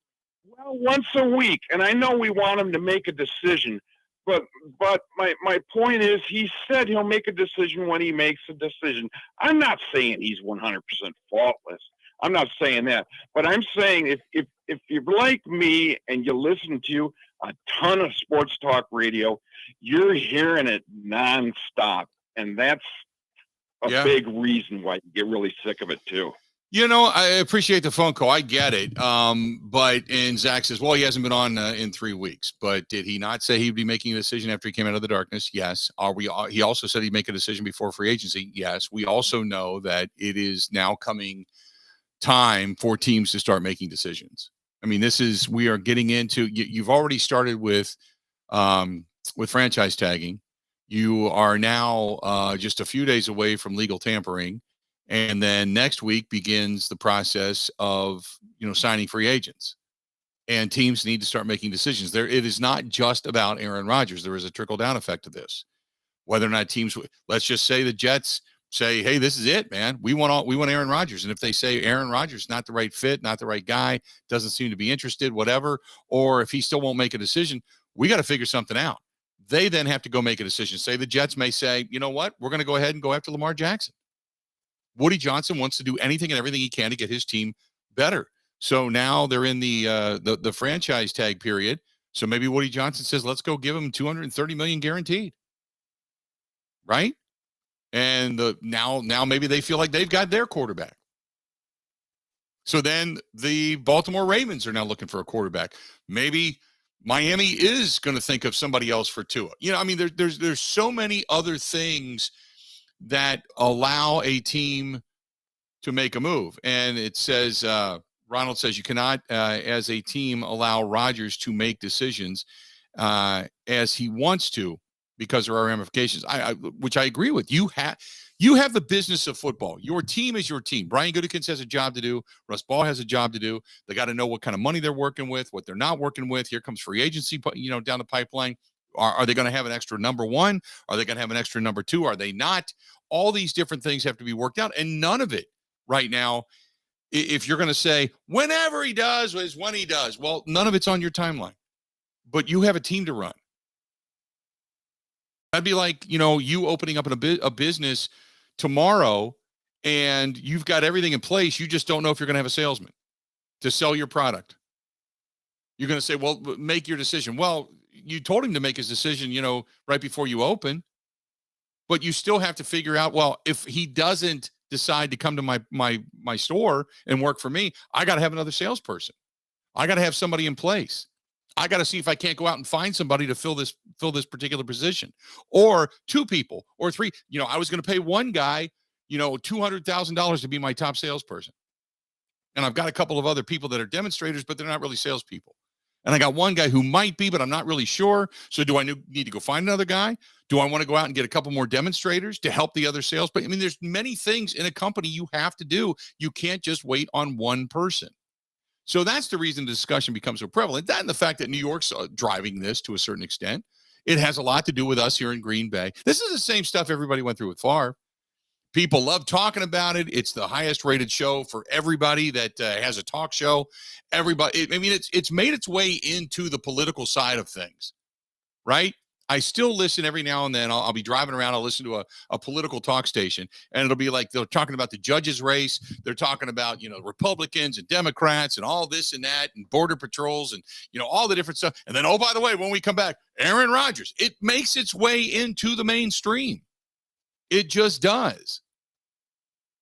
Well, once a week. And I know we want him to make a decision, but my point is he said he'll make a decision when he makes a decision. I'm not saying he's 100% faultless. I'm not saying that, but I'm saying if you're like me and you listen to a ton of sports talk radio, you're hearing it nonstop, and that's a big reason why you get really sick of it too. I appreciate the phone call. I get it. And Zach says, well, he hasn't been on in 3 weeks, but did he not say he'd be making a decision after he came out of the darkness? Yes. He also said he'd make a decision before free agency. Yes. We also know that it is now coming time for teams to start making decisions. I mean, we are getting into, you've already started with franchise tagging. You are now just a few days away from legal tampering. And then next week begins the process of, signing free agents. And teams need to start making decisions. It is not just about Aaron Rodgers. There is a trickle-down effect to this. Whether or not teams, let's just say the Jets say, hey, this is it, man. We want Aaron Rodgers. And if they say Aaron Rodgers not the right fit, not the right guy, doesn't seem to be interested, whatever, or if he still won't make a decision, we got to figure something out. They then have to go make a decision. Say the Jets may say, you know what, we're going to go ahead and go after Lamar Jackson. Woody Johnson wants to do anything and everything he can to get his team better. So now they're in the franchise tag period. So maybe Woody Johnson says, let's go give him $230 million guaranteed. Right? And now maybe they feel like they've got their quarterback. So then the Baltimore Ravens are now looking for a quarterback. Maybe Miami is going to think of somebody else for Tua. There's so many other things that allow a team to make a move. And it says, Ronald says, you cannot, as a team, allow Rodgers to make decisions as he wants to, because there are ramifications, which I agree with. You have the business of football. Your team is your team. Brian Gutekunst has a job to do. Russ Ball has a job to do. They got to know what kind of money they're working with, what they're not working with. Here comes free agency, down the pipeline. Are they going to have an extra number one? Are they going to have an extra number two? Are they not? All these different things have to be worked out, and none of it right now, if you're going to say whenever he does is when he does, well, none of it's on your timeline. But you have a team to run. That'd be like, you opening up a business tomorrow and you've got everything in place. You just don't know if you're going to have a salesman to sell your product. You're going to say, well, make your decision. Well, you told him to make his decision, right before you open, but you still have to figure out, well, if he doesn't decide to come to my store and work for me, I got to have another salesperson. I got to have somebody in place. I got to see if I can't go out and find somebody to fill this particular position, or two people or three. I was going to pay one guy, $200,000 to be my top salesperson. And I've got a couple of other people that are demonstrators, but they're not really salespeople. And I got one guy who might be, but I'm not really sure. So do I need to go find another guy? Do I want to go out and get a couple more demonstrators to help the other sales? But there's many things in a company you have to do. You can't just wait on one person. So that's the reason the discussion becomes so prevalent. That and the fact that New York's driving this to a certain extent. It has a lot to do with us here in Green Bay. This is the same stuff everybody went through with Favre. People love talking about it. It's the highest rated show for everybody that has a talk show. Everybody, it's made its way into the political side of things, right? I still listen every now and then. I'll be driving around. I'll listen to a political talk station, and it'll be like they're talking about the judges' race. They're talking about, Republicans and Democrats and all this and that and border patrols and, all the different stuff. And then, oh, by the way, when we come back, Aaron Rodgers, it makes its way into the mainstream. It just does.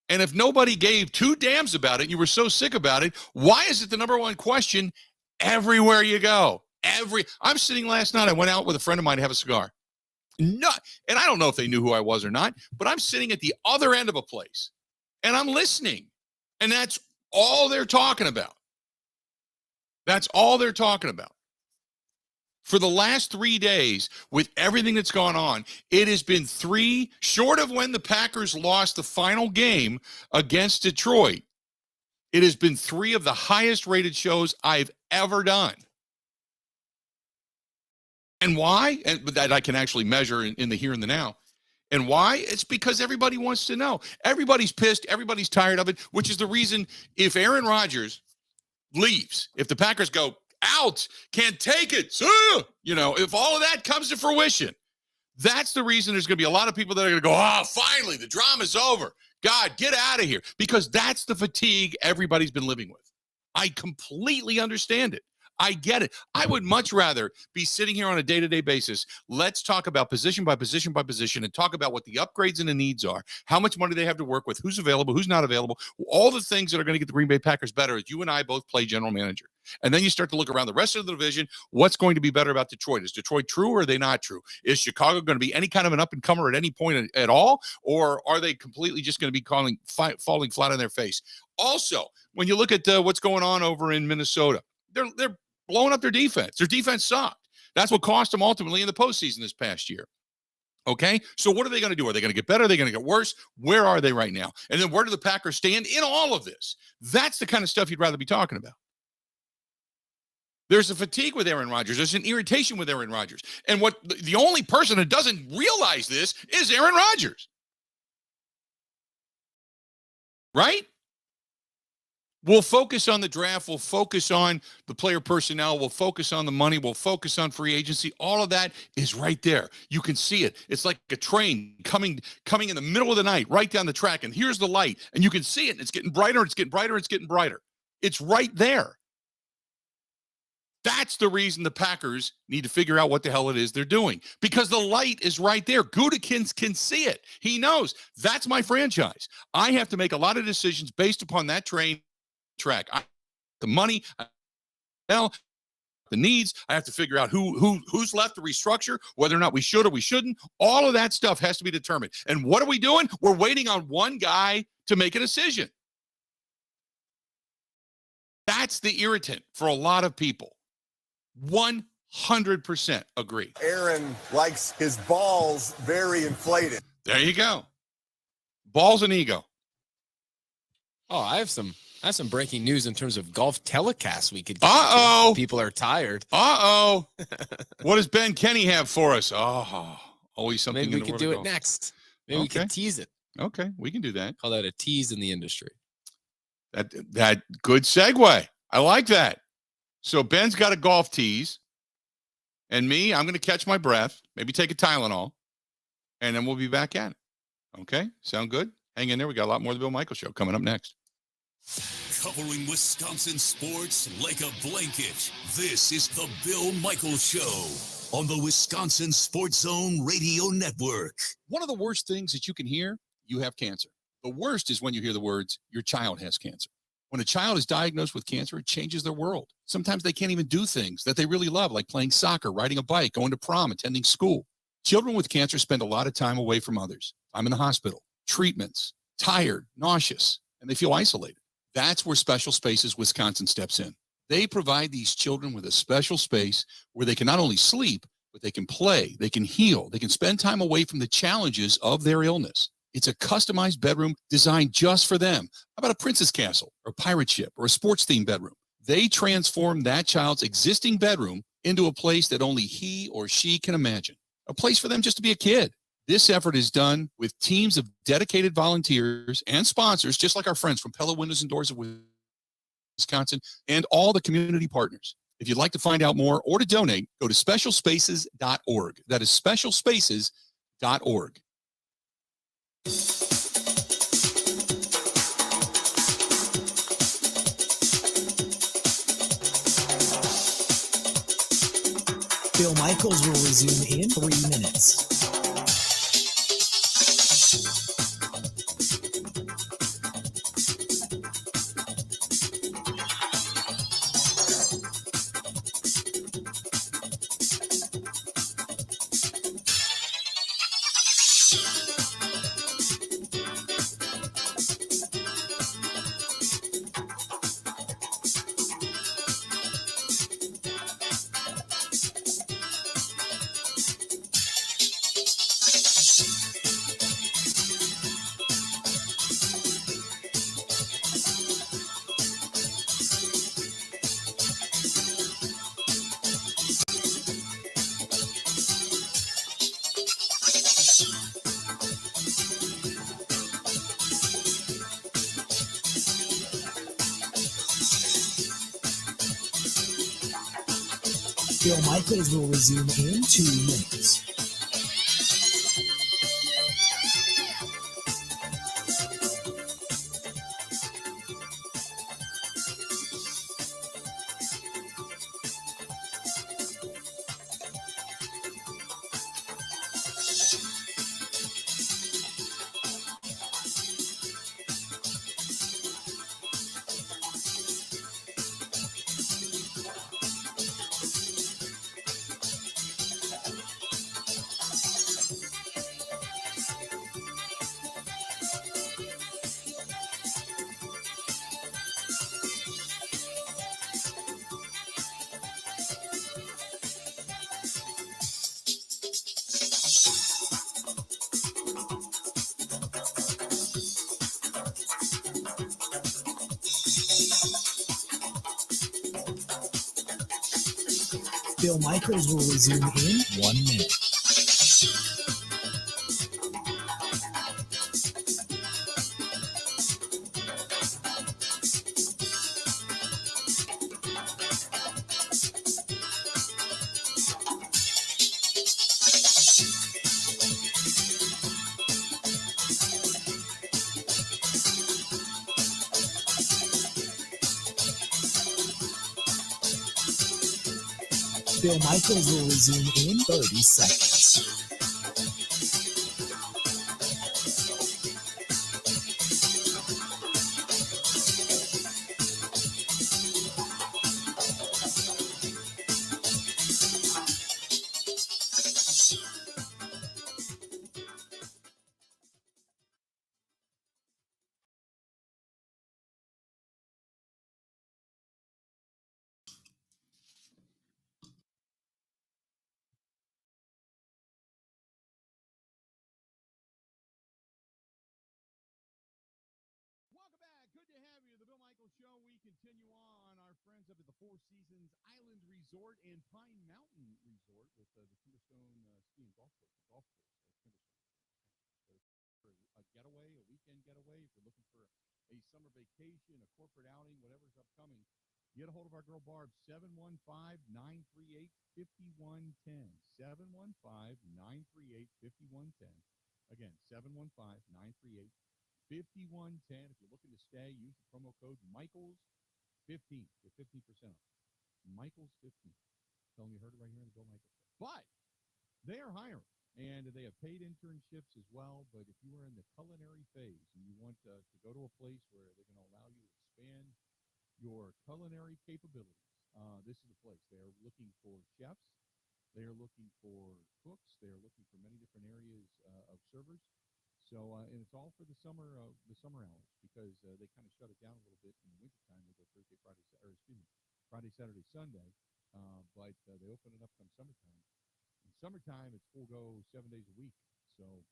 And if nobody gave two damns about it, you were so sick about it, why is it the number one question everywhere you go? I'm sitting last night. I went out with a friend of mine to have a cigar. And I don't know if they knew who I was or not, but I'm sitting at the other end of a place and I'm listening. And that's all they're talking about. That's all they're talking about. For the last 3 days, with everything that's gone on, it has been three, short of when the Packers lost the final game against Detroit. It has been three of the highest rated shows I've ever done. And why? But that I can actually measure in the here and the now. And why? It's because everybody wants to know. Everybody's pissed. Everybody's tired of it, which is the reason if Aaron Rodgers leaves, if the Packers go out, can't take it, if all of that comes to fruition, that's the reason there's going to be a lot of people that are going to go, finally, the drama's over. God, get out of here. Because that's the fatigue everybody's been living with. I completely understand it. I get it. I would much rather be sitting here on a day-to-day basis. Let's talk about position by position by position and talk about what the upgrades and the needs are, how much money they have to work with, who's available, who's not available, all the things that are going to get the Green Bay Packers better as you and I both play general manager. And then you start to look around the rest of the division. What's going to be better about Detroit? Is Detroit true or are they not true? Is Chicago going to be any kind of an up-and-comer at any point at all? Or are they completely just going to be falling flat on their face? Also, when you look at what's going on over in Minnesota, they're blowing up their defense. Their defense sucked. That's what cost them ultimately in the postseason this past year. Okay, so what are they going to do? Are they going to get better? Are they going to get worse? Where are they right now? And then where do the Packers stand in all of this? That's the kind of stuff you'd rather be talking about. There's a fatigue with Aaron Rodgers. There's an irritation with Aaron Rodgers. And what the only person that doesn't realize this is Aaron Rodgers. Right? We'll focus on the draft. We'll focus on the player personnel. We'll focus on the money. We'll focus on free agency. All of that is right there. You can see it. It's like a train coming in the middle of the night, right down the track. And here's the light. And you can see it. And it's getting brighter. It's getting brighter. It's getting brighter. It's right there. That's the reason the Packers need to figure out what the hell it is they're doing, because the light is right there. Gutekunst can see it. He knows that's my franchise. I have to make a lot of decisions based upon that train track. The money, the needs. I have to figure out who's left to restructure, whether or not we should or we shouldn't. All of that stuff has to be determined. And what are we doing? We're waiting on one guy to make a decision. That's the irritant for a lot of people. 100% agree. Aaron likes his balls very inflated. There you go. Balls and ego. Oh, I have some breaking news in terms of golf telecasts we could get. Uh-oh. People are tired. Uh-oh. What does Ben Kenny have for us? Oh, always something. Maybe we could do it next. Maybe we could tease it. Okay, we can do that. Call that a tease in the industry. That good segue. I like that. So Ben's got a golf tease, and me, I'm going to catch my breath, maybe take a Tylenol, and then we'll be back at it. Okay? Sound good? Hang in there. We got a lot more of the Bill Michaels Show coming up next. Covering Wisconsin sports like a blanket, this is the Bill Michaels Show on the Wisconsin Sports Zone Radio Network. One of the worst things that you can hear, you have cancer. The worst is when you hear the words, your child has cancer. When a child is diagnosed with cancer, it changes their world. Sometimes they can't even do things that they really love, like playing soccer, riding a bike, going to prom, attending school. Children with cancer spend a lot of time away from others. I'm in the hospital, treatments, tired, nauseous, and they feel isolated. That's where Special Spaces Wisconsin steps in. They provide these children with a special space where they can not only sleep, but they can play, they can heal, they can spend time away from the challenges of their illness. It's a customized bedroom designed just for them. How about a princess castle or pirate ship or a sports-themed bedroom? They transform that child's existing bedroom into a place that only he or she can imagine, a place for them just to be a kid. This effort is done with teams of dedicated volunteers and sponsors, just like our friends from Pella Windows and Doors of Wisconsin and all the community partners. If you'd like to find out more or to donate, go to specialspaces.org. That is specialspaces.org. Bill Michaels will resume in 3 minutes. Bill Michaels will resume in 2 minutes. Bill Michaels will resume in 1 minute. Bill Michaels will resume in 30 seconds. Show. We continue on. Our friends up at the Four Seasons Island Resort and Pine Mountain Resort with the Timberstone Ski and Golf Course. For a getaway, a weekend getaway, if you're looking for a summer vacation, a corporate outing, whatever's upcoming, get a hold of our girl Barb, 715-938-5110. 715-938-5110. Again, 715-938-5110. If you're looking to stay, use the promo code Michaels15. Get 15% off. Michaels15. Tell them you heard it right here on the Bill Michaels Show. But they are hiring, and they have paid internships as well. But if you are in the culinary phase and you want to go to a place where they're going to allow you to expand your culinary capabilities, this is the place. They are looking for chefs. They are looking for cooks. They are looking for many different areas of servers. So, and it's all for the summer hours because they kind of shut it down a little bit in the wintertime. They go Friday, Saturday, Sunday. But they open it up come summertime. In summertime, it's full go 7 days a week. So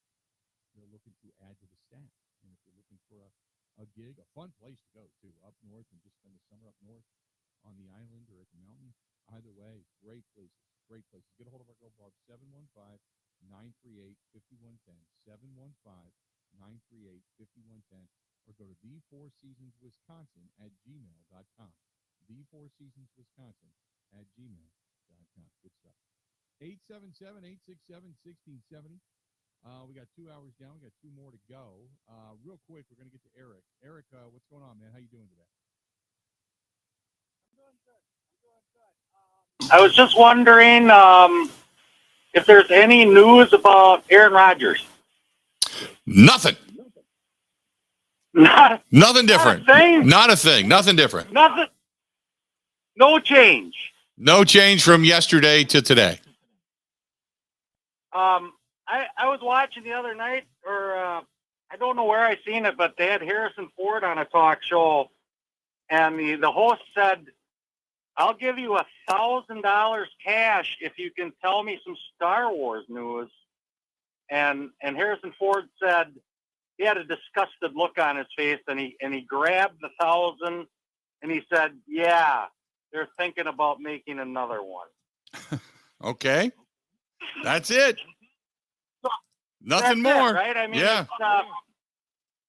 they're looking to add to the staff. And if you're looking for a gig, a fun place to go too, up north and just spend the summer up north on the island or at the mountain, either way, great places. Great places. Get a hold of our girl Barb, 715-938-5110, 715-938-5110, or go to thefourseasonswisconsin@gmail.com. thefourseasonswisconsin@gmail.com. Good stuff. 877-867-1670. We got 2 hours down. We got 2 more to go. Real quick, we're going to get to Eric. Eric, what's going on, man? How you doing today? I'm doing good. I was just wondering if there's any news about Aaron Rodgers. Nothing. Nothing different. Not a thing. Nothing different. Nothing. No change. No change from yesterday to today. I was watching the other night, or I don't know where I seen it, but they had Harrison Ford on a talk show, and the host said, "I'll give you $1,000 cash if you can tell me some Star Wars news." And Harrison Ford said he had a disgusted look on his face, and he grabbed the $1,000 and he said, "Yeah, they're thinking about making another one." Okay, that's it. Nothing That's more, it, right? I mean, yeah.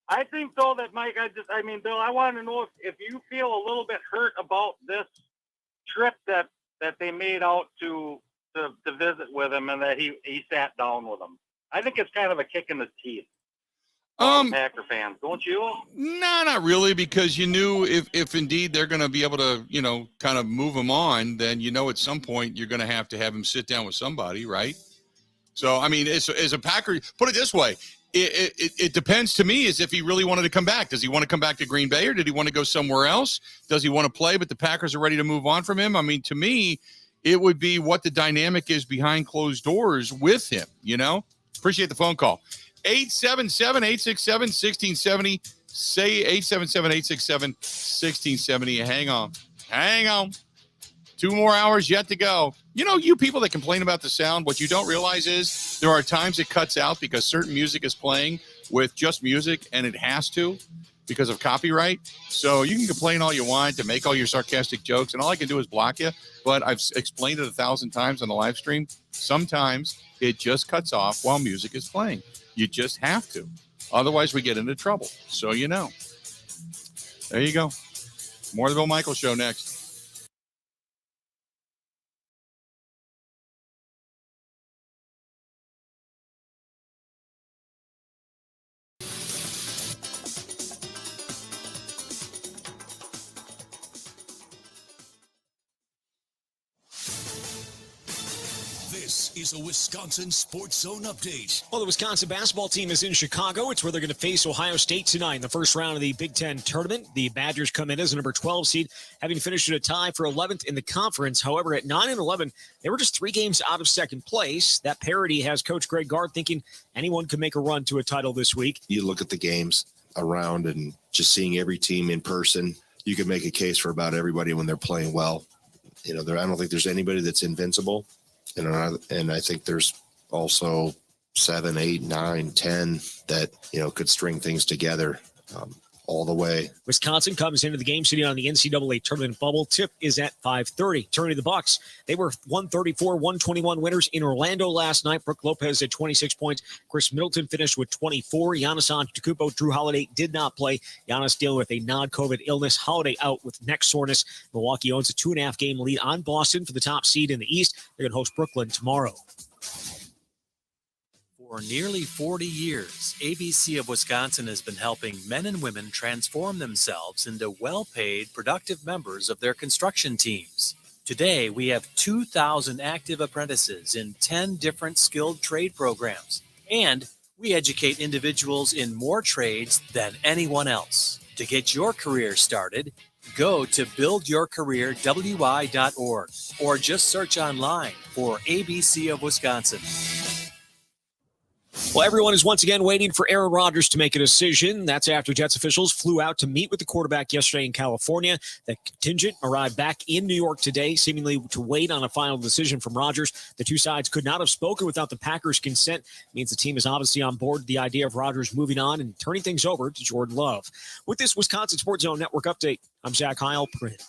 I think though that Mike, Bill, I want to know if you feel a little bit hurt about this trip that they made out to visit with him, and that he sat down with them. I think it's kind of a kick in the teeth. Packer fans, don't you? No, not really, because you knew if indeed they're going to be able to, kind of move him on, then at some point you're going to have him sit down with somebody, right? So, I mean, as a Packer, put it this way, it depends to me as if he really wanted to come back. Does he want to come back to Green Bay, or did he want to go somewhere else? Does he want to play, but the Packers are ready to move on from him? I mean, to me, it would be what the dynamic is behind closed doors with him, Appreciate the phone call. 877-867-1670. Say 877-867-1670. Hang on. 2 more hours yet to go. You people that complain about the sound, what you don't realize is there are times it cuts out because certain music is playing with just music, and it has to. because of copyright. So you can complain all you want to make all your sarcastic jokes, and all I can do is block you. But I've explained it 1,000 times on the live stream. Sometimes it just cuts off while music is playing. You just have to. Otherwise, we get into trouble. So you know. There you go. More of the Bill Michaels Show next. This is a Wisconsin Sports Zone update. Well, the Wisconsin basketball team is in Chicago. It's where they're going to face Ohio State tonight in the first round of the Big Ten tournament. The Badgers come in as a number 12 seed, having finished at a tie for 11th in the conference. However, at 9-11, they were just 3 games out of second place. That parity has Coach Greg Gard thinking anyone could make a run to a title this week. You look at the games around and just seeing every team in person, you can make a case for about everybody when they're playing well. I don't think there's anybody that's invincible. And I think there's also 7, 8, 9, 10 that, could string things together all the way. Wisconsin comes into the game sitting on the NCAA tournament bubble. Tip is at 5:30. Turning to the Bucks, they were 134-121 winners in Orlando last night. Brooke Lopez had 26 points. Chris Middleton finished with 24. Giannis Antetokounmpo, Drew Holiday did not play. Giannis dealing with a non-COVID illness. Holiday out with neck soreness. Milwaukee owns a 2.5 game lead on Boston for the top seed in the East. They're going to host Brooklyn tomorrow. For nearly 40 years, ABC of Wisconsin has been helping men and women transform themselves into well-paid, productive members of their construction teams. Today, we have 2,000 active apprentices in 10 different skilled trade programs, and we educate individuals in more trades than anyone else. To get your career started, go to buildyourcareerwi.org or just search online for ABC of Wisconsin. Well, everyone is once again waiting for Aaron Rodgers to make a decision. That's after Jets officials flew out to meet with the quarterback yesterday in California. The contingent arrived back in New York today, seemingly to wait on a final decision from Rodgers. The two sides could not have spoken without the Packers' consent. It means the team is obviously on board with the idea of Rodgers moving on and turning things over to Jordan Love. With this Wisconsin Sports Zone Network update, I'm Zach Heil. Print.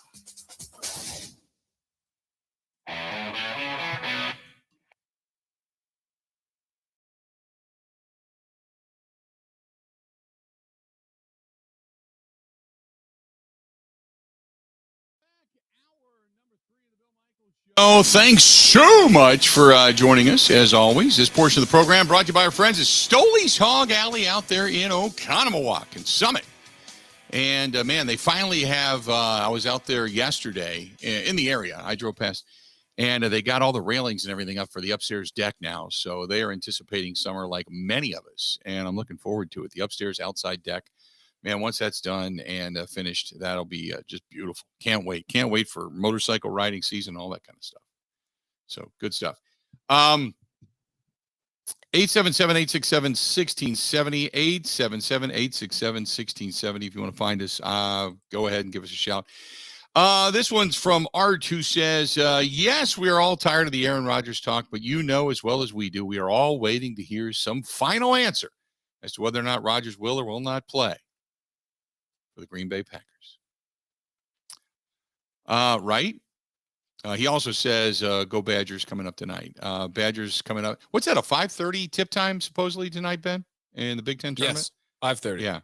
Oh, thanks so much for joining us, as always. This portion of the program brought to you by our friends at Stoli's Hog Alley out there in Oconomowoc and Summit. And, man, they finally have I was out there yesterday in the area. I drove past. And they got all the railings and everything up for the upstairs deck now. So they are anticipating summer like many of us. And I'm looking forward to it. The upstairs outside deck. Man, once that's done and finished, that'll be just beautiful. Can't wait. Can't wait for motorcycle riding season, all that kind of stuff. So good stuff. 877-867-1670, 877-867-1670. If you want to find us, go ahead and give us a shout. This one's from Art, who says, yes, we are all tired of the Aaron Rodgers talk, but you know as well as we do, we are all waiting to hear some final answer as to whether or not Rodgers will or will not play for the Green Bay Packers. Right? He also says, go Badgers coming up tonight. Badgers coming up. What's that, a 5:30 tip time supposedly tonight, Ben, in the Big Ten tournament? Yes, 5:30. Yeah.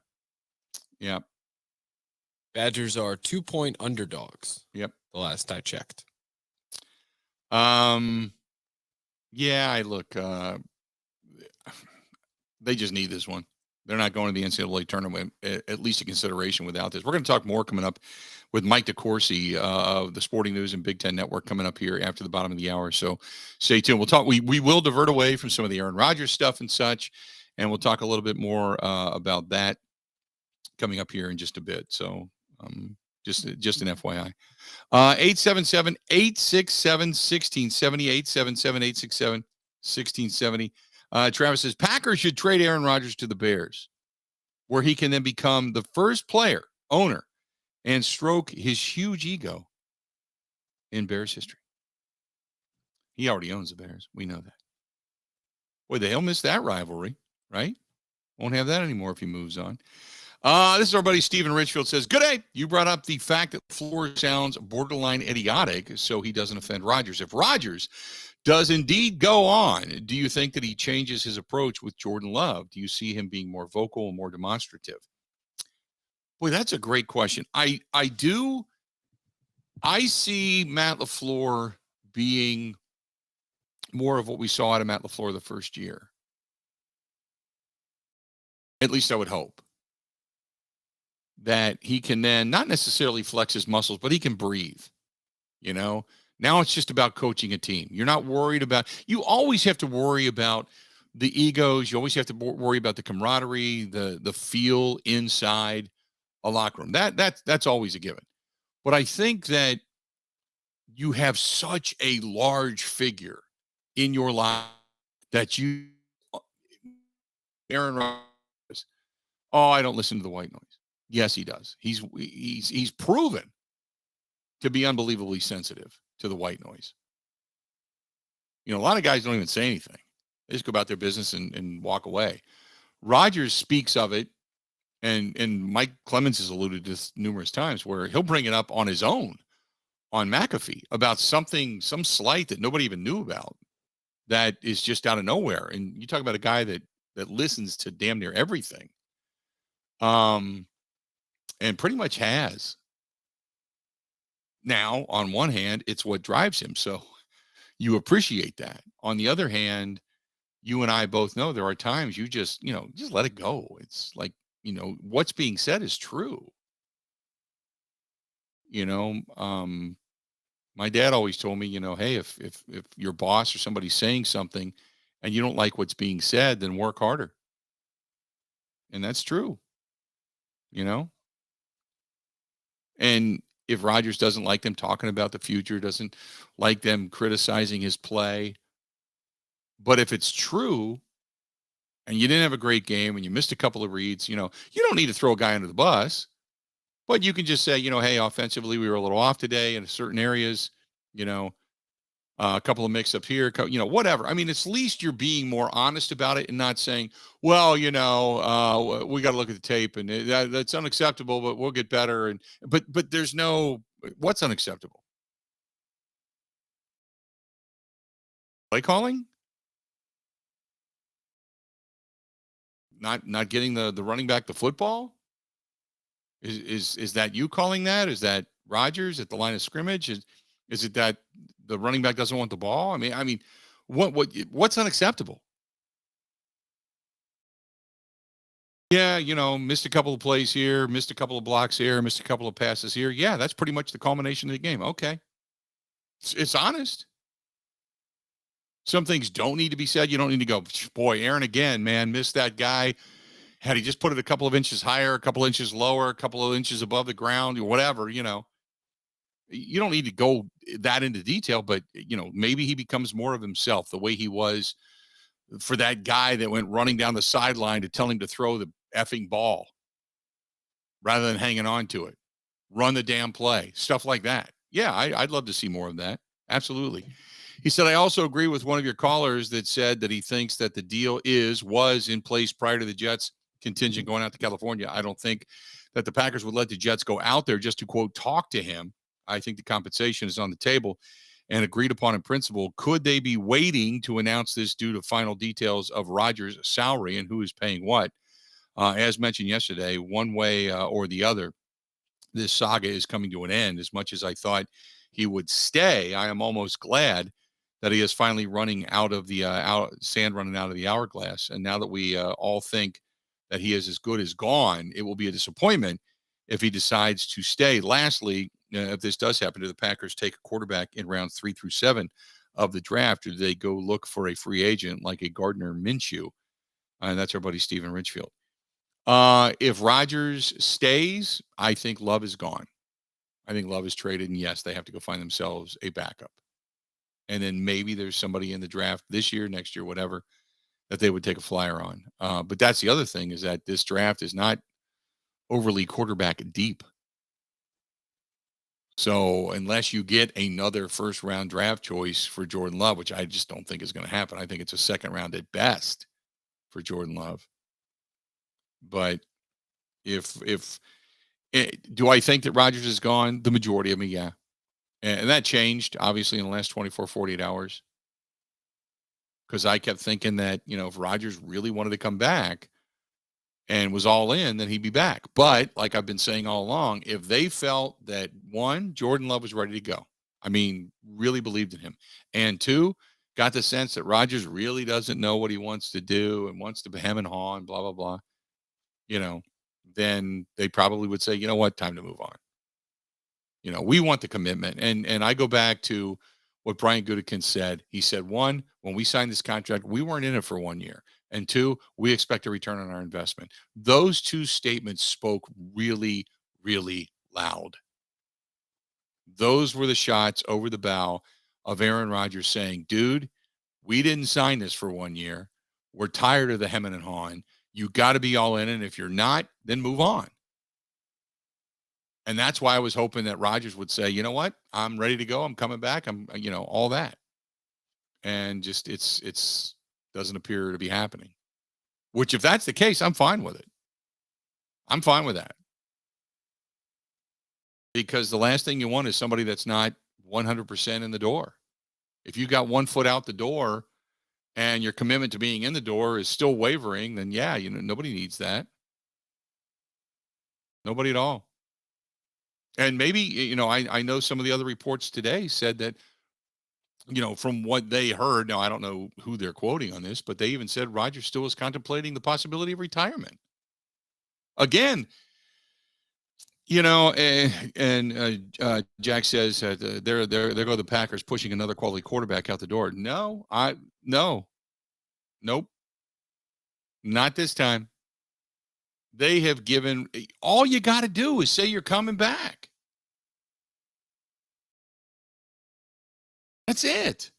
Yeah. Badgers are 2-point underdogs. Yep. The last I checked. Yeah, they just need this one. They're not going to the NCAA tournament, at least a consideration without this. We're going to talk more coming up with Mike Decorsi of the Sporting News and Big Ten Network coming up here after the bottom of the hour. So stay tuned. We'll talk. We will divert away from some of the Aaron Rodgers stuff and such, and we'll talk a little bit more about that coming up here in just a bit. So just an FYI. 877-867-1670, 877-867-1670. Travis says, Packers should trade Aaron Rodgers to the Bears, where he can then become the first player, owner, and stroke his huge ego in Bears history. He already owns the Bears. We know that. Boy, they'll miss that rivalry, right? Won't have that anymore if he moves on. This is our buddy Stephen Richfield says, good day. You brought up the fact that Floor sounds borderline idiotic, so he doesn't offend Rodgers. If Rodgers does indeed go on, do you think that he changes his approach with Jordan Love? Do you see him being more vocal and more demonstrative? Boy, that's a great question. I do. I see Matt LaFleur being more of what we saw out of Matt LaFleur the first year. At least I would hope that he can then not necessarily flex his muscles, but he can breathe. You know, now it's just about coaching a team. You're not worried about, you always have to worry about the egos. You always have to worry about the camaraderie, the feel inside a locker room. That's always a given. But I think that you have such a large figure in your life that you, Aaron Rodgers, oh, I don't listen to the white noise. Yes, he does. He's proven to be unbelievably sensitive to the white noise. You know, a lot of guys don't even say anything. They just go about their business and walk away. Rodgers speaks of it, and Mike Clemens has alluded to this numerous times, where he'll bring it up on his own on McAfee about something, some slight that nobody even knew about that is just out of nowhere. And you talk about a guy that listens to damn near everything. And pretty much has. Now, on one hand, it's what drives him. So you appreciate that. On the other hand, you and I both know there are times you just let it go. It's like, what's being said is true. My dad always told me, hey, if your boss or somebody's saying something and you don't like what's being said, then work harder. And that's true. And if Rodgers doesn't like them talking about the future, doesn't like them criticizing his play, but if it's true and you didn't have a great game and you missed a couple of reads, you don't need to throw a guy under the bus, but you can just say, hey, offensively, we were a little off today in certain areas, a couple of mix-ups here, whatever. I mean, at least you're being more honest about it and not saying, well, we got to look at the tape and that's unacceptable, but we'll get better. But there's no, what's unacceptable? Play calling? Not getting the running back the football? Is that you calling that? Is that Rodgers at the line of scrimmage? Is it that the running back doesn't want the ball? I mean, what's unacceptable? Yeah, missed a couple of plays here, missed a couple of blocks here, missed a couple of passes here. Yeah, that's pretty much the culmination of the game. Okay. It's honest. Some things don't need to be said. You don't need to go, boy, Aaron again, man, missed that guy. Had he just put it a couple of inches higher, a couple of inches lower, a couple of inches above the ground, or whatever, you don't need to go that into detail, but maybe he becomes more of himself, the way he was for that guy that went running down the sideline to tell him to throw the effing ball rather than hanging on to it, run the damn play, stuff like that. Yeah, I'd love to see more of that. Absolutely. He said, I also agree with one of your callers that said that he thinks that the deal was in place prior to the Jets contingent going out to California. I don't think that the Packers would let the Jets go out there just to, quote, talk to him. I think the compensation is on the table and agreed upon in principle. Could they be waiting to announce this due to final details of Rodgers' salary and who is paying what? As mentioned yesterday, one way or the other, this saga is coming to an end. As much as I thought he would stay, I am almost glad that he is finally running out of the sand running out of the hourglass. And now that we all think that he is as good as gone, it will be a disappointment if he decides to stay. Lastly, if this does happen, do the Packers take a quarterback in rounds 3 through 7 of the draft, or do they go look for a free agent like a Gardner Minshew? And that's our buddy Stephen Richfield. If Rodgers stays, I think Love is gone. I think Love is traded, and yes, they have to go find themselves a backup. And then maybe there's somebody in the draft this year, next year, whatever, that they would take a flyer on. But that's the other thing, is that this draft is not overly quarterback deep. So unless you get another first round draft choice for Jordan Love, which I just don't think is going to happen. I think it's a second round at best for Jordan Love. But Do I think that Rodgers is gone? The majority of me, yeah. And that changed, obviously, in the last 24, 48 hours. Because I kept thinking that, if Rodgers really wanted to come back and was all in, then he'd be back. But like I've been saying all along, if they felt that, one, Jordan Love was ready to go, really believed in him, and two, got the sense that Rodgers really doesn't know what he wants to do and wants to hem and haw and blah, blah, blah, then they probably would say, you know what, time to move on. We want the commitment. And I go back to what Brian Gutekunst said. He said, one, when we signed this contract, we weren't in it for 1 year. And two, we expect a return on our investment. Those two statements spoke really, really loud. Those were the shots over the bow of Aaron Rodgers saying, dude, we didn't sign this for 1 year. We're tired of the hemming and hawing. You got to be all in. And if you're not, then move on. And that's why I was hoping that Rodgers would say, you know what, I'm ready to go. I'm coming back. I'm, all that. And just, it's doesn't appear to be happening, which if that's the case, I'm fine with it. I'm fine with that. Because the last thing you want is somebody that's not 100% in the door. If you got 1 foot out the door and your commitment to being in the door is still wavering, then yeah, nobody needs that. Nobody at all. And maybe, I know some of the other reports today said that, from what they heard, now I don't know who they're quoting on this, but they even said Rodgers still is contemplating the possibility of retirement. Again, Jack says there go the Packers pushing another quality quarterback out the door. No, nope, not this time. They have given, all you got to do is say you're coming back. That's it.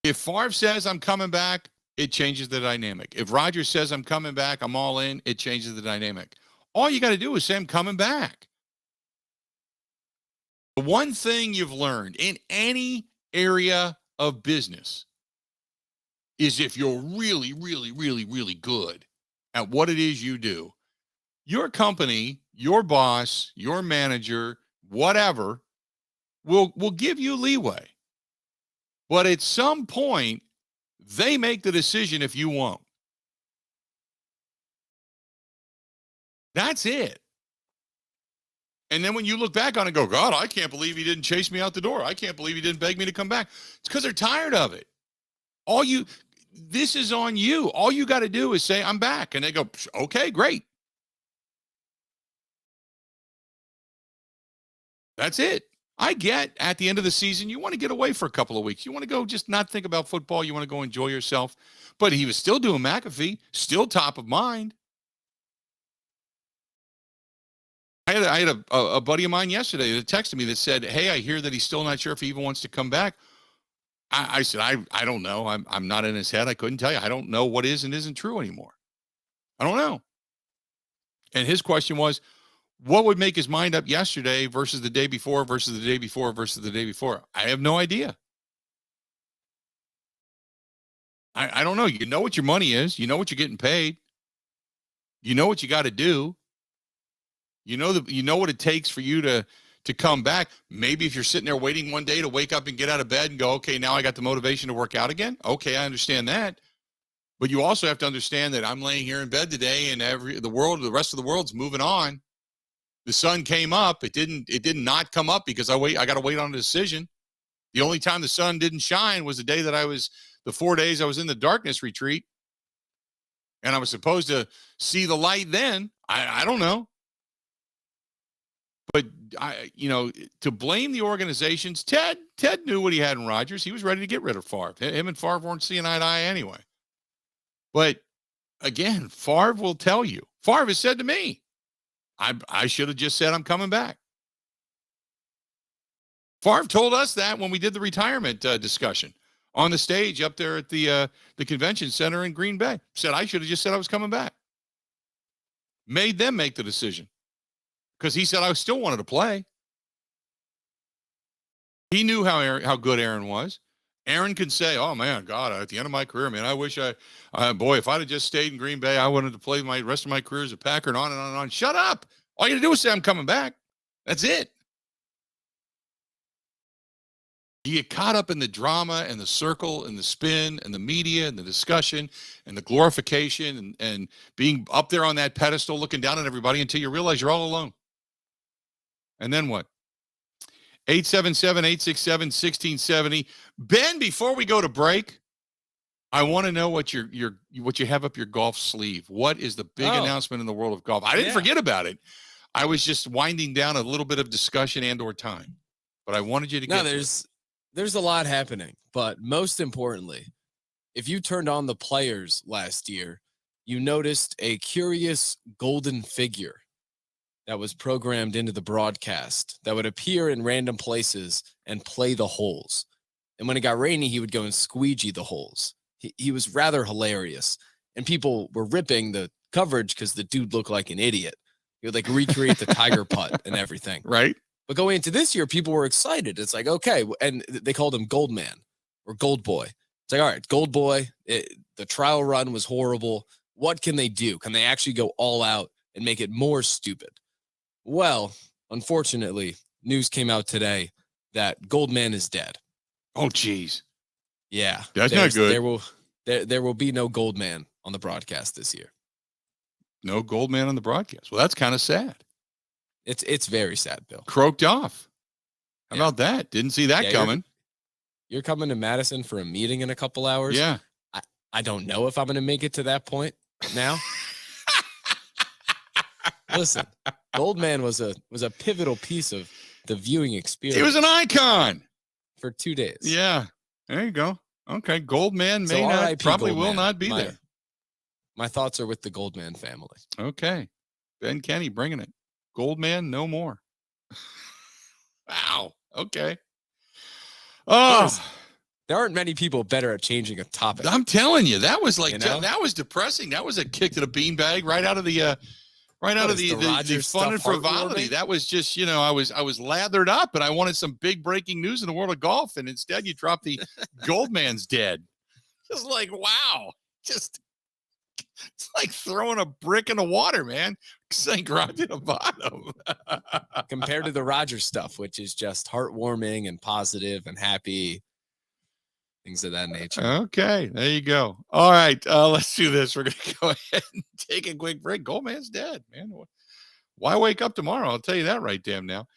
If Favre says I'm coming back, it changes the dynamic. If Rodgers says I'm coming back, I'm all in, it changes the dynamic. All you got to do is say I'm coming back. The one thing you've learned in any area of business is if you're really, really, really, really good at what it is you do, your company, your boss, your manager, whatever, will give you leeway. But at some point, they make the decision if you won't. That's it. And then when you look back on it and go, God, I can't believe he didn't chase me out the door. I can't believe he didn't beg me to come back. It's because they're tired of it. This is on you. All you got to do is say, I'm back. And they go, okay, great. That's it. I get at the end of the season, you want to get away for a couple of weeks. You want to go just not think about football. You want to go enjoy yourself. But he was still doing McAfee, still top of mind. I had a buddy of mine yesterday that texted me that said, hey, I hear that he's still not sure if he even wants to come back. I said, I don't know. I'm not in his head. I couldn't tell you. I don't know what is and isn't true anymore. I don't know. And his question was, what would make his mind up yesterday versus the day before versus the day before versus the day before? I have no idea. I don't know. You know what your money is. You know what you're getting paid. You know what you got to do. You know what it takes for you to come back. Maybe if you're sitting there waiting one day to wake up and get out of bed and go, okay, now I got the motivation to work out again. Okay, I understand that. But you also have to understand that I'm laying here in bed today and the rest of the world's moving on. The sun came up. It did not come up because I got to wait on a decision. The only time the sun didn't shine was the day that the 4 days I was in the darkness retreat. And I was supposed to see the light then. I don't know. But to blame the organizations, Ted knew what he had in Rodgers. He was ready to get rid of Favre. Him and Favre weren't seeing eye to eye anyway. But again, Favre will tell you. Favre has said to me, I should have just said I'm coming back. Favre told us that when we did the retirement discussion on the stage up there at the convention center in Green Bay. Said I should have just said I was coming back. Made them make the decision. Because he said I still wanted to play. He knew how good Aaron was. Aaron can say, oh, man, God, at the end of my career, man, I wish boy, if I'd have just stayed in Green Bay, I wanted to play my rest of my career as a Packer and on and on and on. Shut up. All you got to do is say I'm coming back. That's it. You get caught up in the drama and the circle and the spin and the media and the discussion and the glorification and being up there on that pedestal looking down at everybody until you realize you're all alone. And then what? 877-867-1670. Ben, before we go to break, I want to know what you have up your golf sleeve. What is the big announcement in the world of golf? I didn't forget about it. I was just winding down a little bit of discussion and or time. But I wanted you to get there's a lot happening, but most importantly, if you turned on the players last year, you noticed a curious golden figure that was programmed into the broadcast that would appear in random places and play the holes. And when it got rainy, he would go and squeegee the holes. He was rather hilarious. And people were ripping the coverage because the dude looked like an idiot. He would like recreate the tiger putt and everything. Right. But going into this year, people were excited. It's like, okay. And they called him Gold Man or Gold Boy. It's like, all right, Gold Boy, the trial run was horrible. What can they do? Can they actually go all out and make it more stupid? Well, unfortunately, news came out today that Goldman is dead. Oh, geez. Yeah. That's not good. There will be no Goldman on the broadcast this year. No Goldman on the broadcast. Well, that's kind of sad. It's very sad, Bill. Croaked off. How about that? Didn't see that coming. You're coming to Madison for a meeting in a couple hours. Yeah. I don't know if I'm going to make it to that point now. Listen, Goldman was a pivotal piece of the viewing experience. He was an icon for 2 days. Yeah, there you go. Okay, Goldman will not be there. My thoughts are with the Goldman family. Okay, Ben Kenny bringing it. Goldman, no more. Wow. Okay. Oh, there aren't many people better at changing a topic. I'm telling you, that was like that was depressing. That was a kick to the beanbag right out of the. Right out of the fun and frivolity. That was just, I was lathered up and I wanted some big breaking news in the world of golf. And instead you dropped the Goldman's dead. Just like, wow. Just, it's like throwing a brick in the water, man. Sink right to the bottom. Compared to the Rodgers stuff, which is just heartwarming and positive and happy. Things of that nature. Okay, there you go. All right, let's do this. We're going to go ahead and take a quick break. Goldman's dead, man. Why wake up tomorrow? I'll tell you that right damn now.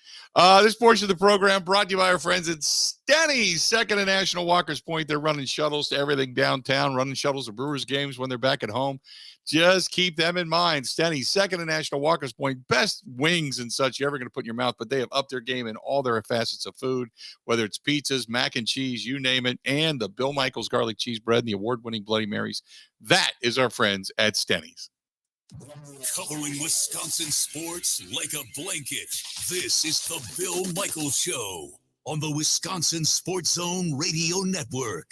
This portion of the program brought to you by our friends at Stenny, second and National Walker's Point. They're running shuttles to everything downtown, running shuttles to Brewers games when they're back at home. Just keep them in mind. Stenny, second and National Walker's Point, best wings and such you're ever going to put in your mouth, but they have upped their game in all their facets of food, whether it's pizzas, mac and cheese, you name it, and the Bill Michaels garlic cheese bread and the award-winning Bloody Marys. That is our friends at Stenny's. Covering Wisconsin sports like a blanket, this is the Bill Michaels Show on the Wisconsin Sports Zone Radio Network.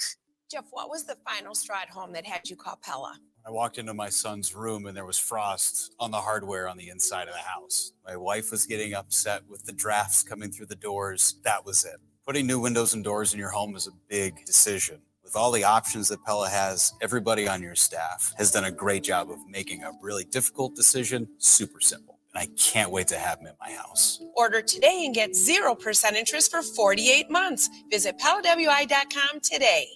Jeff, what was the final straw at home that had you call Pella? I walked into my son's room and there was frost on the hardware on the inside of the house. My wife was getting upset with the drafts coming through the doors. That was it. Putting new windows and doors in your home is a big decision. With all the options that Pella has, everybody on your staff has done a great job of making a really difficult decision super simple. And I can't wait to have them in my house. Order today and get 0% interest for 48 months. Visit PellaWI.com today.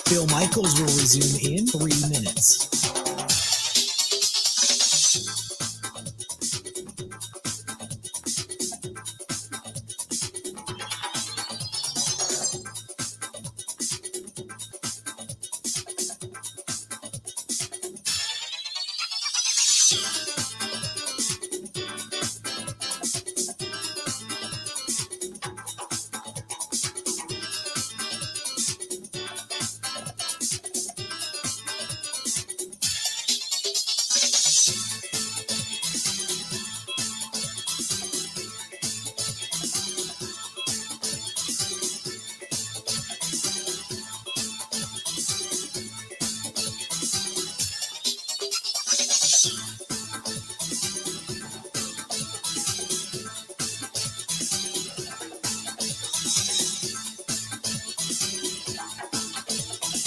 Bill Michaels will resume in 3 minutes.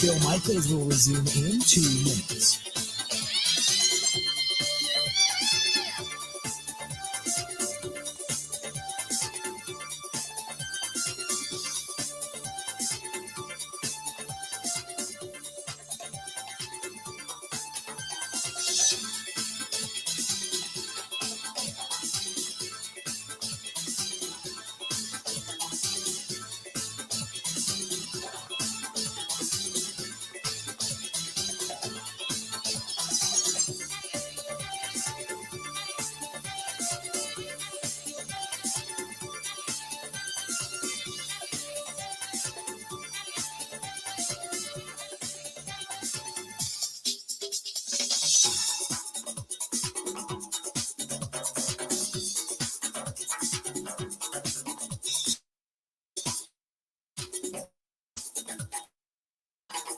Bill Michaels will resume in 2 minutes.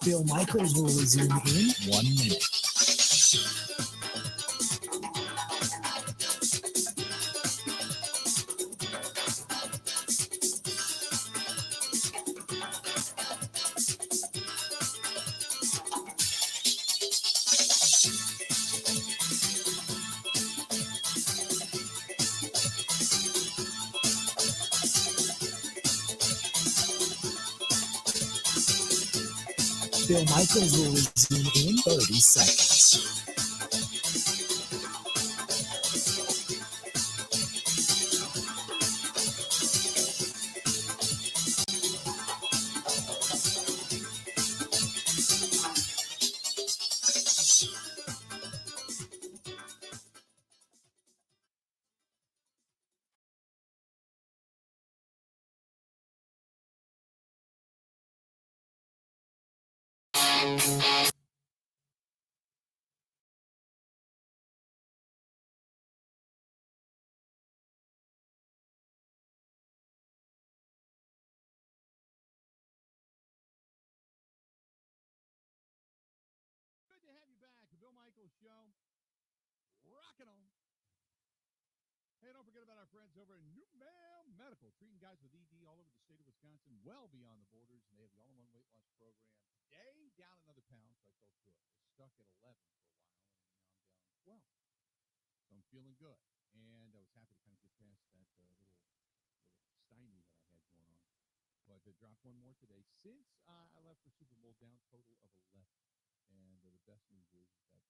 Bill Michaels will resume in 1 minute. Bill Michaels will resume in 30 seconds. Bill Michaels Show. Rocking on. Hey, don't forget about our friends over in New Mail Medical, treating guys with ED all over the state of Wisconsin, well beyond the borders, and they have the all-in-one weight loss program. Today, down another pound, so I felt good. I was stuck at 11 for a while, and now I'm down 12. So I'm feeling good, and I was happy to kind of get past that little stymie that I had going on. But I dropped one more today since I left for Super Bowl, down total of 11. And the best news is that's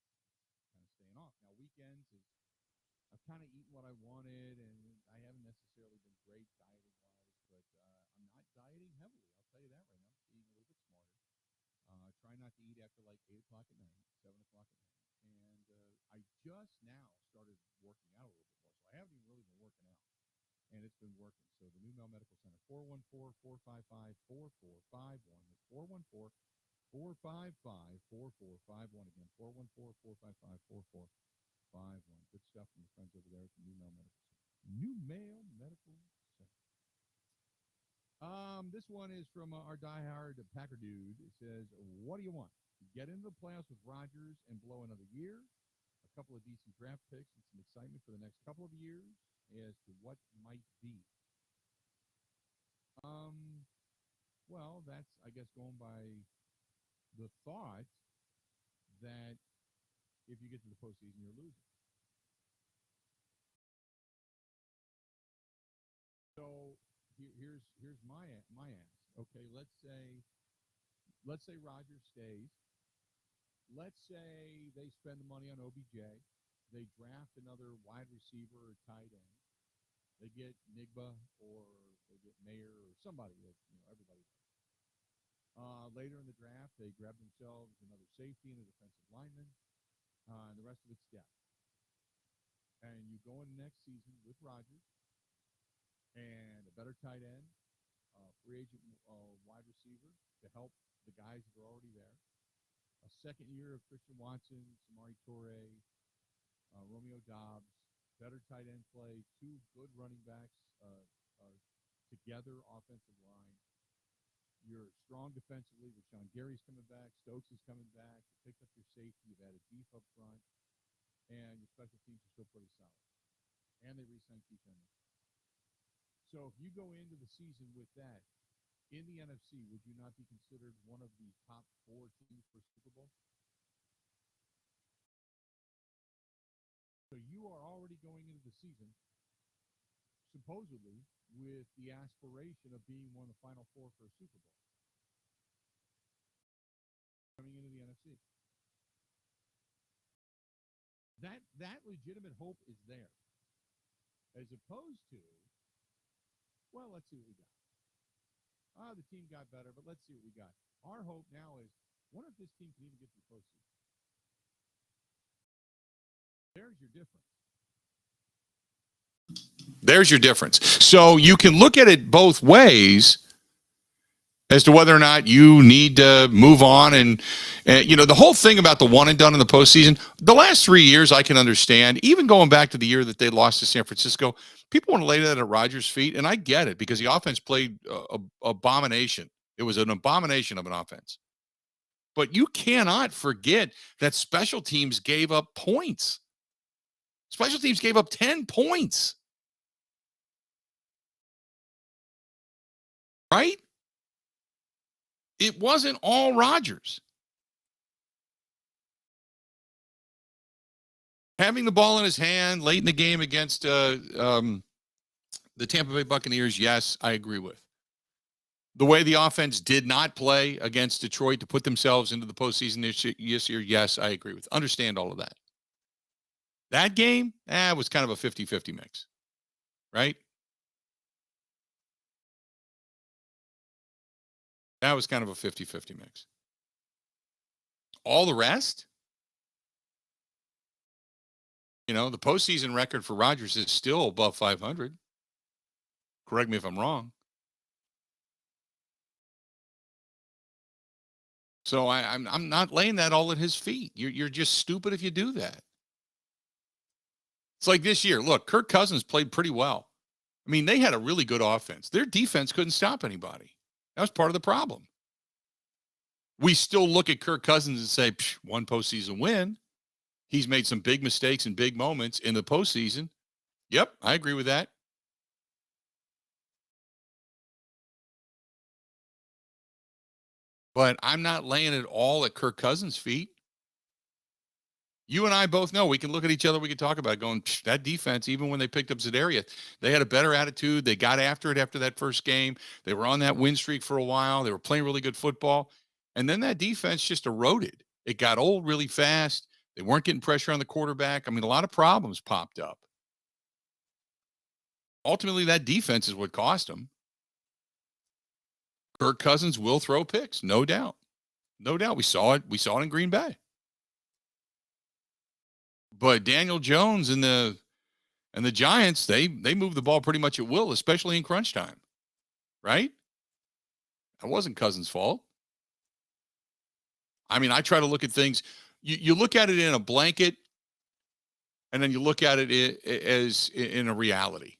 kind of staying off. Now, weekends is I've kind of eaten what I wanted, and I haven't necessarily been great dieting-wise, but I'm not dieting heavily. I'll tell you that right now. I'm eating a little bit smarter. Try not to eat after like 8 o'clock at night, 7 o'clock at night. And I just now started working out a little bit more, so I haven't even really been working out. And it's been working. So the New Mail Medical Center, 414-455-4451. It's 414-455-4451. Again, 414-455-4451. Good stuff from the friends over there at the New Mail Medical Center. New Mail Medical Center. This one is from our diehard Packer dude. It says, what do you want? Get into the playoffs with Rodgers and blow another year, a couple of decent draft picks, and some excitement for the next couple of years as to what might be. Well, that's, I guess, going by the thought that if you get to the postseason, you're losing. So here's my ask. Okay, let's say Rodgers stays. Let's say they spend the money on OBJ. They draft another wide receiver or tight end. They get Nigba or they get Mayer or somebody that everybody does. Later in the draft, they grab themselves another safety and a defensive lineman, and the rest of it's depth. And you go in next season with Rodgers and a better tight end, free agent wide receiver to help the guys that are already there. A second year of Christian Watson, Samori Toure, Romeo Doubs, better tight end play, two good running backs together, offensive line. You're strong defensively. Rashawn Gary's coming back. Stokes is coming back. You picked up your safety. You've added beef up front. And your special teams are still pretty solid. And they re-signed Keith Henry. So if you go into the season with that, in the NFC, would you not be considered one of the top 4 teams for Super Bowl? So you are already going into the season, supposedly, with the aspiration of being one of the final 4 for a Super Bowl. Coming into the NFC. That legitimate hope is there. As opposed to, well, let's see what we got. The team got better, but let's see what we got. Our hope now is, what if this team can even get to the postseason? There's your difference. There's your difference. So you can look at it both ways as to whether or not you need to move on. And the whole thing about the one and done in the postseason, the last 3 years I can understand, even going back to the year that they lost to San Francisco, people want to lay that at Rodgers' feet, and I get it because the offense played abomination. It was an abomination of an offense. But you cannot forget that special teams gave up points. Special teams gave up 10 points. Right? It wasn't all Rodgers. Having the ball in his hand late in the game against the Tampa Bay Buccaneers, yes, I agree with. The way the offense did not play against Detroit to put themselves into the postseason this year, yes, I agree with. Understand all of that. That game, was kind of a 50-50 mix, right? That was kind of a 50-50 mix. All the rest, the postseason record for Rodgers is still above 500. Correct me if I'm wrong. So I'm not laying that all at his feet. You're just stupid if you do that. It's like this year. Look, Kirk Cousins played pretty well. I mean, they had a really good offense. Their defense couldn't stop anybody. That was part of the problem. We still look at Kirk Cousins and say, one postseason win. He's made some big mistakes and big moments in the postseason. Yep, I agree with that. But I'm not laying it all at Kirk Cousins' feet. You and I both know we can look at each other. We can talk about it going, that defense, even when they picked up Za'Darius, they had a better attitude. They got after it after that first game. They were on that win streak for a while. They were playing really good football. And then that defense just eroded. It got old really fast. They weren't getting pressure on the quarterback. I mean, a lot of problems popped up. Ultimately, that defense is what cost them. Kirk Cousins will throw picks, no doubt. No doubt. We saw it. We saw it in Green Bay. But Daniel Jones and the Giants, they move the ball pretty much at will, especially in crunch time. Right? That wasn't Cousins' fault. I mean, I try to look at things. You look at it in a blanket, and then you look at it as in a reality.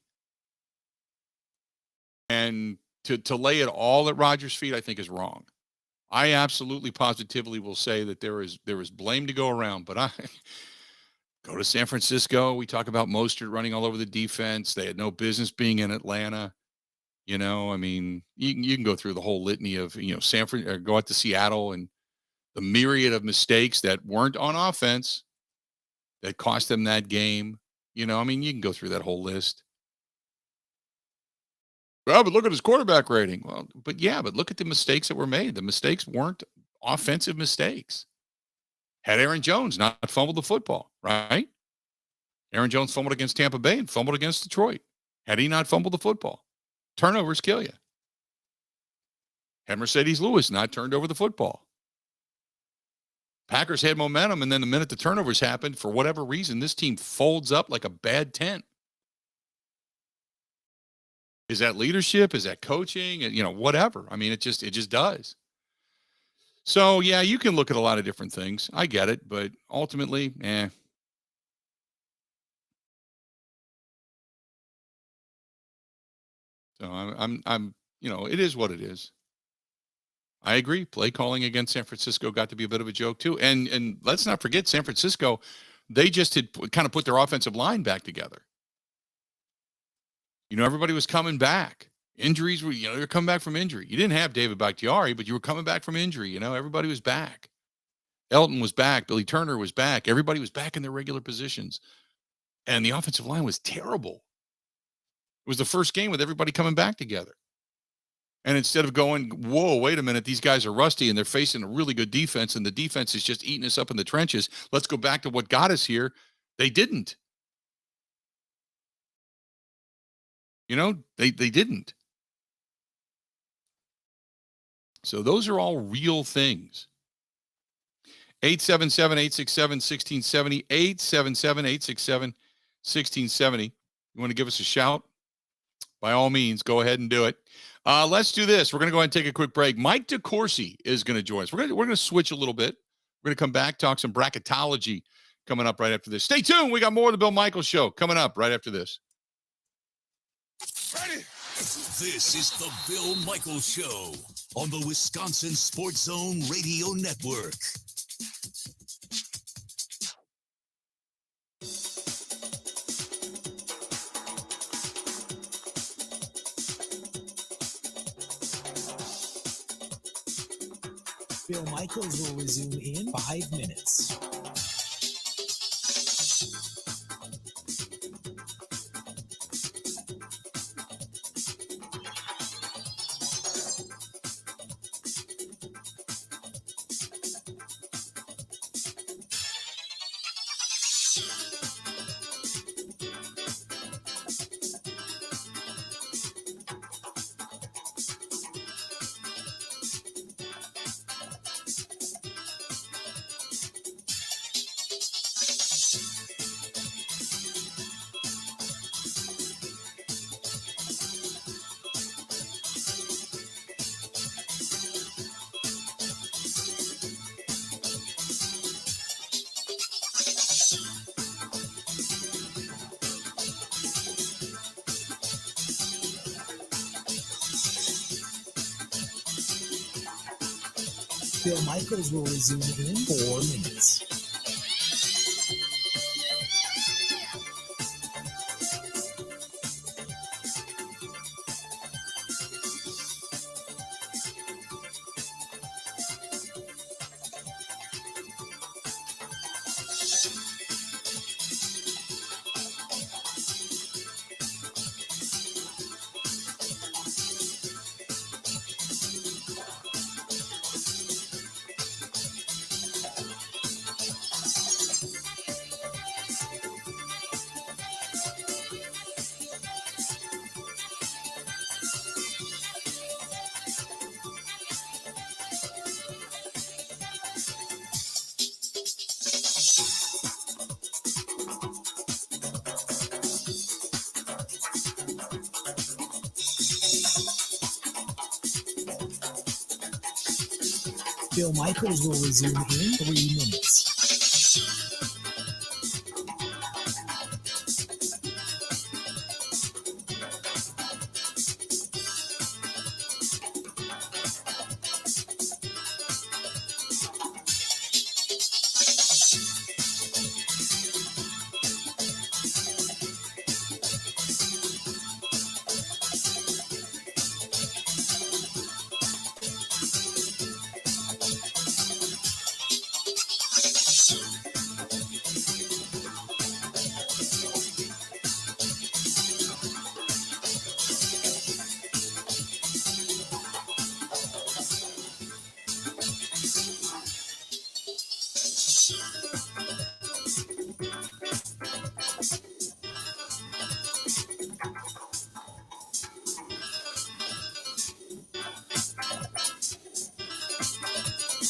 And to lay it all at Rodgers' feet, I think is wrong. I absolutely positively will say that there is blame to go around, but I go to San Francisco. We talk about Mostert running all over the defense. They had no business being in Atlanta. I mean, you can go through the whole litany of, Sanford, or go out to Seattle and the myriad of mistakes that weren't on offense that cost them that game. I mean, you can go through that whole list. Well, but look at his quarterback rating. Well, but look at the mistakes that were made. The mistakes weren't offensive mistakes. Had Aaron Jones not fumbled the football, right? Aaron Jones fumbled against Tampa Bay and fumbled against Detroit. Had he not fumbled the football, turnovers kill you. Had Mercedes Lewis not turned over the football. Packers had momentum, and then the minute the turnovers happened, for whatever reason, this team folds up like a bad tent. Is that leadership? Is that coaching? Whatever. I mean, it just does. So, yeah, you can look at a lot of different things. I get it, but ultimately, So I'm it is what it is. I agree. Play calling against San Francisco got to be a bit of a joke too. And let's not forget San Francisco, they just had kind of put their offensive line back together. Everybody was coming back. Injuries were, you're coming back from injury. You didn't have David Bakhtiari, but you were coming back from injury. Everybody was back. Elton was back. Billy Turner was back. Everybody was back in their regular positions. And the offensive line was terrible. It was the first game with everybody coming back together. And instead of going, whoa, wait a minute, these guys are rusty and they're facing a really good defense and the defense is just eating us up in the trenches, let's go back to what got us here. They didn't. They didn't. So those are all real things. 877-867-1670, 877-867-1670. You want to give us a shout? By all means, go ahead and do it. Let's do this. We're going to go ahead and take a quick break. Mike Decorsi is going to join us. We're going to switch a little bit. We're going to come back, talk some bracketology coming up right after this. Stay tuned. We got more of the Bill Michaels Show coming up right after this. Ready? This is the Bill Michaels Show on the Wisconsin Sports Zone Radio Network. Bill Michaels will resume in 5 minutes. Bill Michaels will resume in 4 minutes. Bill Michaels will resume in 3 minutes.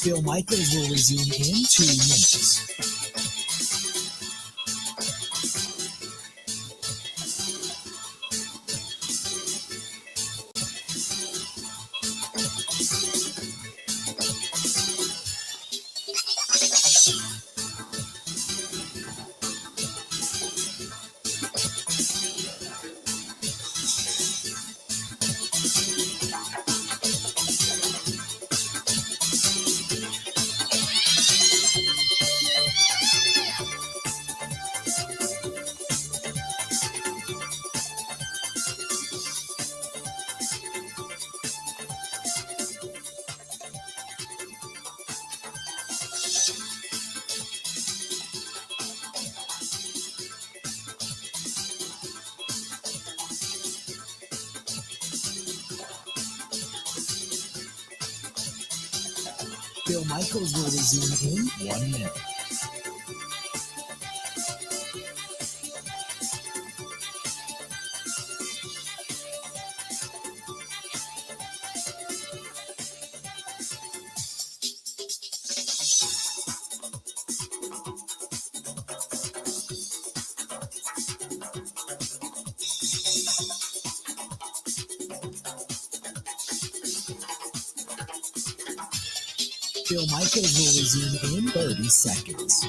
Bill Michaels will resume in 2 minutes. Bill Michaels will resume in 1 minute. Bill Michaels will resume in 30 seconds.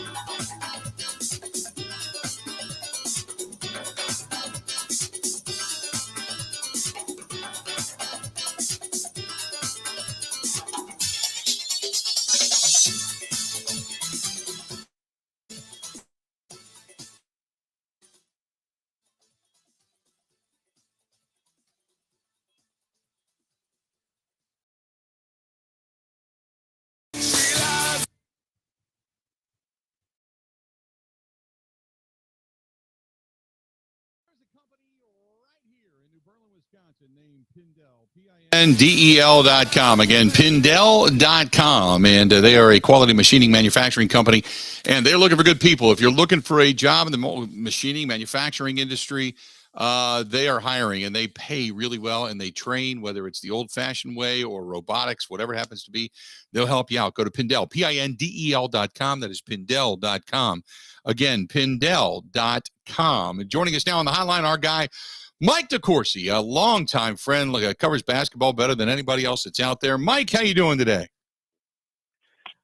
Named Pindell, Pindell.com. Again, Pindell.com. And they are a quality machining manufacturing company, and they're looking for good people. If you're looking for a job in the machining manufacturing industry, they are hiring, and they pay really well, and they train, whether it's the old-fashioned way or robotics, whatever it happens to be, they'll help you out. Go to Pindell, Pindell.com. That is Pindell.com. Again, Pindell.com. And joining us now on the hotline, our guy, Mike Decorsi, a longtime friend, covers basketball better than anybody else that's out there. Mike, how you doing today?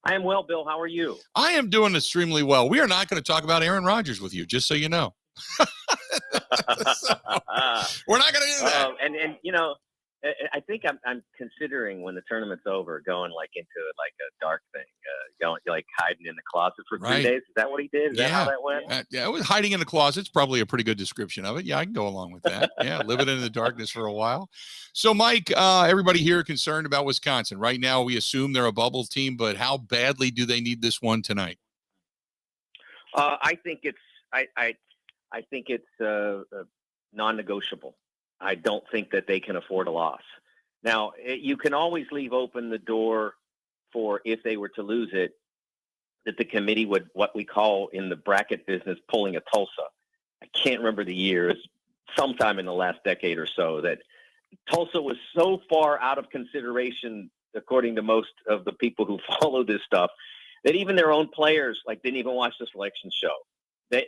I am well, Bill. How are you? I am doing extremely well. We are not going to talk about Aaron Rodgers with you, just so you know. We're not going to do that. And you know, I think I'm considering when the tournament's over, going into like a dark thing, going like hiding in the closet for 3 days. Is that what he did? Is that how that went? Yeah, it was hiding in the closet's probably a pretty good description of it. Yeah, I can go along with that. Yeah, living in the darkness for a while. So, Mike, everybody here concerned about Wisconsin right now. We assume they're a bubble team, but how badly do they need this one tonight? I think it's I think it's non-negotiable. I don't think that they can afford a loss. Now, you can always leave open the door for, if they were to lose it, that the committee would, what we call in the bracket business, pulling a Tulsa. I can't remember the years, sometime in the last decade or so, that Tulsa was so far out of consideration, according to most of the people who follow this stuff, that even their own players didn't even watch the selection show.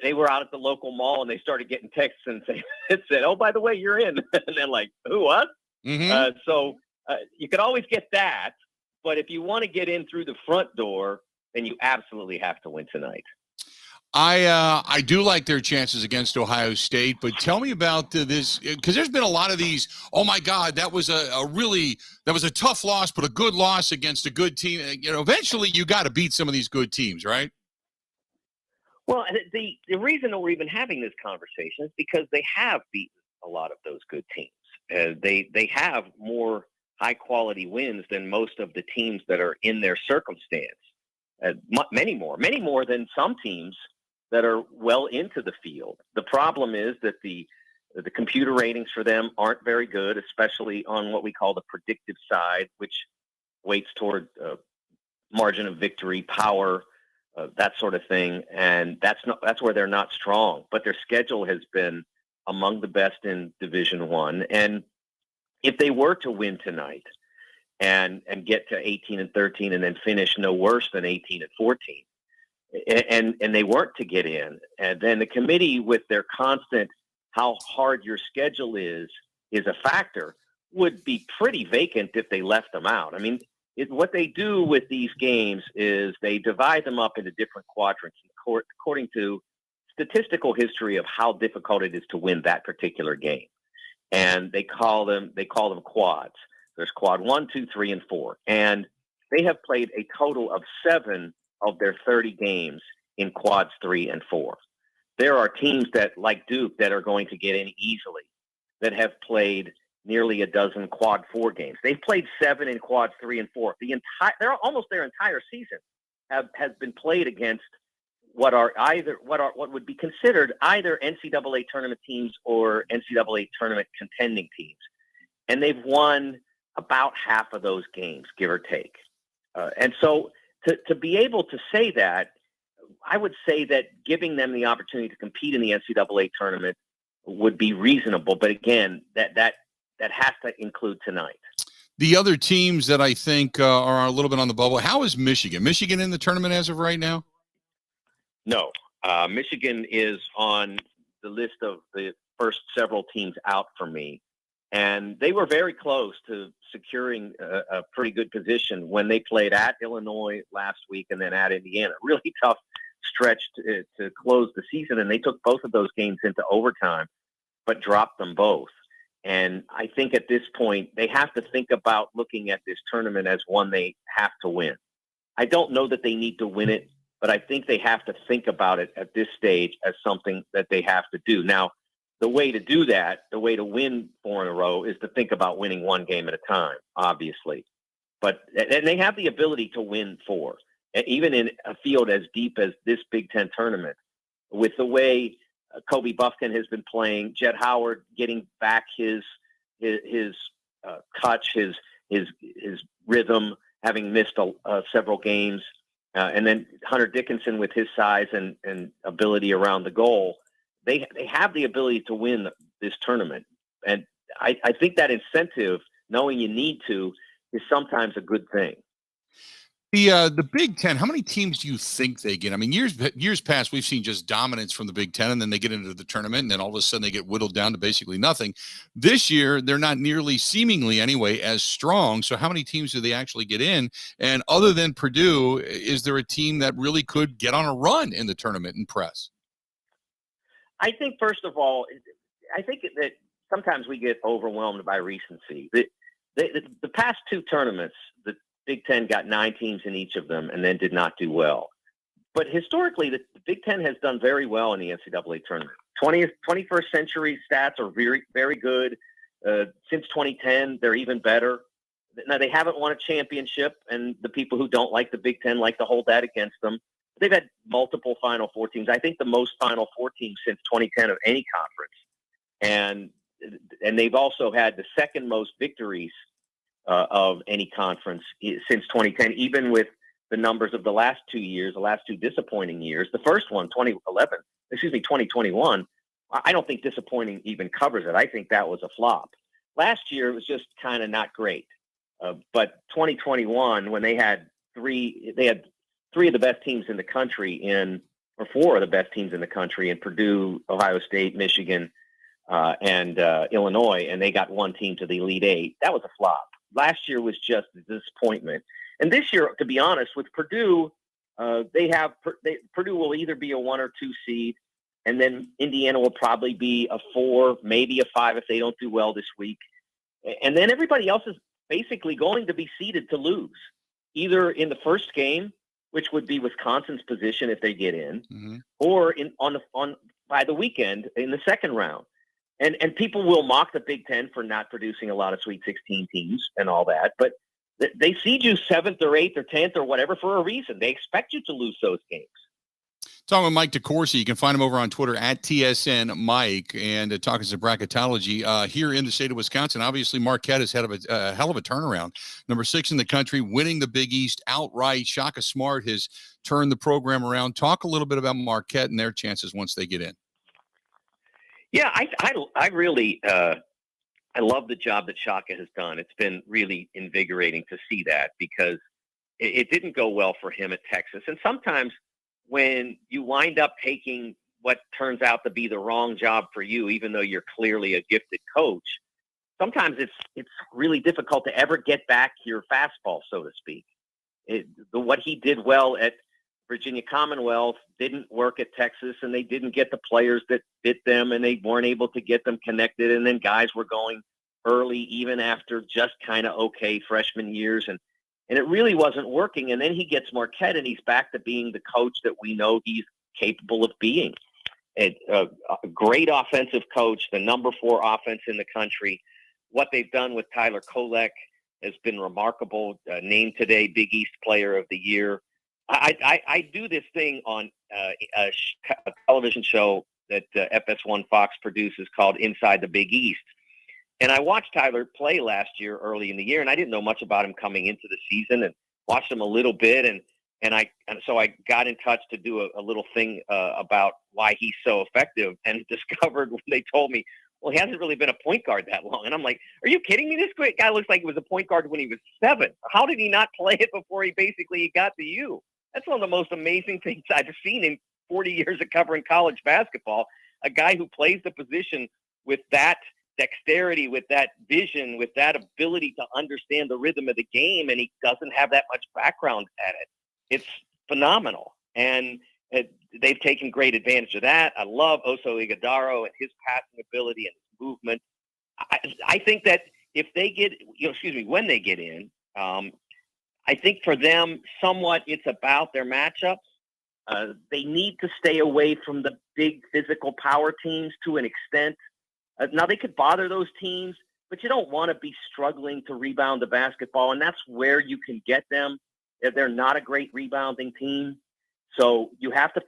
They were out at the local mall, and they started getting texts and it said, "Oh, by the way, you're in." And they're like, "Who, what?" Mm-hmm. So you could always get that. But if you want to get in through the front door, then you absolutely have to win tonight. I do like their chances against Ohio State, but tell me about this, because there's been a lot of these. Oh my God, that was a tough loss, but a good loss against a good team. You know, eventually you got to beat some of these good teams, right? Well, the reason that we're even having this conversation is because they have beaten a lot of those good teams. They have more high quality wins than most of the teams that are in their circumstance. Many more than some teams that are well into the field. The problem is that the computer ratings for them aren't very good, especially on what we call the predictive side, which weights toward margin of victory, power, that sort of thing. And that's where they're not strong. But their schedule has been among the best in Division I. And if they were to win tonight and get to 18-13 and then finish no worse than 18-14, and they weren't to get in, and then the committee, with their constant how hard your schedule is a factor, would be pretty vacant if they left them out. I mean, what they do with these games is they divide them up into different quadrants according to statistical history of how difficult it is to win that particular game. And they call them quads. There's quad 1, 2, 3, and 4. And they have played a total of 7 of their 30 games in quads 3 and 4. There are teams that, like Duke, that are going to get in easily, that have played nearly a dozen quad 4 games. They've played 7 in quads 3 and 4. Almost their entire season has been played against what would be considered either NCAA tournament teams or NCAA tournament contending teams. And they've won about half of those games, give or take. And so to be able to say that, I would say that giving them the opportunity to compete in the NCAA tournament would be reasonable. But again, that has to include tonight. The other teams that I think are a little bit on the bubble, how is Michigan? Michigan in the tournament as of right now? No. Michigan is on the list of the first several teams out for me. And they were very close to securing a pretty good position when they played at Illinois last week and then at Indiana. Really tough stretch to close the season, and they took both of those games into overtime, but dropped them both. And I think at this point, they have to think about looking at this tournament as one they have to win. I don't know that they need to win it, but I think they have to think about it at this stage as something that they have to do. Now, the way to do that, the way to win 4 in a row, is to think about winning one game at a time, obviously. And they have the ability to win 4, even in a field as deep as this Big Ten tournament. With the way Kobe Buffkin has been playing, Jett Howard getting back his touch, his rhythm, having missed several games, and then Hunter Dickinson with his size and ability around the goal. They have the ability to win this tournament. And I think that incentive, knowing you need to, is sometimes a good thing. The Big Ten, how many teams do you think they get? I mean, years past, we've seen just dominance from the Big Ten, and then they get into the tournament, and then all of a sudden they get whittled down to basically nothing. This year, they're not nearly, seemingly anyway, as strong. So how many teams do they actually get in? And other than Purdue, is there a team that really could get on a run in the tournament and press? I think, first of all, I think that sometimes we get overwhelmed by recency. The past 2 tournaments, the Big Ten got 9 teams in each of them and then did not do well. But historically, the Big Ten has done very well in the NCAA tournament. 21st century stats are very, very good. Since 2010, they're even better. Now, they haven't won a championship, and the people who don't like the Big Ten like to hold that against them. They've had multiple Final Four teams. I think the most Final Four teams since 2010 of any conference. And they've also had the second most victories of any conference since 2010, even with the numbers of the last 2 years, the last 2 disappointing years. The first one, 2021, I don't think disappointing even covers it. I think that was a flop. Last year, it was just kind of not great. But 2021, when they had 3 of the best teams in the country or 4 of the best teams in the country in Purdue, Ohio State, Michigan, and Illinois, and they got 1 team to the Elite 8. That was a flop. Last year was just a disappointment. And this year, to be honest, with Purdue, Purdue will either be a 1 or 2 seed, and then Indiana will probably be a 4, maybe a 5 if they don't do well this week. And then everybody else is basically going to be seeded to lose, either in the first game, which would be Wisconsin's position if they get in, or by the weekend in the second round. And people will mock the Big Ten for not producing a lot of Sweet 16 teams and all that, but they seed you 7th or 8th or 10th or whatever for a reason. They expect you to lose those games. Talking with Mike Decorsi, you can find him over on Twitter at TSN Mike, and talking to Bracketology here in the state of Wisconsin. Obviously, Marquette has had a hell of a turnaround. Number 6 in the country, winning the Big East outright. Shaka Smart has turned the program around. Talk a little bit about Marquette and their chances once they get in. Yeah, I really I love the job that Shaka has done. It's been really invigorating to see that, because it didn't go well for him at Texas. And sometimes when you wind up taking what turns out to be the wrong job for you, even though you're clearly a gifted coach, sometimes it's really difficult to ever get back your fastball, so to speak. What he did well at Virginia Commonwealth didn't work at Texas, and they didn't get the players that fit them, and they weren't able to get them connected. And then guys were going early, even after just kind of okay freshman years. And it really wasn't working. And then he gets Marquette, and he's back to being the coach that we know he's capable of being. A great offensive coach, the number 4 offense in the country. What they've done with Tyler Kolek has been remarkable. Named today Big East Player of the Year. I do this thing on a television show that FS1 Fox produces called Inside the Big East. And I watched Tyler play last year, early in the year, and I didn't know much about him coming into the season. And watched him a little bit, and so I got in touch to do a little thing about why he's so effective, and discovered when they told me, well, he hasn't really been a point guard that long. And I'm like, are you kidding me? This guy looks like he was a point guard when he was 7. How did he not play it before he basically got to you? That's one of the most amazing things I've seen in 40 years of covering college basketball. A guy who plays the position with that dexterity, with that vision, with that ability to understand the rhythm of the game, and he doesn't have that much background at it. It's phenomenal. And they've taken great advantage of that. I love Oso Ighodaro and his passing ability and his movement. I think that if they get, when they get in, I think for them, somewhat it's about their matchups. They need to stay away from the big physical power teams to an extent. Now, they could bother those teams, but you don't want to be struggling to rebound the basketball, and that's where you can get them if they're not a great rebounding team. So you have to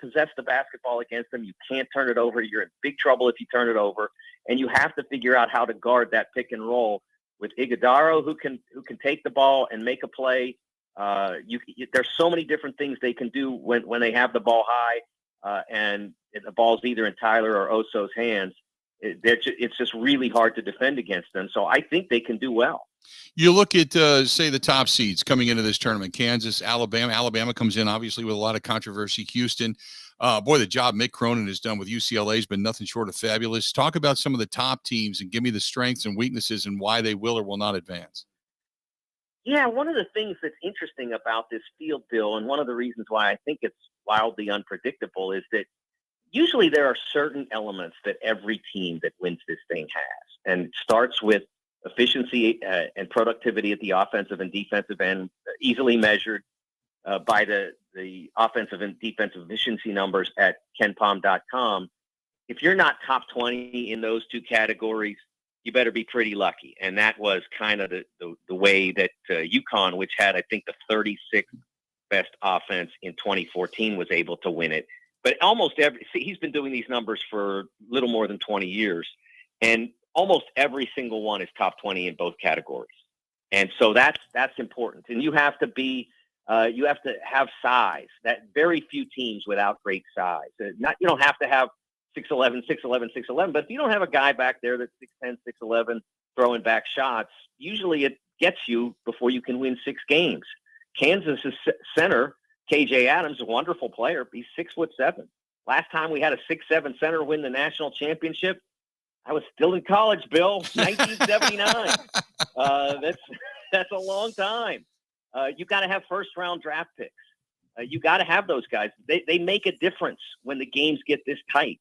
possess the basketball against them. You can't turn it over. You're in big trouble if you turn it over, and you have to figure out how to guard that pick and roll with Ighodaro, who can take the ball and make a play. There's so many different things they can do when they have the ball high, and the ball's either in Tyler or Oso's hands. It's just really hard to defend against them. So I think they can do well. You look at, say, the top seeds coming into this tournament, Kansas, Alabama. Alabama comes in, obviously, with a lot of controversy. Houston, boy, the job Mick Cronin has done with UCLA has been nothing short of fabulous. Talk about some of the top teams and give me the strengths and weaknesses and why they will or will not advance. Yeah, one of the things that's interesting about this field, Bill, and one of the reasons why I think it's wildly unpredictable is that usually there are certain elements that every team that wins this thing has. And it starts with efficiency and productivity at the offensive and defensive end, easily measured by the offensive and defensive efficiency numbers at KenPom.com. If you're not top 20 in those two categories, you better be pretty lucky. And that was kind of the way that UConn, which had, I think, the 36th best offense in 2014, was able to win it. But almost he's been doing these numbers for a little more than 20 years. And almost every single one is top 20 in both categories. And so that's important. And you have to be, you have to have size. That very few teams without great size. You don't have to have 6'11", 6'11", 6'11", but if you don't have a guy back there that's 6'10", 6'11", throwing back shots, usually it gets you before you can win 6 games. Kansas' center, KJ Adams, a wonderful player. He's 6'7". Last time we had a 6'7" center win the national championship, I was still in college, Bill, 1979. That's a long time. You got to have first-round draft picks. You got to have those guys. They make a difference when the games get this tight.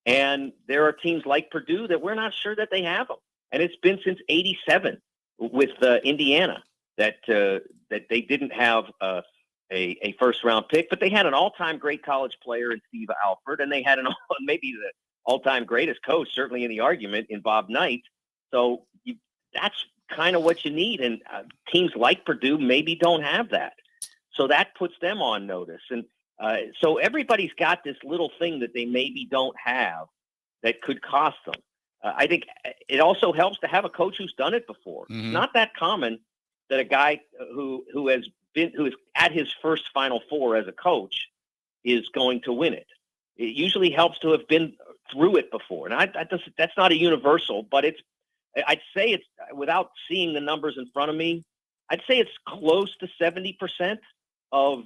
And there are teams like Purdue that we're not sure that they have them. And it's been since '87 with Indiana that they didn't have a first-round pick, but they had an all-time great college player in Steve Alford, and they had maybe the all-time greatest coach, certainly in the argument, in Bob Knight. So that's kind of what you need, and teams like Purdue maybe don't have that. So that puts them on notice. And so everybody's got this little thing that they maybe don't have that could cost them. I think it also helps to have a coach who's done it before. Mm-hmm. It's not that common that a guy who is at his first Final Four as a coach is going to win it. It usually helps to have been through it before. And that's not a universal, but I'd say it's, without seeing the numbers in front of me, I'd say it's close to 70% of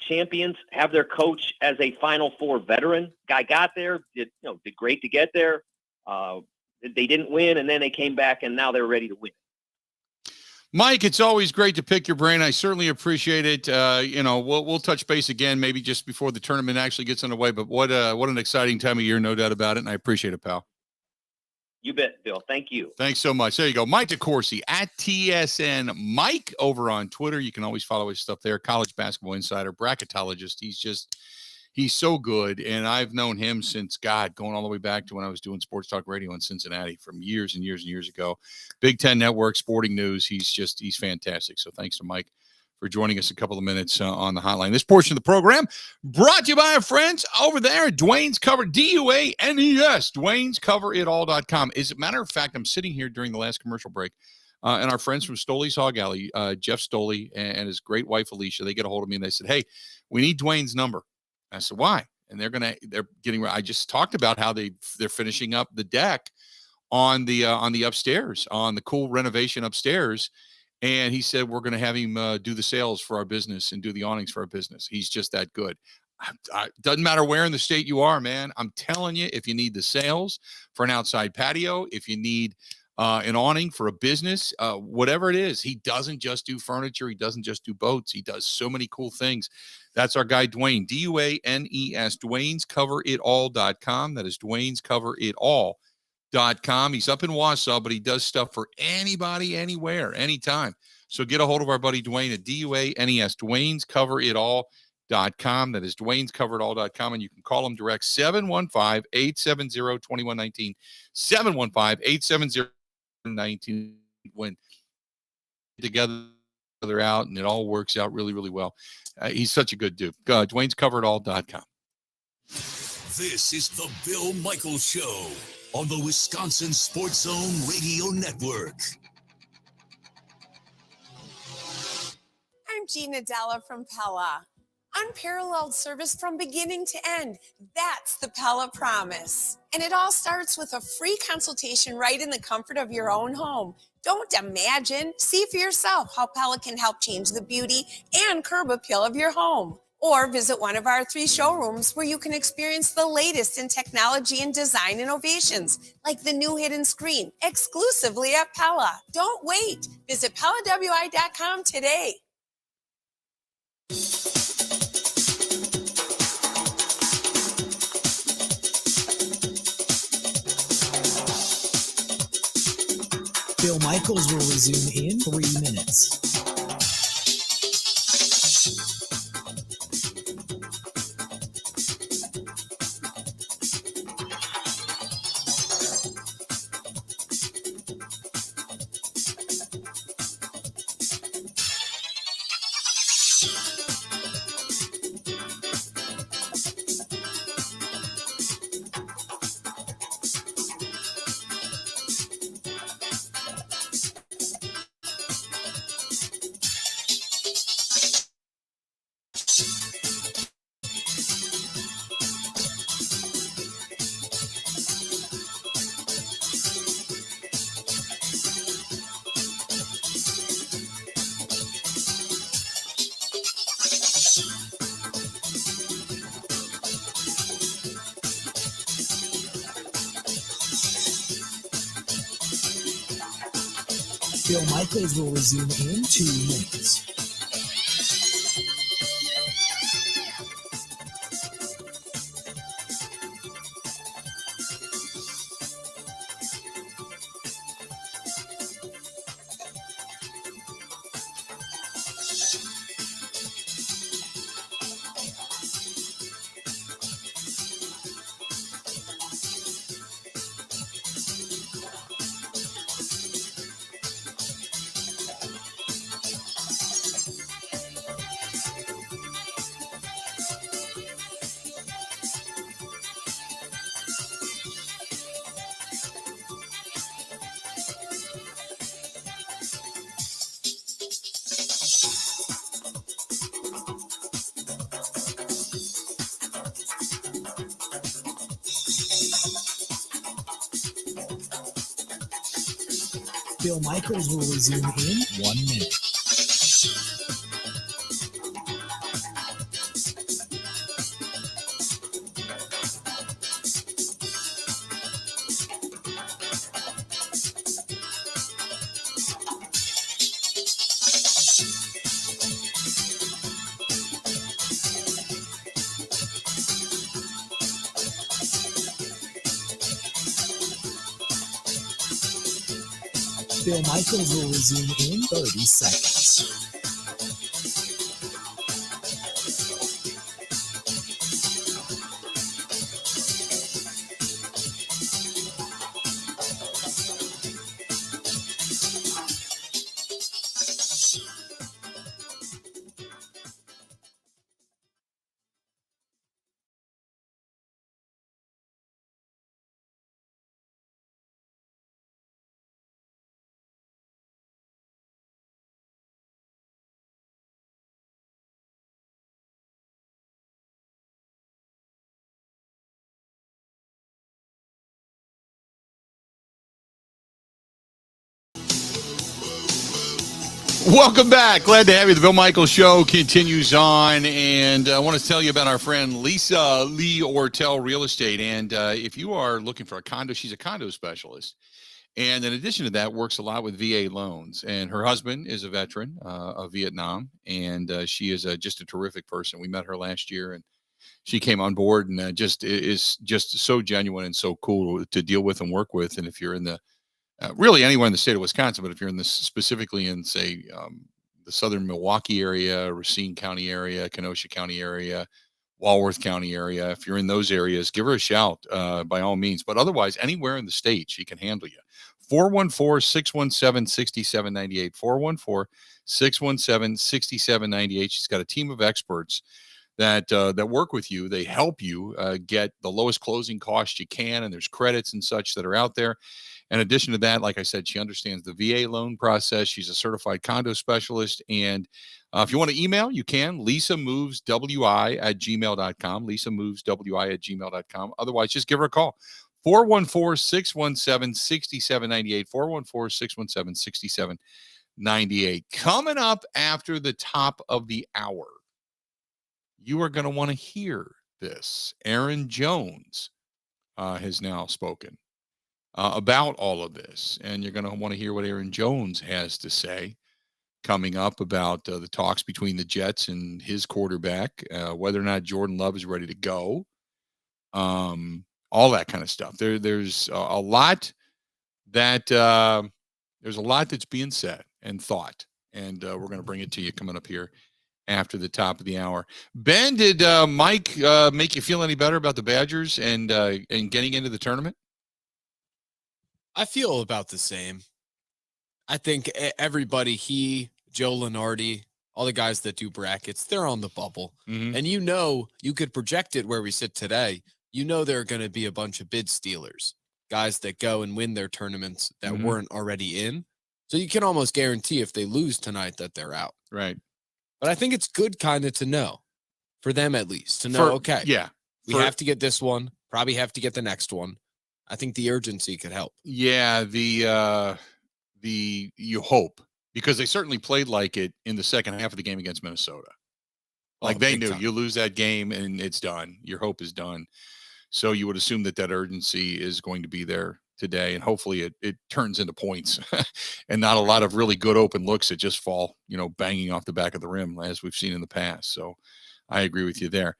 champions have their coach as a Final Four veteran. Guy got there, did great to get there. They didn't win, and then they came back, and now they're ready to win. Mike, it's always great to pick your brain. I certainly appreciate it. We'll touch base again, maybe just before the tournament actually gets underway. But what an exciting time of year, no doubt about it. And I appreciate it, pal. You bet, Bill. Thank you. Thanks so much. There you go. Mike DeCourcey at TSN Mike over on Twitter. You can always follow his stuff there. College Basketball Insider, bracketologist. He's so good. And I've known him since, going all the way back to when I was doing Sports Talk Radio in Cincinnati from years and years and years ago. Big Ten Network, Sporting News. He's fantastic. So thanks to Mike for joining us a couple of minutes on the hotline. This portion of the program brought to you by our friends over there at Dwayne's Cover, DUANES, Dwayne'sCoveritall.com. As a matter of fact, I'm sitting here during the last commercial break And our friends from Stoli's Hog Alley, Jeff Stoli and his great wife, Alicia, they get a hold of me and they said, hey, we need Dwayne's number. I said, why? And I just talked about how they're finishing up the deck on the upstairs, on the cool renovation upstairs. And he said, we're going to have him do the sales for our business and do the awnings for our business. He's just that good. Doesn't matter where in the state you are, man. I'm telling you, if you need the sales for an outside patio, if you need an awning for a business, whatever it is, he doesn't just do furniture. He doesn't just do boats. He does so many cool things. That's our guy, Dwayne, DUANES, Dwayne'sCoverItAll.com. That is Dwayne'sCoverItAll.com. He's up in Wausau, but he does stuff for anybody, anywhere, anytime. So get a hold of our buddy Dwayne at DUANES, Dwayne'sCoverItAll.com. That is Dwayne'sCoverItAll.com, and you can call him direct 715-870-2119, 715-870-2119. When together they're out and it all works out really, really well. He's such a good dude. Dwayne'sCoverItAll.com. This is the Bill Michaels Show on the Wisconsin Sports Zone Radio Network. I'm Gina Della from Pella. Unparalleled service from beginning to end. That's the Pella promise. And it all starts with a free consultation right in the comfort of your own home. Don't imagine. See for yourself how Pella can help change the beauty and curb appeal of your home. Or visit one of our 3 showrooms where you can experience the latest in technology and design innovations, like the new hidden screen, exclusively at Pella. Don't wait. Visit PellaWI.com today. Bill Michaels will resume in 3 minutes. Bill Michaels will resume in 2 minutes. Bill Michaels will resume in 1 minute. Bill Michaels will resume in 30 seconds. Welcome back. Glad to have you. The Bill Michaels Show continues on, and I want to tell you about our friend Lisa Lee Ortel Real Estate. And if you are looking for a condo, she's a condo specialist. And in addition to that, works a lot with VA loans. And her husband is a veteran of Vietnam, and she is just a terrific person. We met her last year, and she came on board and is just so genuine and so cool to deal with and work with. And if you're in the really anywhere in the state of Wisconsin, but if you're in this specifically in, say, the southern Milwaukee area, Racine County area, Kenosha County area, Walworth County area, if you're in those areas, give her a shout by all means. But otherwise, anywhere in the state, she can handle you. 414-617-6798. 414-617-6798. She's got a team of experts that work with you. They help you get the lowest closing cost you can, and there's credits and such that are out there. In addition to that, like I said, she understands the VA loan process. She's a certified condo specialist. And if you want to email, you can. lisamoveswi@gmail.com. lisamoveswi@gmail.com. Otherwise, just give her a call. 414-617-6798. 414-617-6798. Coming up after the top of the hour, you are going to want to hear this. Aaron Jones has now spoken about all of this, and you're going to want to hear what Aaron Jones has to say coming up about the talks between the Jets and his quarterback, whether or not Jordan Love is ready to go, all that kind of stuff. There's a lot that's being said and thought, and we're going to bring it to you coming up here after the top of the hour. Ben, did Mike make you feel any better about the Badgers and getting into the tournament? I feel about the same. I think everybody, Joe Lenardi, all the guys that do brackets, they're on the bubble. Mm-hmm. And you could project it where we sit today. There are going to be a bunch of bid stealers, guys that go and win their tournaments that Mm-hmm. weren't already in. So you can almost guarantee if they lose tonight that they're out. Right. But I think it's good kind of to know, for them at least, to know, okay, yeah, we have to get this one, probably have to get the next one. I think the urgency could help. Yeah, you hope, because they certainly played like it in the second half of the game against Minnesota. Like they knew you lose that game and it's done. Your hope is done. So you would assume that urgency is going to be there today, and hopefully it turns into points and not a lot of really good open looks that just fall, banging off the back of the rim as we've seen in the past. So I agree with you there.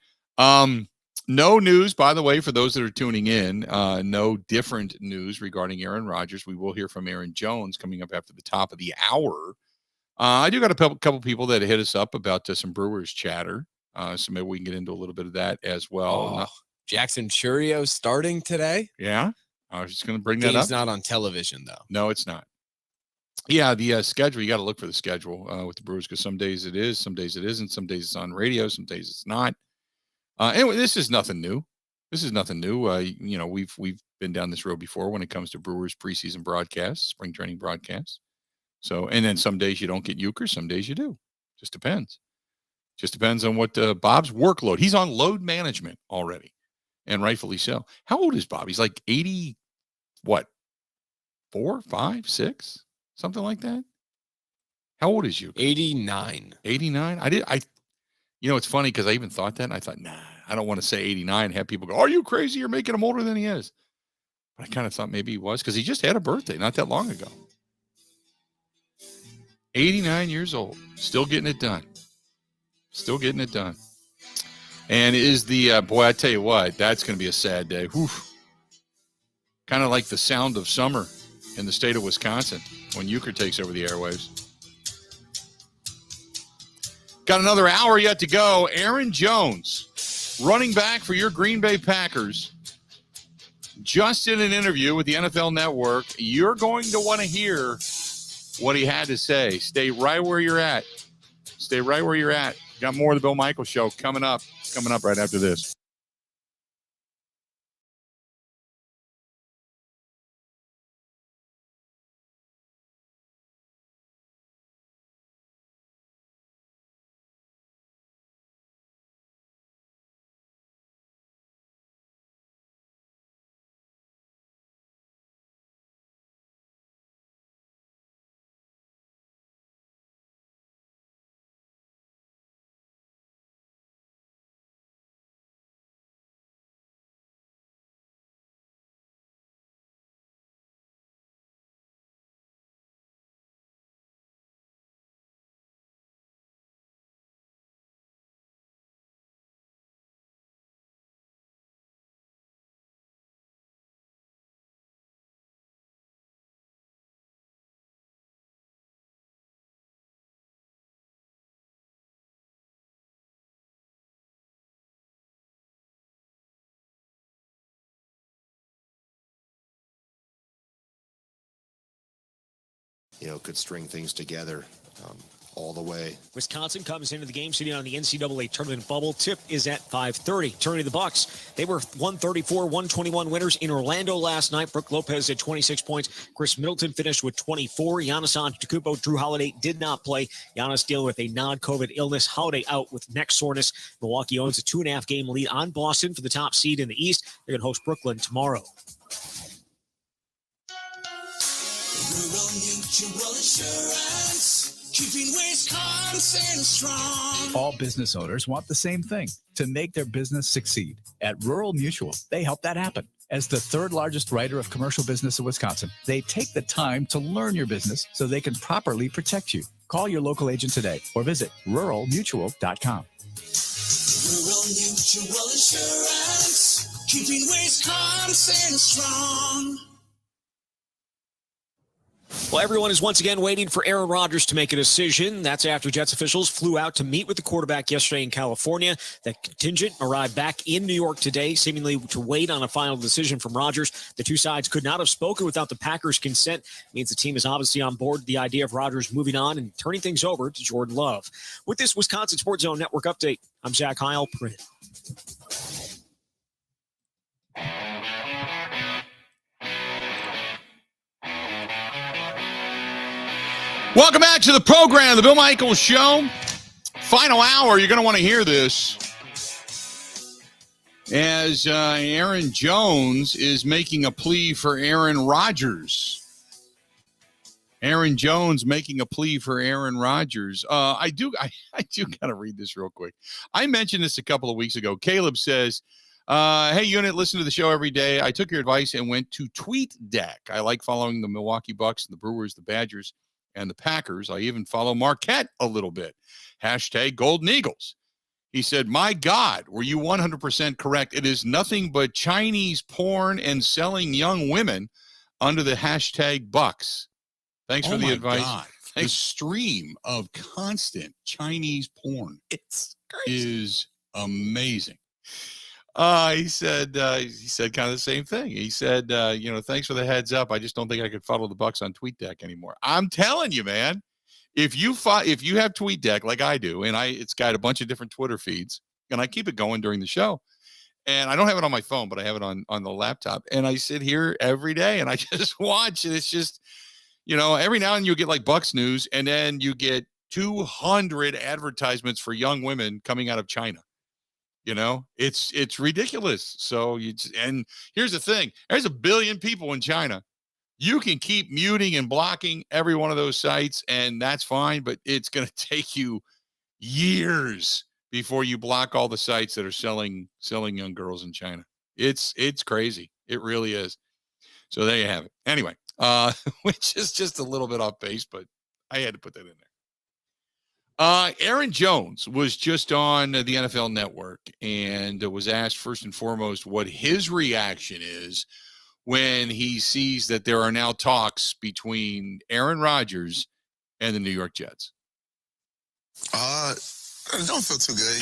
No news, by the way, for those that are tuning in, no different news regarding Aaron Rodgers. We will hear from Aaron Jones coming up after the top of the hour. I do got a couple people that hit us up about some Brewers chatter. So maybe we can get into a little bit of that as well. Jackson Churio starting today? Yeah. I was just going to bring that up. Game's not on television, though. No, it's not. Yeah, the schedule, you got to look for the schedule with the Brewers, because some days it is, some days it isn't, some days it's on radio, some days it's not. Anyway, this is nothing new. We've been down this road before when it comes to Brewers preseason broadcasts, spring training broadcasts. So, and then some days you don't get Euchre, some days you do. Just depends. Just depends on what Bob's workload. He's on load management already, and rightfully so. How old is Bob? He's like 80, 4, 5, 6, something like that. How old is you? 89. 89. It's funny because I even thought that, and I thought, nah, I don't want to say 89 and have people go, are you crazy? You're making him older than he is. But I kind of thought maybe he was, because he just had a birthday not that long ago. 89 years old, still getting it done. And is the, boy, I tell you what, that's going to be a sad day. Kind of like the sound of summer in the state of Wisconsin when Euchre takes over the airwaves. Got another hour yet to go. Aaron Jones, running back for your Green Bay Packers, just in an interview with the NFL Network. You're going to want to hear what he had to say. Stay right where you're at. Got more of the Bill Michaels Show coming up right after this. could string things together all the way. Wisconsin comes into the game sitting on the NCAA tournament bubble. Tip is at 5:30. Turning to the Bucks, they were 134-121 winners in Orlando last night. Brooke Lopez had 26 points. Chris Middleton finished with 24. Giannis Antetokounmpo, Drew Holiday did not play. Giannis dealing with a non-COVID illness. Holiday out with neck soreness. Milwaukee owns a 2.5 game lead on Boston for the top seed in the East. They're going to host Brooklyn tomorrow. Rural Mutual Insurance, keeping Wisconsin strong. All business owners want the same thing, to make their business succeed. At Rural Mutual, they help that happen. As the third largest writer of commercial business in Wisconsin, they take the time to learn your business so they can properly protect you. Call your local agent today or visit ruralmutual.com. Rural Mutual Insurance, keeping Wisconsin strong. Well, everyone is once again waiting for Aaron Rodgers to make a decision. That's after Jets officials flew out to meet with the quarterback yesterday in California. That contingent arrived back in New York today, seemingly to wait on a final decision from Rodgers. The two sides could not have spoken without the Packers' consent. It means the team is obviously on board with the idea of Rodgers moving on and turning things over to Jordan Love. With this Wisconsin Sports Zone Network update, I'm Zach Heil. Print. Welcome back to the program, the Bill Michaels Show. Final hour, you're going to want to hear this. As Aaron Jones is making a plea for Aaron Rodgers. Aaron Jones making a plea for Aaron Rodgers. I do got to read this real quick. I mentioned this a couple of weeks ago. Caleb says, hey, unit, listen to the show every day. I took your advice and went to TweetDeck. I like following the Milwaukee Bucks, the Brewers, the Badgers, and the Packers. I even follow Marquette a little bit. Hashtag Golden Eagles. He said, my God, were you 100% correct? It is nothing but Chinese porn and selling young women under the hashtag Bucks. Thanks for the advice. God. The stream of constant Chinese porn is amazing. He said kind of the same thing. He said, thanks for the heads up. I just don't think I could follow the Bucks on TweetDeck anymore. I'm telling you, man, if you have TweetDeck like I do, and it's got a bunch of different Twitter feeds, and I keep it going during the show, and I don't have it on my phone, but I have it on the laptop, and I sit here every day and I just watch, and it's just, every now and then you get like Bucks news, and then you get 200 advertisements for young women coming out of China. It's ridiculous. So and here's the thing. There's 1 billion people in China. You can keep muting and blocking every one of those sites, and that's fine, but it's going to take you years before you block all the sites that are selling young girls in China. It's crazy. It really is. So there you have it. Anyway, which is just a little bit off base, but I had to put that in there. Aaron Jones was just on the NFL Network and was asked first and foremost what his reaction is when he sees that there are now talks between Aaron Rodgers and the New York Jets. I don't feel too good,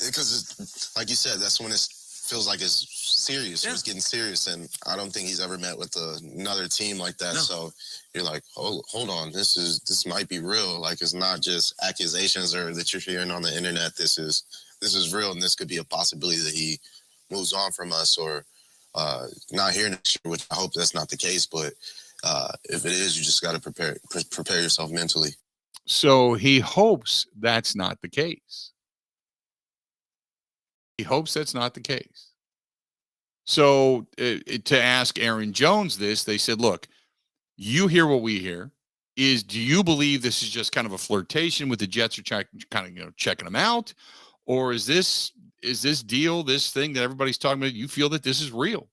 because like you said, that's when it feels like it's serious. Yeah. It's getting serious, and I don't think he's ever met with another team like that. No. So you're like, hold on, this might be real. Like, it's not just accusations or that you're hearing on the internet. This is real, and this could be a possibility that he moves on from us or not here next year, which I hope that's not the case. But if it is, you just got to prepare yourself mentally. So he hopes that's not the case. He hopes that's not the case. So to ask Aaron Jones this, they said, look, you hear what we hear. Do you believe this is just kind of a flirtation with the Jets, or checking them out? Or is this deal, this thing that everybody's talking about, you feel that this is real?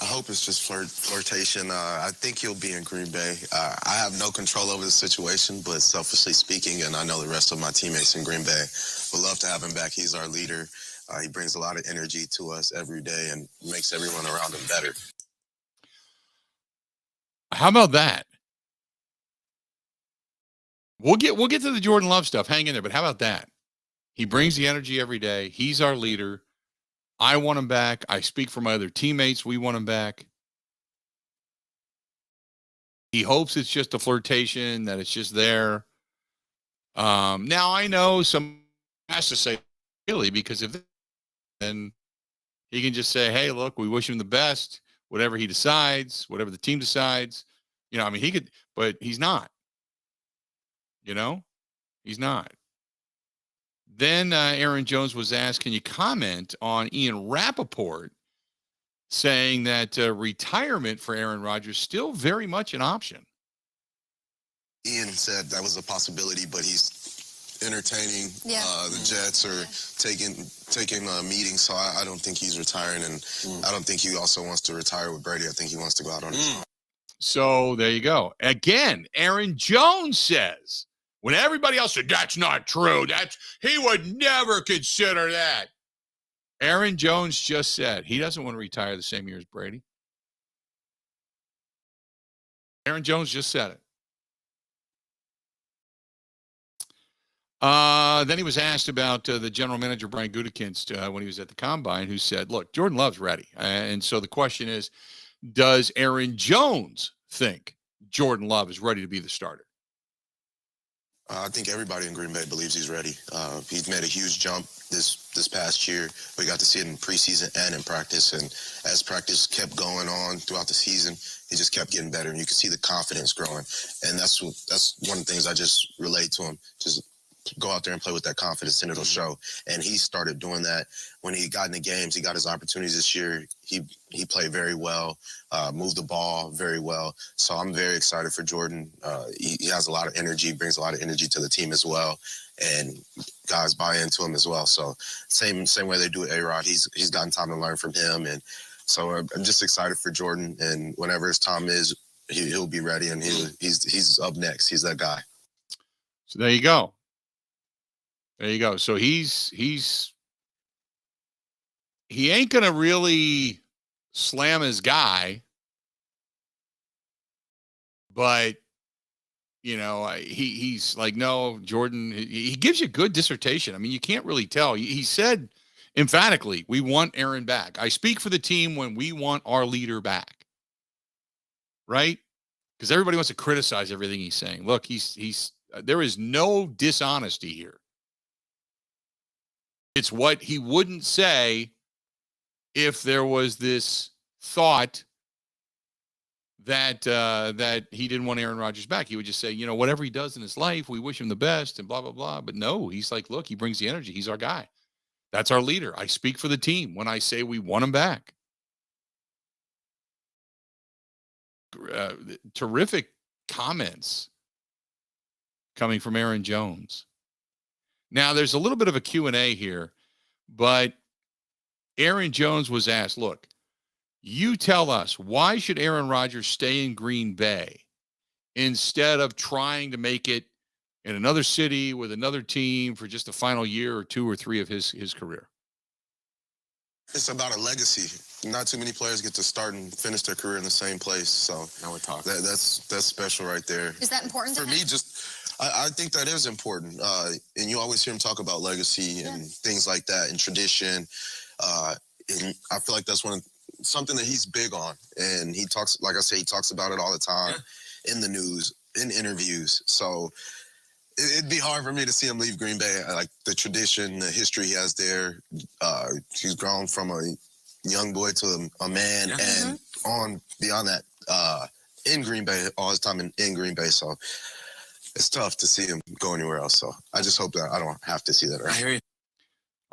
I hope it's just flirtation. I think he'll be in Green Bay. I have no control over the situation, but selfishly speaking, and I know the rest of my teammates in Green Bay would love to have him back. He's our leader. He brings a lot of energy to us every day and makes everyone around him better. How about that? We'll get to the Jordan Love stuff. Hang in there. But how about that? He brings the energy every day. He's our leader. I want him back. I speak for my other teammates. We want him back. He hopes it's just a flirtation, that it's just there. Now I know some has to say really, because if then he can just say, hey, look, we wish him the best, whatever he decides, whatever the team decides. I mean, he could, but he's not. He's not. Then Aaron Jones was asked, can you comment on Ian Rappaport saying that retirement for Aaron Rodgers still very much an option? Ian said that was a possibility, but he's entertaining the Jets or taking meetings. So I don't think he's retiring, and I don't think he also wants to retire with Brady. I think he wants to go out on his own. So there you go. Again, Aaron Jones says, when everybody else said, that's not true, he would never consider that. Aaron Jones just said he doesn't want to retire the same year as Brady. Aaron Jones just said it. Then he was asked about the general manager, Brian Gutekunst, when he was at the Combine, who said, look, Jordan Love's ready. And so the question is, does Aaron Jones think Jordan Love is ready to be the starter? I think everybody in Green Bay believes he's ready. He's made a huge jump this past year. We got to see it in preseason and in practice. And as practice kept going on throughout the season, he just kept getting better. And you could see the confidence growing. And that's one of the things I just relate to him. Just go out there and play with that confidence, and it'll show. And he started doing that when he got in the games. He got his opportunities this year. He played very well, moved the ball very well. So I'm very excited for Jordan. He has a lot of energy, brings a lot of energy to the team as well, and guys buy into him as well. So same way they do with A-Rod. He's gotten time to learn from him, and so I'm just excited for Jordan. And whenever his time is, he'll be ready, and he's up next. He's that guy. So there you go. There you go. So he ain't going to really slam his guy, but he's like, no, Jordan, he gives you good dissertation. I mean, you can't really tell. He said emphatically, we want Aaron back. I speak for the team when we want our leader back. Right? Because everybody wants to criticize everything he's saying. Look, there is no dishonesty here. It's what he wouldn't say if there was this thought that he didn't want Aaron Rodgers back. He would just say, whatever he does in his life, we wish him the best and blah, blah, blah. But no, he's like, look, he brings the energy. He's our guy. That's our leader. I speak for the team when I say we want him back. Terrific comments coming from Aaron Jones. Now, there's a little bit of a Q&A here, but Aaron Jones was asked, look, you tell us, why should Aaron Rodgers stay in Green Bay instead of trying to make it in another city with another team for just the final year or 2 or 3 of his career? It's about a legacy. Not too many players get to start and finish their career in the same place. So now we're talking. That's special right there. Is that important for me? I think that is important. And you always hear him talk about legacy and things like that and tradition. And I feel like that's something that he's big on. And he talks, like I say, he talks about it all the time in the news, in interviews. So it'd be hard for me to see him leave Green Bay. Like the tradition, the history he has there. He's grown from a young boy to a man and on beyond that in Green Bay, all his time in Green Bay. So it's tough to see him go anywhere else. So I just hope that I don't have to see that. I hear you.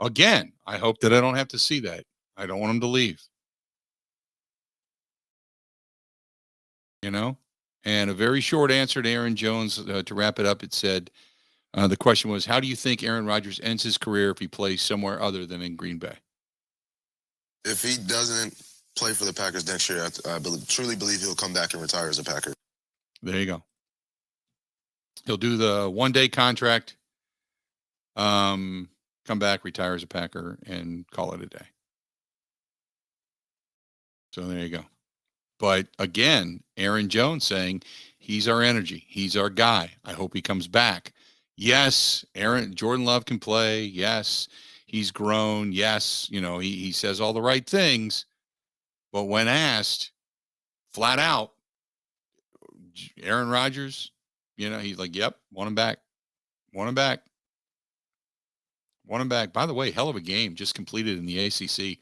Again, I hope that I don't have to see that. I don't want him to leave. And a very short answer to Aaron Jones to wrap it up. It said, the question was, how do you think Aaron Rodgers ends his career if he plays somewhere other than in Green Bay? If he doesn't play for the Packers next year, I truly believe he'll come back and retire as a Packer. There you go. He'll do the one-day contract, come back, retire as a Packer, and call it a day. So there you go. But again, Aaron Jones saying he's our energy. He's our guy. I hope he comes back. Yes, Jordan Love can play. Yes, he's grown. Yes, he says all the right things. But when asked flat out, Aaron Rodgers, he's like, yep, want him back. Want him back. Want him back. By the way, hell of a game just completed in the ACC.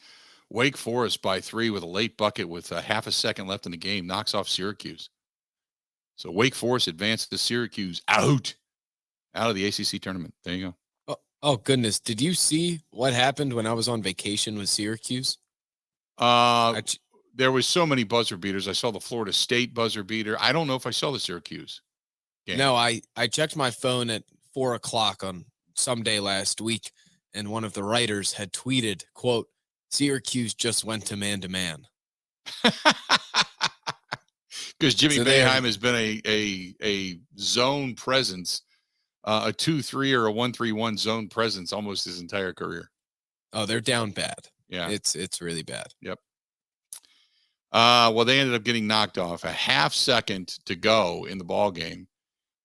Wake Forest by 3 with a late bucket with a half a second left in the game knocks off Syracuse. So Wake Forest advanced to Syracuse out of the ACC tournament. There you go. Oh goodness. Did you see what happened when I was on vacation with Syracuse? There was so many buzzer beaters. I saw the Florida State buzzer beater. I don't know if I saw the Syracuse game. No, I checked my phone at 4:00 on some day last week, and one of the writers had tweeted, quote, Syracuse just went to man-to-man. Because Jimmy Boeheim has been a zone presence, a 2-3 or a 1-3-1 zone presence almost his entire career. Oh, they're down bad. Yeah. It's really bad. Yep. Well, they ended up getting knocked off a half second to go in the ball game.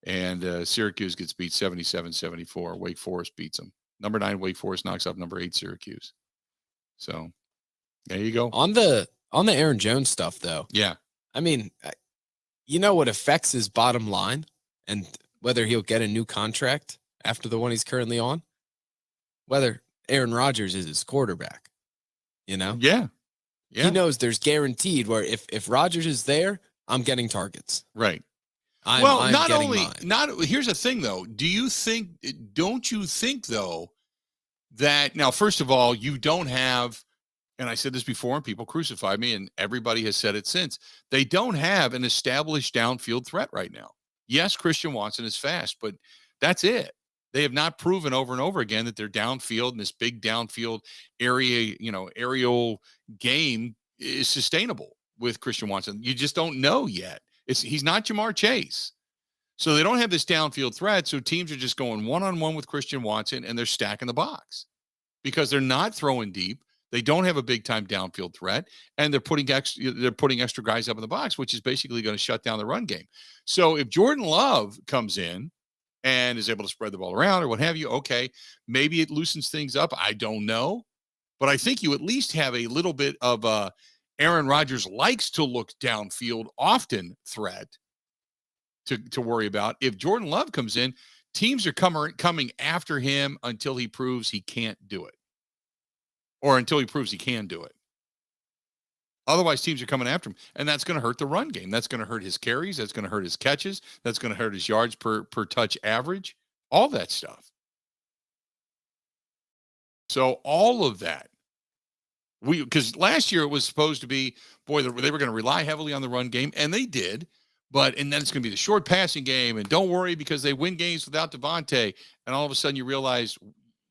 And Syracuse gets beat 77-74. Wake Forest beats them. Number 9 Wake Forest knocks off number 8 Syracuse. So there you go. On the Aaron Jones stuff, though. Yeah. I mean, what affects his bottom line and whether he'll get a new contract after the one he's currently on? Whether Aaron Rodgers is his quarterback. Yeah. He knows there's guaranteed where if Rodgers is there, I'm getting targets. Right. Here's the thing though. Don't you think though that now, first of all, you don't have, and I said this before and people crucified me and everybody has said it since, they don't have an established downfield threat right now. Yes, Christian Watson is fast, but that's it. They have not proven over and over again that they're downfield and this big downfield area, aerial game is sustainable with Christian Watson. You just don't know yet. He's not Jamar Chase. So they don't have this downfield threat. So teams are just going one-on-one with Christian Watson and they're stacking the box because they're not throwing deep. They don't have a big-time downfield threat, and they're putting extra guys up in the box, which is basically going to shut down the run game. So if Jordan Love comes in and is able to spread the ball around or what have you, okay, maybe it loosens things up. I don't know. But I think you at least have a little bit of Aaron Rodgers likes to look downfield often threat to worry about. If Jordan Love comes in, teams are coming after him until he proves he can't do it. Or until he proves he can do it. Otherwise, teams are coming after him, and that's going to hurt the run game. That's going to hurt his carries. That's going to hurt his catches. That's going to hurt his yards per touch average, all that stuff. So all of that, because last year it was supposed to be, boy, they were going to rely heavily on the run game, and they did. And then it's going to be the short passing game, and don't worry because they win games without Devontae. And all of a sudden you realize,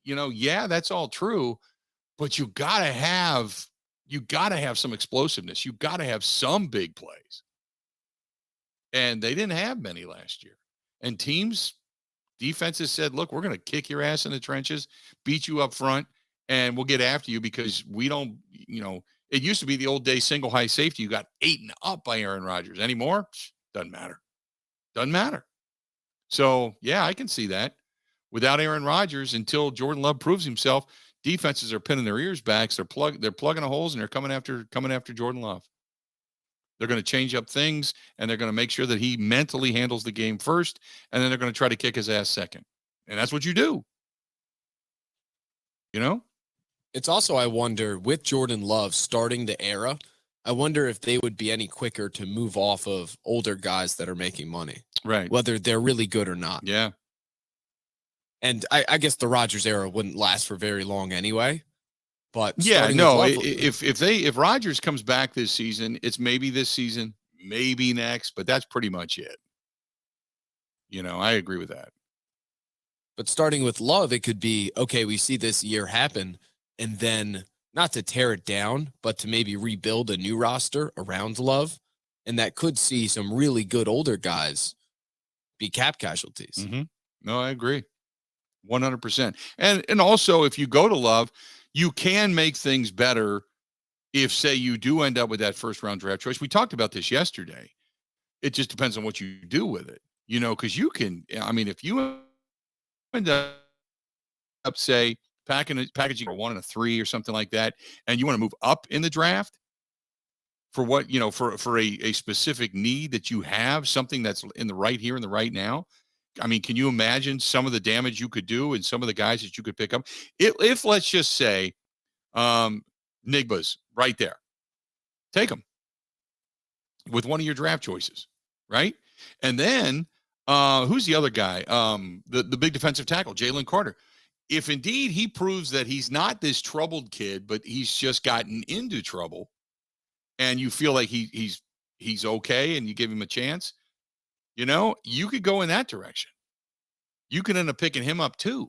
yeah, that's all true, but you got to have some explosiveness. You got to have some big plays. And they didn't have many last year. And defenses said, look, we're going to kick your ass in the trenches, beat you up front, and we'll get after you because we don't, it used to be the old day single high safety. You got eaten up by Aaron Rodgers. Anymore? Doesn't matter. So, yeah, I can see that. Without Aaron Rodgers, until Jordan Love proves himself, defenses are pinning their ears back. They're plugging the holes, and they're coming after Jordan Love. They're going to change up things, and they're going to make sure that he mentally handles the game first, and then they're going to try to kick his ass second. And that's what you do. It's also, I wonder, with Jordan Love starting the era, I wonder if they would be any quicker to move off of older guys that are making money. Right. Whether they're really good or not. Yeah. And I guess the Rodgers era wouldn't last for very long anyway. But yeah, no, if Rodgers comes back this season, it's maybe this season, maybe next, but that's pretty much it. I agree with that. But starting with Love, it could be, okay, we see this year happen, and then not to tear it down, but to maybe rebuild a new roster around Love. And that could see some really good older guys be cap casualties. Mm-hmm. No, I agree. 100%. And also, if you go to Love, you can make things better if, say, you do end up with that first round draft choice. We talked about this yesterday. It just depends on what you do with it, because if you end up, say, packaging a 1 and a 3 or something like that, and you want to move up in the draft for what, for a specific need that you have, something that's in the right here and the right now. I mean, can you imagine some of the damage you could do and some of the guys that you could pick up? If let's just say, Nigba's right there, take them with one of your draft choices, right? And then, who's the other guy? The big defensive tackle, Jalen Carter. If indeed he proves that he's not this troubled kid, but he's just gotten into trouble, and you feel like he's okay, and you give him a chance, you could go in that direction. You could end up picking him up too,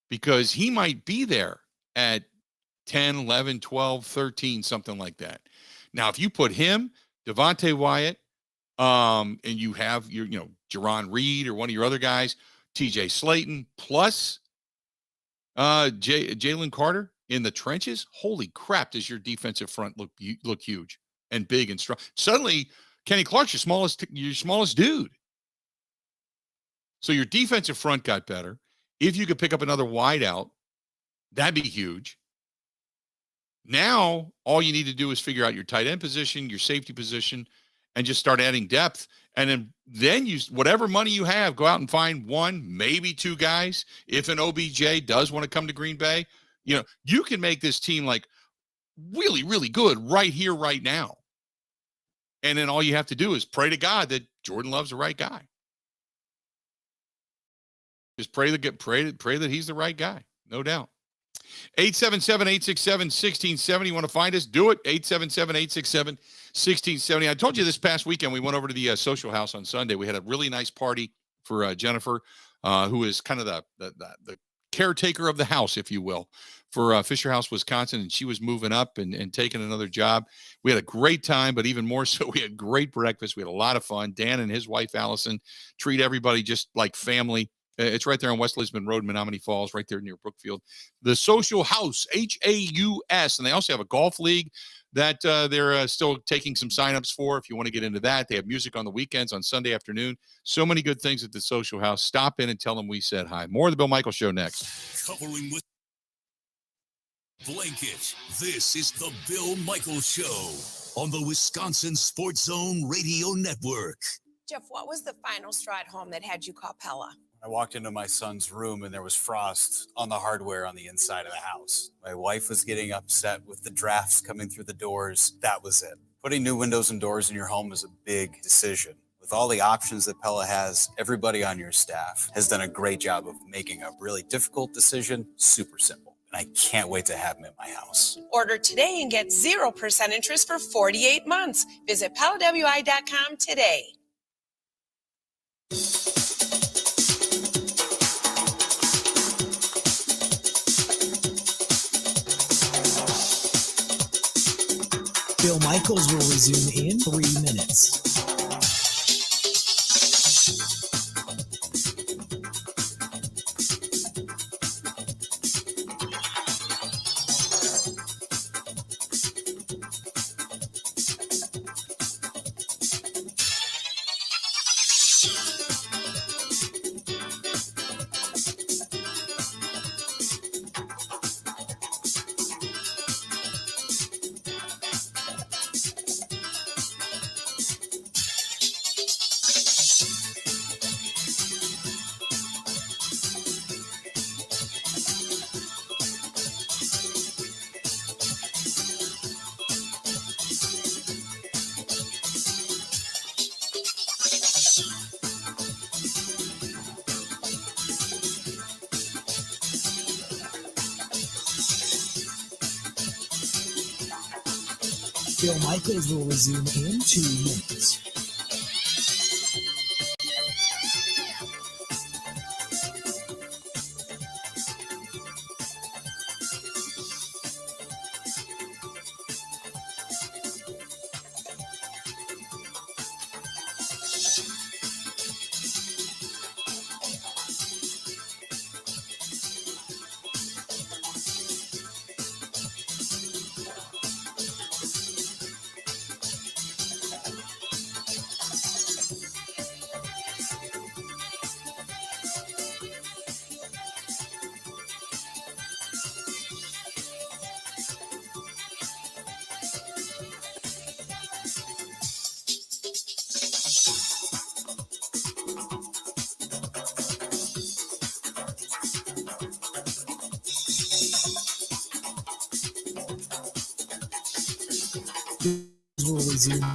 because he might be there at 10, 11, 12, 13, something like that. Now, if you put him, Devontae Wyatt, and you have your, Jerron Reed or one of your other guys, TJ Slayton, plus Jalen Carter in the trenches, holy crap, does your defensive front look huge and big and strong. Suddenly, Kenny Clark's your smallest dude. So your defensive front got better. If you could pick up another wideout, that'd be huge. Now, all you need to do is figure out your tight end position, your safety position, and just start adding depth. And then you, whatever money you have, go out and find one, maybe two guys. If an OBJ does want to come to Green Bay, you can make this team like really, really good right here, right now. And then all you have to do is pray to God that Jordan Love's the right guy. Just pray that he's the right guy. No doubt. 877-867-1670. You want to find us? Do it. 877-867-1670. I told you this past weekend we went over to the Social House on Sunday. We had a really nice party for Jennifer, who is kind of the caretaker of the house, if you will, for Fisher House, Wisconsin. And she was moving up and taking another job. We had a great time, but even more so, we had great breakfast. We had a lot of fun. Dan and his wife, Allison, treat everybody just like family. It's right there on West Lisbon Road, Menominee Falls, right there near Brookfield. The Social House, Haus. And they also have a golf league that they're still taking some signups for if you want to get into that. They have music on the weekends on Sunday afternoon. So many good things at the Social House. Stop in and tell them we said hi. More of the Bill Michaels Show next. Covering with blanket, this is the Bill Michaels Show on the Wisconsin Sports Zone Radio Network. Jeff, what was the final straw at home that had you call Pella? I walked into my son's room and there was frost on the hardware on the inside of the house. My wife was getting upset with the drafts coming through the doors. That was it. Putting new windows and doors in your home is a big decision. With all the options that Pella has, everybody on your staff has done a great job of making a really difficult decision super simple. And I can't wait to have them in my house. Order today and get 0% interest for 48 months. Visit PellaWI.com today. Bill Michaels will resume in 3 minutes. Bill Michaels will resume in 2 minutes. resume.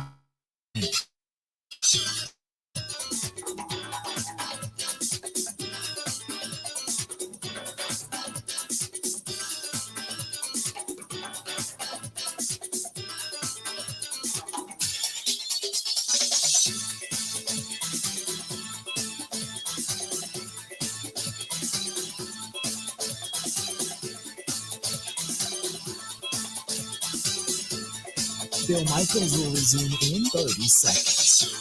Bill Michaels will resume in 30 seconds.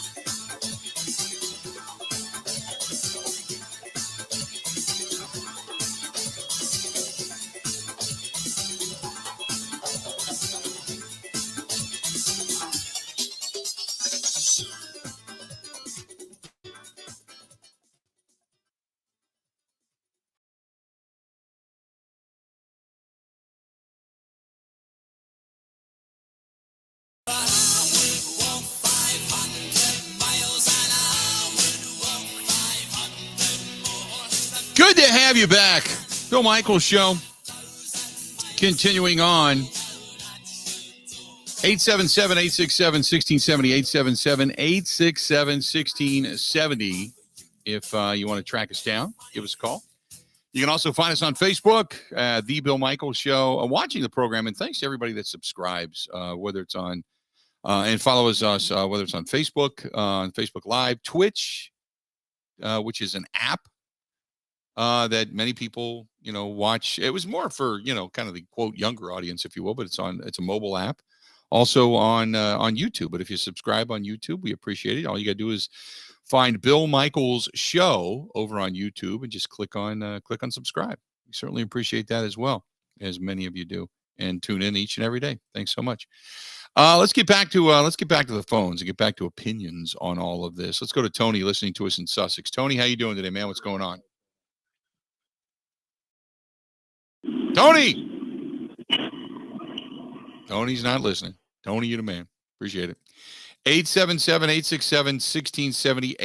Good to have you back. Bill Michaels Show. Continuing on. 877-867-1670. 877-867-1670. If you want to track us down, give us a call. You can also find us on Facebook, The Bill Michaels Show, watching the program. And thanks to everybody that subscribes, whether it's on and follows us, whether it's on Facebook Live, Twitch, which is an app that many people, watch. It was more for, kind of the quote younger audience, if you will, but it's a mobile app. Also on YouTube. But if you subscribe on YouTube, we appreciate it. All you got to do is find Bill Michaels Show over on YouTube and just click on subscribe. We certainly appreciate that as well, as many of you do, and tune in each and every day. Thanks so much. Let's get back to the phones and get back to opinions on all of this. Let's go to Tony, listening to us in Sussex. Tony, how you doing today, man? What's going on? Tony! Tony's not listening. Tony, you're the man. Appreciate it. 877-867-1670.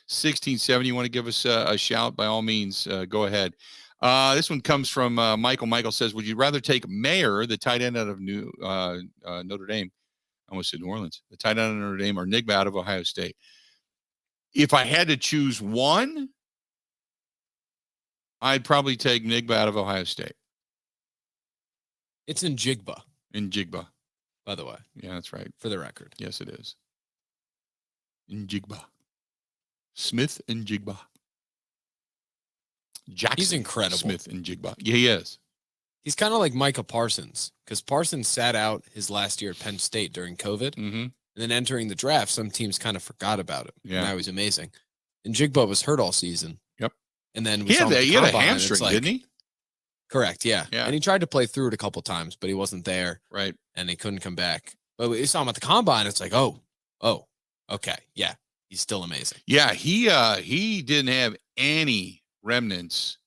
877-867-1670. You want to give us a shout, by all means, go ahead. This one comes from Michael. Michael says, would you rather take Mayer, the tight end out of Notre Dame? I almost said New Orleans. The tight end out of Notre Dame, or Nigba out of Ohio State? If I had to choose one, I'd probably take Nigba out of Ohio State. It's in Jigba. In Jigba. By the way. Yeah, that's right. For the record. Yes, it is. In Jigba. Smith and Jigba. Jackson. He's incredible. Smith and Jigba. Yeah, he is. He's kind of like Micah Parsons, because Parsons sat out his last year at Penn State during COVID. Mm-hmm. And then entering the draft, some teams kind of forgot about it. Yeah. Now he's amazing. And Jigba was hurt all season. Yep. And then he had a hamstring, didn't he? Correct, yeah. And he tried to play through it a couple times, but he wasn't there. Right. And he couldn't come back. But we saw him at the combine. It's like, oh, okay. Yeah. He's still amazing. Yeah, he didn't have any remnants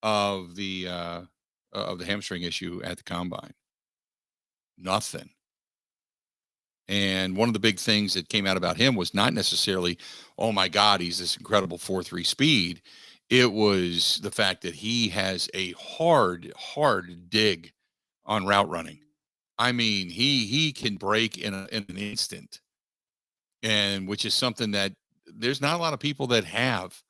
of the hamstring issue at the combine. Nothing. And one of the big things that came out about him was not necessarily, oh my God, he's this incredible 4.3 speed. It was the fact that he has a hard dig on route running. I mean, he can break in an instant, and which is something that there's not a lot of people that have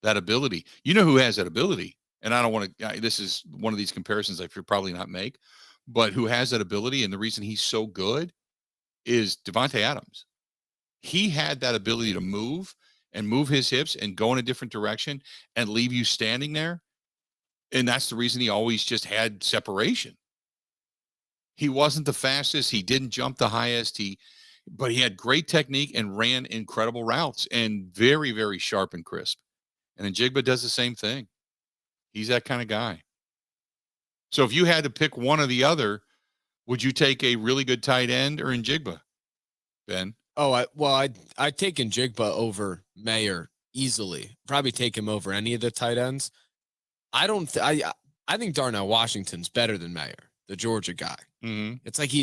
that ability. You know who has that ability? And I don't want to, this is one of these comparisons I should probably not make, but who has that ability, and the reason he's so good is Devontae Adams. He had that ability to move his hips and go in a different direction and leave you standing there. And that's the reason he always just had separation. He wasn't the fastest. He didn't jump the highest. But he had great technique and ran incredible routes and very, very sharp and crisp. And then Jigba does the same thing. He's that kind of guy. So if you had to pick one or the other, would you take a really good tight end or Njigba, Ben? Oh, I'd take Njigba over Mayer easily. Probably take him over any of the tight ends. I think Darnell Washington's better than Mayer, the Georgia guy. Mm-hmm. It's like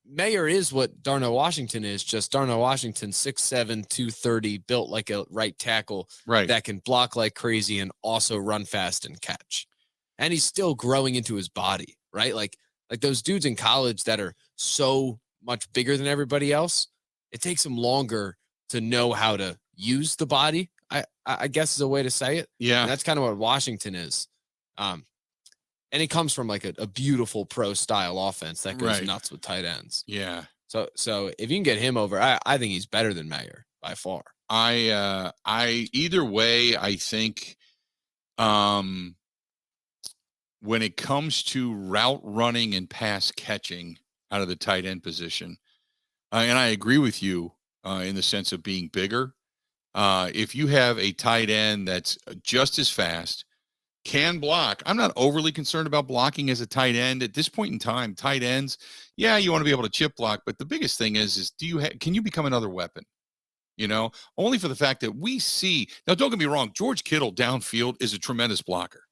Mayer is what Darnell Washington is, just Darnell Washington 6'7", 230, built like a right tackle that can block like crazy and also run fast and catch. And he's still growing into his body, right? Like those dudes in college that are so much bigger than everybody else, it takes him longer to know how to use the body, I guess is a way to say it. Yeah. And that's kind of what Washington is. And it comes from like a beautiful pro style offense that goes nuts with tight ends. Yeah. So if you can get him over, I think he's better than Mayer by far. I either way, I think when it comes to route running and pass catching out of the tight end position, and I agree with you in the sense of being bigger. If you have a tight end that's just as fast, can block, I'm not overly concerned about blocking as a tight end at this point in time. Tight ends, yeah, you want to be able to chip block, but the biggest thing is can you become another weapon? Only for the fact that we see now. Don't get me wrong, George Kittle downfield is a tremendous blocker.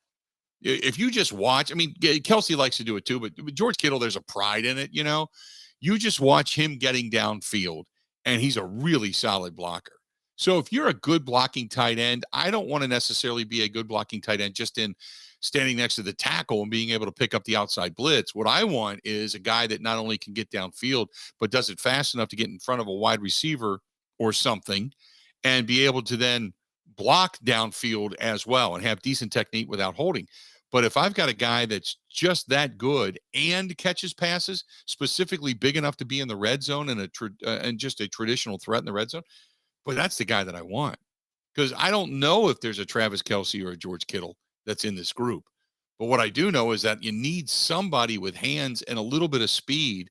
If you just watch, I mean, Kelsey likes to do it too, but George Kittle, there's a pride in it. You just watch him getting downfield, and he's a really solid blocker. So if you're a good blocking tight end, I don't want to necessarily be a good blocking tight end just in standing next to the tackle and being able to pick up the outside blitz. What I want is a guy that not only can get downfield, but does it fast enough to get in front of a wide receiver or something and be able to then block downfield as well and have decent technique without holding. But if I've got a guy that's just that good and catches passes, specifically big enough to be in the red zone and just a traditional threat in the red zone, but that's the guy that I want, because I don't know if there's a Travis Kelce or a George Kittle that's in this group. But what I do know is that you need somebody with hands and a little bit of speed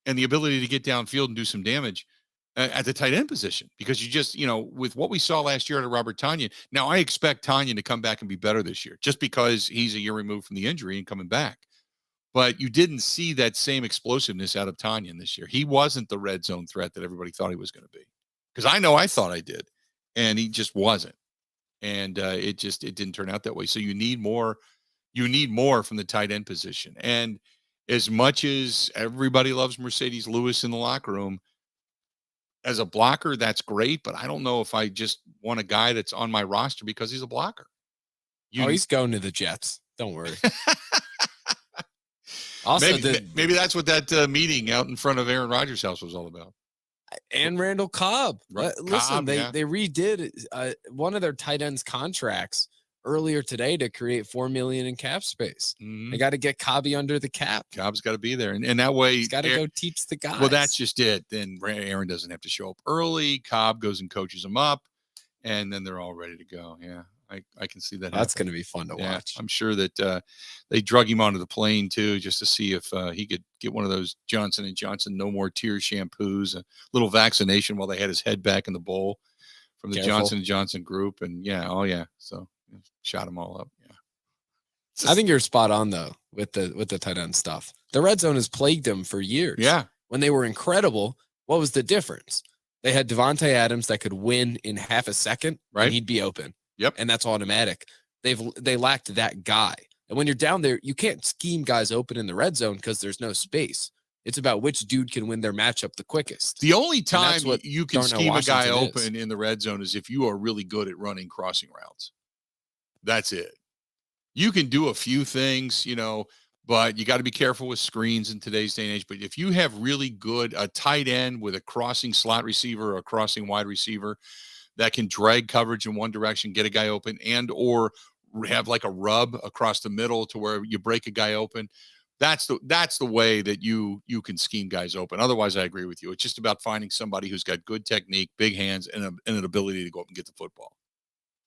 and the ability to get downfield and do some damage at the tight end position, because you just, with what we saw last year out of Robert Tonyan. Now I expect Tonyan to come back and be better this year just because he's a year removed from the injury and coming back. But you didn't see that same explosiveness out of Tonyan this year. He wasn't the red zone threat that everybody thought he was going to be. Because I know I thought I did, and he just wasn't. And it didn't turn out that way. So you need more from the tight end position. And as much as everybody loves Mercedes Lewis in the locker room, as a blocker, that's great. But I don't know if I just want a guy that's on my roster because he's a blocker. He's going to the Jets. Don't worry. Also, maybe that's what that meeting out in front of Aaron Rodgers' house was all about. And Randall Cobb. Listen, Cobb, they redid one of their tight ends contracts earlier today to create $4 million in cap space. Mm-hmm. They got to get Cobby under the cap. Cobb's got to be there, and that way he's got to go teach the guys. Well, that's just it. Then Aaron doesn't have to show up early. Cobb goes and coaches them up, and then they're all ready to go. Yeah, I can see that. That's going to be fun to watch. I'm sure that they drug him onto the plane too, just to see if he could get one of those Johnson & Johnson No More Tears shampoos, a little vaccination while they had his head back in the bowl from the Johnson & Johnson group. And so shot them all up. Yeah, I think you're spot on though with the tight end stuff. The red zone has plagued them for years. Yeah, when they were incredible, what was the difference? They had Devontae Adams that could win in half a second, right? And he'd be open. Yep. And that's automatic. They lacked that guy. And when you're down there, you can't scheme guys open in the red zone because there's no space. It's about which dude can win their matchup the quickest. The only time you can scheme a guy open in the red zone is if you are really good at running crossing routes. That's it. You can do a few things, but you got to be careful with screens in today's day and age. But if you have really good, a tight end with a crossing slot receiver or a crossing wide receiver that can drag coverage in one direction, get a guy open, and or have like a rub across the middle to where you break a guy open. That's the way that you can scheme guys open. Otherwise, I agree with you. It's just about finding somebody who's got good technique, big hands, and an ability to go up and get the football.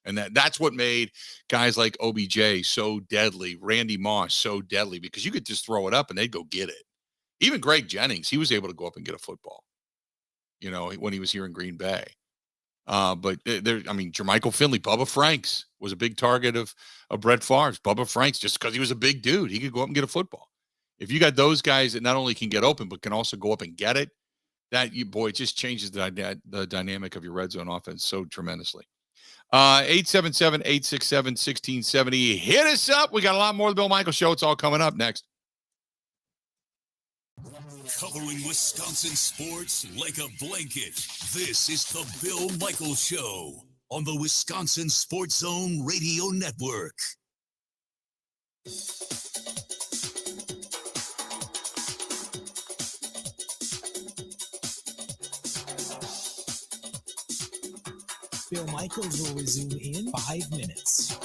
And that's what made guys like OBJ so deadly, Randy Moss so deadly, because you could just throw it up and they'd go get it. Even Greg Jennings, he was able to go up and get a football, when he was here in Green Bay. But Jermichael Finley, Bubba Franks was a big target of Brett Favre's. Bubba Franks, just because he was a big dude, he could go up and get a football. If you got those guys that not only can get open, but can also go up and get it, it just changes the dynamic of your red zone offense so tremendously. 877-867-1670. Hit us up. We got a lot more of the Bill Michaels Show. It's all coming up next. Covering Wisconsin sports like a blanket. This is the Bill Michaels Show on the Wisconsin Sports Zone Radio Network. Bill Michaels will resume in 5 minutes.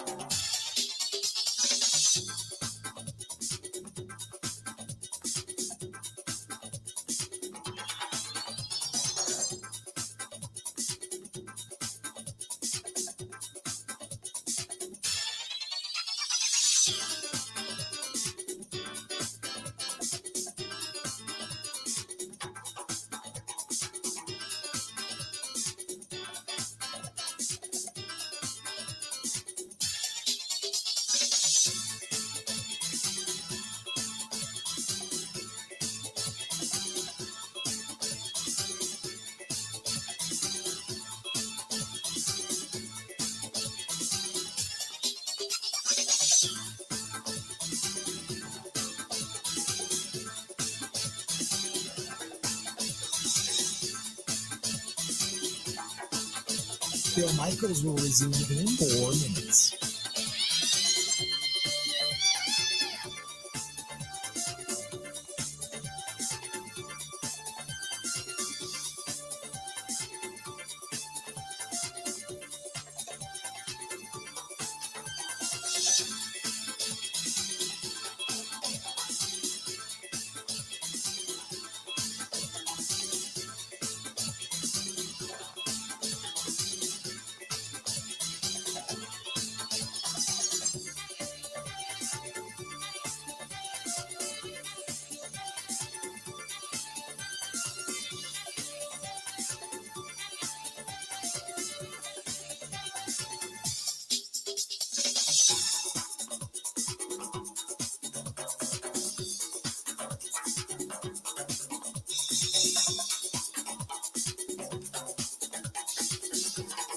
Bill Michaels will resume in 4 minutes.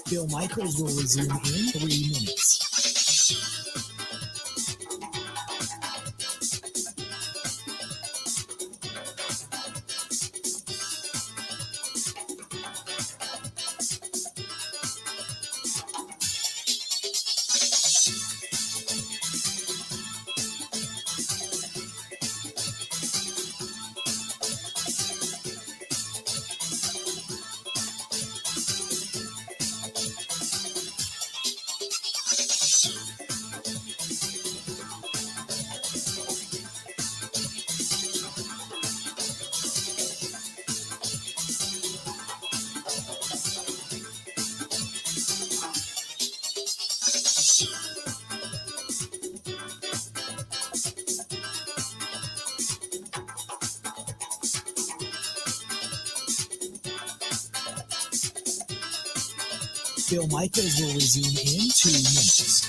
Bill Michaels will resume in 3 minutes. Bill Michaels will resume in 2 minutes.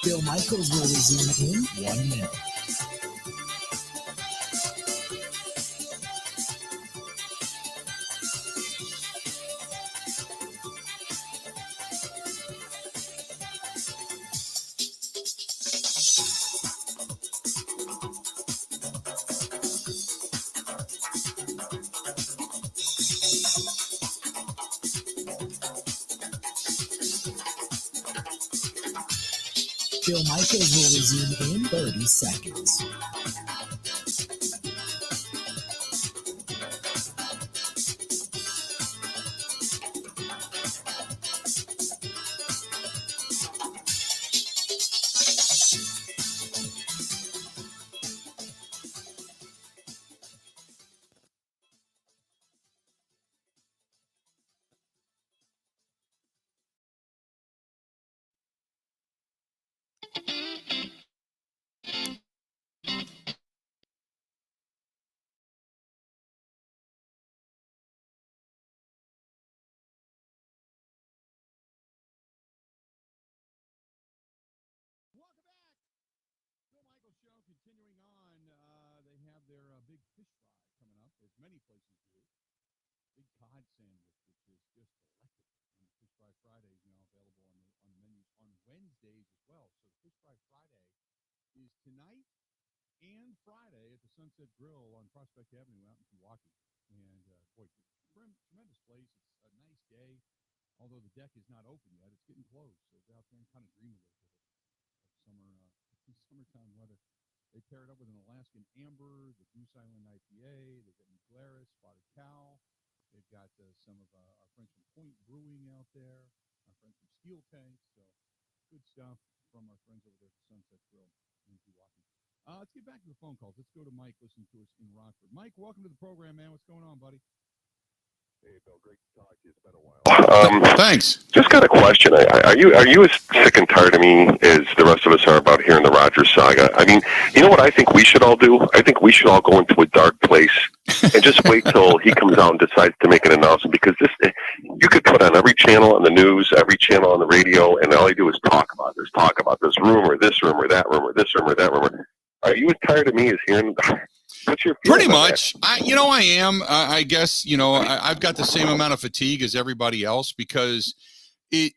Bill Michaels will resume in 1 minute. Bill Michaels will resume in 30 seconds. continuing on, they have their big fish fry coming up, as many places do. Big cod sandwich, which is just electric. And the Fish Fry Friday is now available on the menus on Wednesdays as well. So the Fish Fry Friday is tonight and Friday at the Sunset Grill on Prospect Avenue out in Milwaukee. And, boy, tremendous place. It's a nice day. Although the deck is not open yet, it's getting close. So go out there and kind of dream a little bit of summertime weather. They pair it up with an Alaskan Amber, the Goose Island IPA. They've got New Glarus, Spotted Cow. They've got some of our friends from Point Brewing out there, our friends from Steel Tank. So good stuff from our friends over there at the Sunset Grill in Milwaukee. Let's get back to the phone calls. Let's go to Mike listening to us in Rockford. Mike, welcome to the program, man. What's going on, buddy? Hey, Bill, great to talk to you. It's been a while. Thanks. Just got a question. Are you as sick and tired of me as the rest of us are about hearing the Rodgers saga? I mean, you know what I think we should all do? I think we should all go into a dark place and just wait till he comes out and decides to make an announcement, because you could put on every channel on the news, every channel on the radio, and all you do is talk about this rumor, that rumor, this rumor, that rumor. Are you as tired of me as hearing? What's your pretty much? I am. I guess I've got the same amount of fatigue as everybody else, because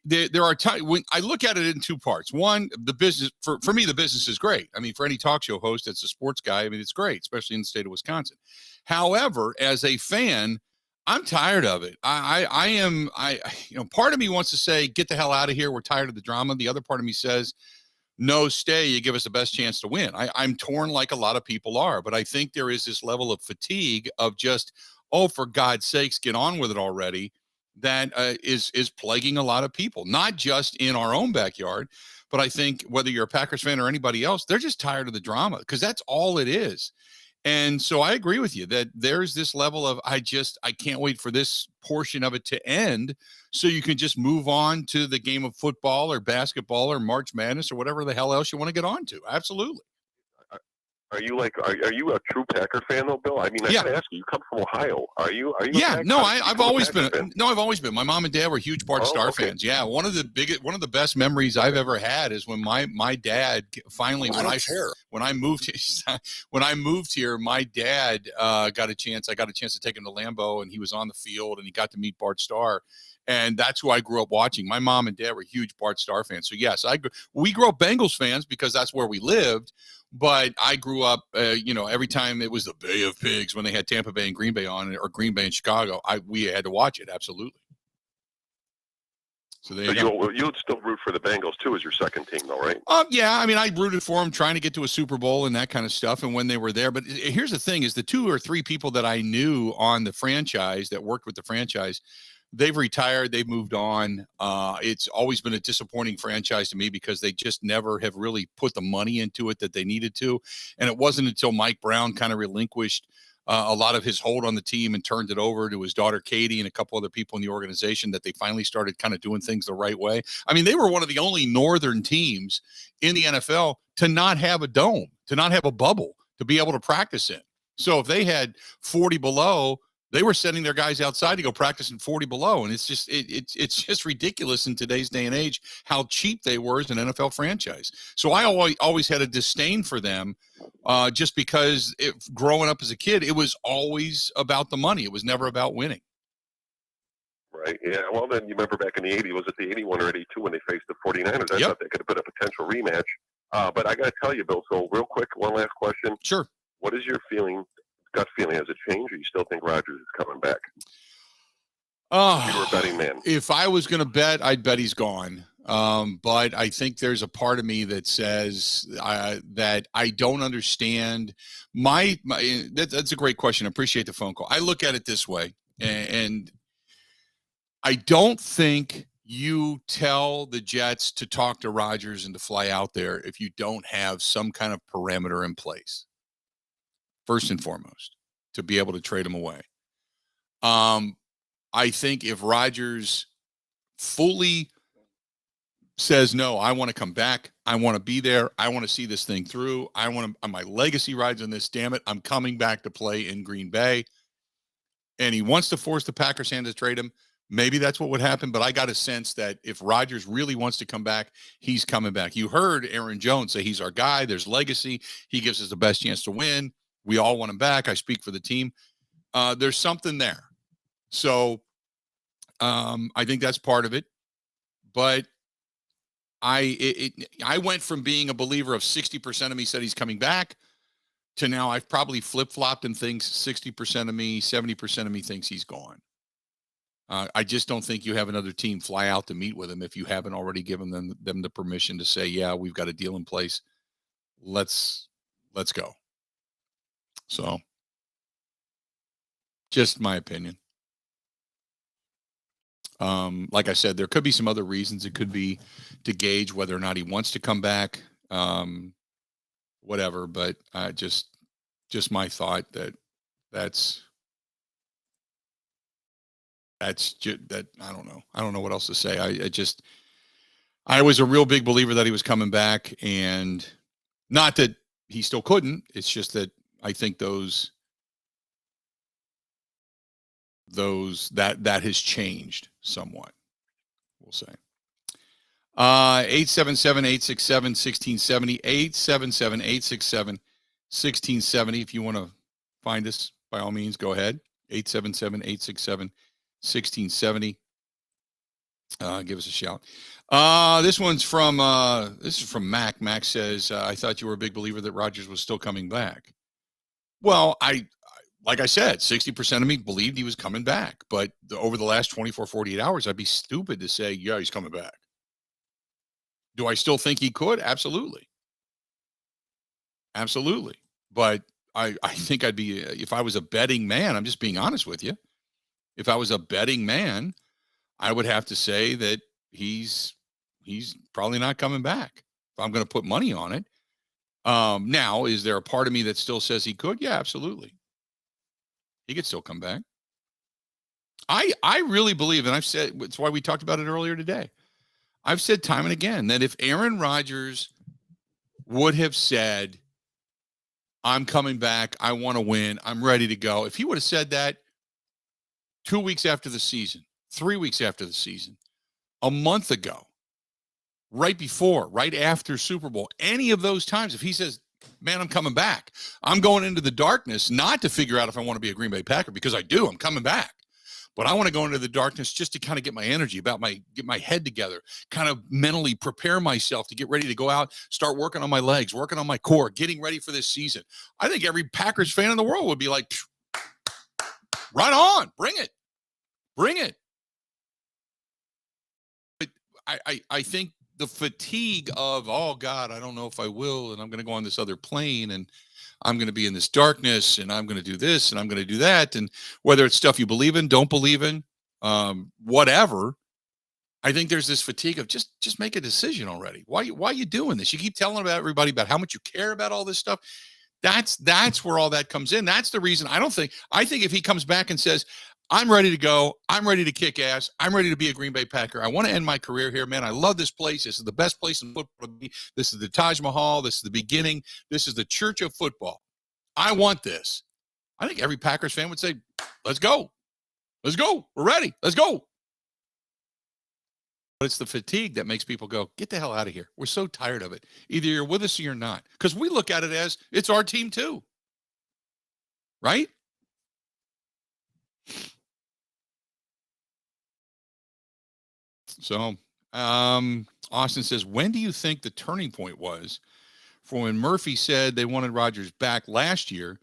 there are times when I look at it in two parts. One, the business for me, the business is great. I mean, for any talk show host that's a sports guy, I mean, it's great, especially in the state of Wisconsin. However, as a fan, I'm tired of it. I am. Part of me wants to say, get the hell out of here. We're tired of the drama. The other part of me says, no, stay. You give us the best chance to win. I'm torn like a lot of people are, but I think there is this level of fatigue of just, oh, for God's sakes, get on with it already. That is plaguing a lot of people, not just in our own backyard, but I think whether you're a Packers fan or anybody else, they're just tired of the drama, because that's all it is. And so I agree with you that there's this level of, I can't wait for this portion of it to end so you can just move on to the game of football or basketball or March Madness or whatever the hell else you want to get on to. Absolutely. Are you a true Packer fan though, Bill? I mean, I gotta ask you. You come from Ohio. Are you? Yeah. No, I've always been. No, I've always been. My mom and dad were huge Bart Starr fans. Yeah. One of the best memories I've ever had is when my dad finally when I moved here, my dad got a chance. I got a chance to take him to Lambeau, and he was on the field, and he got to meet Bart Starr. And that's who I grew up watching. My mom and dad were huge Bart Starr fans. So yes, we grew up Bengals fans because that's where we lived. But I grew up, every time it was the Bay of Pigs when they had Tampa Bay and Green Bay on, or Green Bay and Chicago, we had to watch it. Absolutely. So you would still root for the Bengals too as your second team, though, right? Yeah. I mean, I rooted for them trying to get to a Super Bowl and that kind of stuff. And when they were there, but here's the thing: is the 2 or 3 people that I knew on the franchise that worked with the franchise, they've retired. They've moved on. It's always been a disappointing franchise to me because they just never have really put the money into it that they needed to. And it wasn't until Mike Brown kind of relinquished a lot of his hold on the team and turned it over to his daughter, Katie, and a couple other people in the organization that they finally started kind of doing things the right way. I mean, they were one of the only northern teams in the NFL to not have a dome, to not have a bubble, to be able to practice in. So if they had 40 below, they were sending their guys outside to go practice in 40 below. And it's just it's just ridiculous in today's day and age how cheap they were as an NFL franchise. So I always had a disdain for them just because growing up as a kid, it was always about the money. It was never about winning. Right. Yeah. Well, then you remember back in the 80s, was it the 81 or 82 when they faced the 49ers? I thought they could have been a potential rematch. But I got to tell you, Bill, so real quick, one last question. Sure. What is your gut feeling? Has it changed, or you still think Rodgers is coming back? You were a betting man. If I was going to bet, I'd bet he's gone. But I think there's a part of me that says that I don't understand. That's a great question. I appreciate the phone call. I look at it this way, and I don't think you tell the Jets to talk to Rodgers and to fly out there if you don't have some kind of parameter in place. First and foremost, to be able to trade him away. I think if Rodgers fully says, no, I want to come back, I want to be there, I want to see this thing through, my legacy rides on this, damn it, I'm coming back to play in Green Bay, and he wants to force the Packers hand to trade him, Maybe that's what would happen, but I got a sense that if Rodgers really wants to come back, he's coming back. You heard Aaron Jones say he's our guy. There's legacy. He gives us the best chance to win. We all want him back. I speak for the team. There's something there. So I think that's part of it. But I went from being a believer of 60% of me said he's coming back to now I've probably flip-flopped and thinks 60% of me, 70% of me thinks he's gone. I just don't think you have another team fly out to meet with him if you haven't already given them the permission to say, yeah, we've got a deal in place. Let's go. So just my opinion. Like I said, there could be some other reasons. It could be to gauge whether or not he wants to come back, whatever. But just my thought that's that. I don't know. I don't know what else to say. I was a real big believer that he was coming back, and not that he still couldn't. It's just that I think that has changed somewhat. We'll say. 877-867-1670, 877-867-1670. If you want to find us, by all means, go ahead. 877-867-1670. Give us a shout. This is from Mac. Mac says, I thought you were a big believer that Rodgers was still coming back. Well, like I said, 60% of me believed he was coming back. But over the last 24, 48 hours, I'd be stupid to say, yeah, he's coming back. Do I still think he could? Absolutely. Absolutely. But I think I'd be, if I was a betting man, I'm just being honest with you. If I was a betting man, I would have to say that he's probably not coming back. If I'm going to put money on it. Now, is there a part of me that still says he could? Yeah, absolutely. He could still come back. I really believe, and I've said, it's why we talked about it earlier today. I've said time and again that if Aaron Rodgers would have said, I'm coming back, I want to win, I'm ready to go. If he would have said that 2 weeks after the season, 3 weeks after the season, a month ago, right before, right after Super Bowl, any of those times, if he says, man, I'm coming back, I'm going into the darkness, not to figure out if I want to be a Green Bay Packer, because I do, I'm coming back. But I want to go into the darkness just to kind of get my energy, get my head together, kind of mentally prepare myself to get ready to go out, start working on my legs, working on my core, getting ready for this season. I think every Packers fan in the world would be like, right on, bring it. Bring it. But I think the fatigue of, oh, God, I don't know if I will, and I'm going to go on this other plane, and I'm going to be in this darkness, and I'm going to do this, and I'm going to do that. And whether it's stuff you believe in, don't believe in, whatever, I think there's this fatigue of just make a decision already. Why are you doing this? You keep telling everybody about how much you care about all this stuff. That's where all that comes in. That's the reason I think if he comes back and says, I'm ready to go, I'm ready to kick ass, I'm ready to be a Green Bay Packer, I want to end my career here, man. I love this place. This is the best place in football to be. This is the Taj Mahal. This is the beginning. This is the church of football. I want this. I think every Packers fan would say, let's go. Let's go. We're ready. Let's go. But it's the fatigue that makes people go, get the hell out of here. We're so tired of it. Either you're with us or you're not. Because we look at it as it's our team too. Right? So, Austin says, when do you think the turning point was for when Murphy said they wanted Rodgers back last year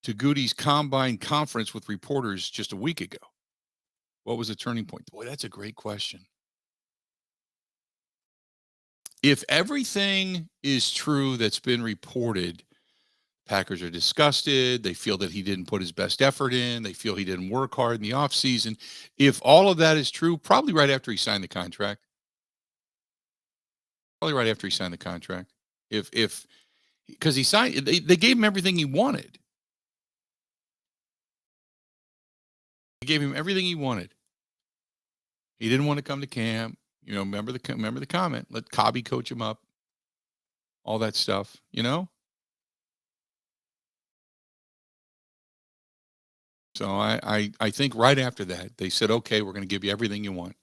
to Goody's combine conference with reporters just a week ago? What was the turning point? Boy, that's a great question. If everything is true that's been reported, Packers are disgusted. They feel that he didn't put his best effort in. They feel he didn't work hard in the offseason. If all of that is true, probably right after he signed the contract. Probably right after he signed the contract. Because he signed, they gave him everything he wanted. They gave him everything he wanted. He didn't want to come to camp. You know, remember the comment. Let Cobby coach him up. All that stuff, you know? So I think right after that, they said, okay, we're going to give you everything you want.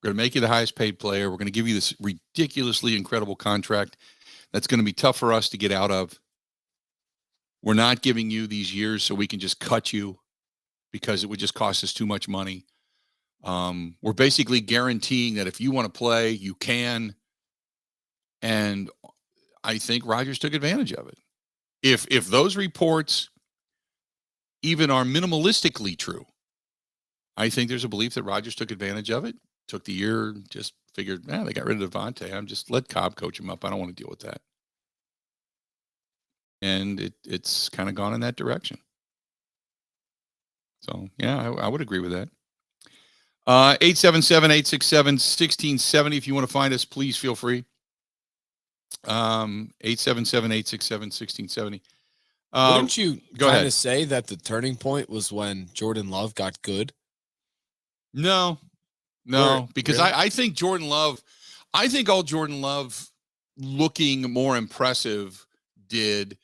We're going to make you the highest paid player. We're going to give you this ridiculously incredible contract that's going to be tough for us to get out of. We're not giving you these years so we can just cut you because it would just cost us too much money. We're basically guaranteeing that if you want to play, you can. And I think Rodgers took advantage of it. If those reports even are minimalistically true, I think there's a belief that Rodgers took advantage of it, took the year, just figured, they got rid of Devontae. I'm just let Cobb coach him up. I don't want to deal with that. And it's kind of gone in that direction. So, yeah, I would agree with that. 877-867-1670. If you want to find us, please feel free. 877-867-1670. Wouldn't you go kind ahead. of say that the turning point was when Jordan Love got good? No, because really? I think Jordan Love, I think all Jordan Love looking more impressive did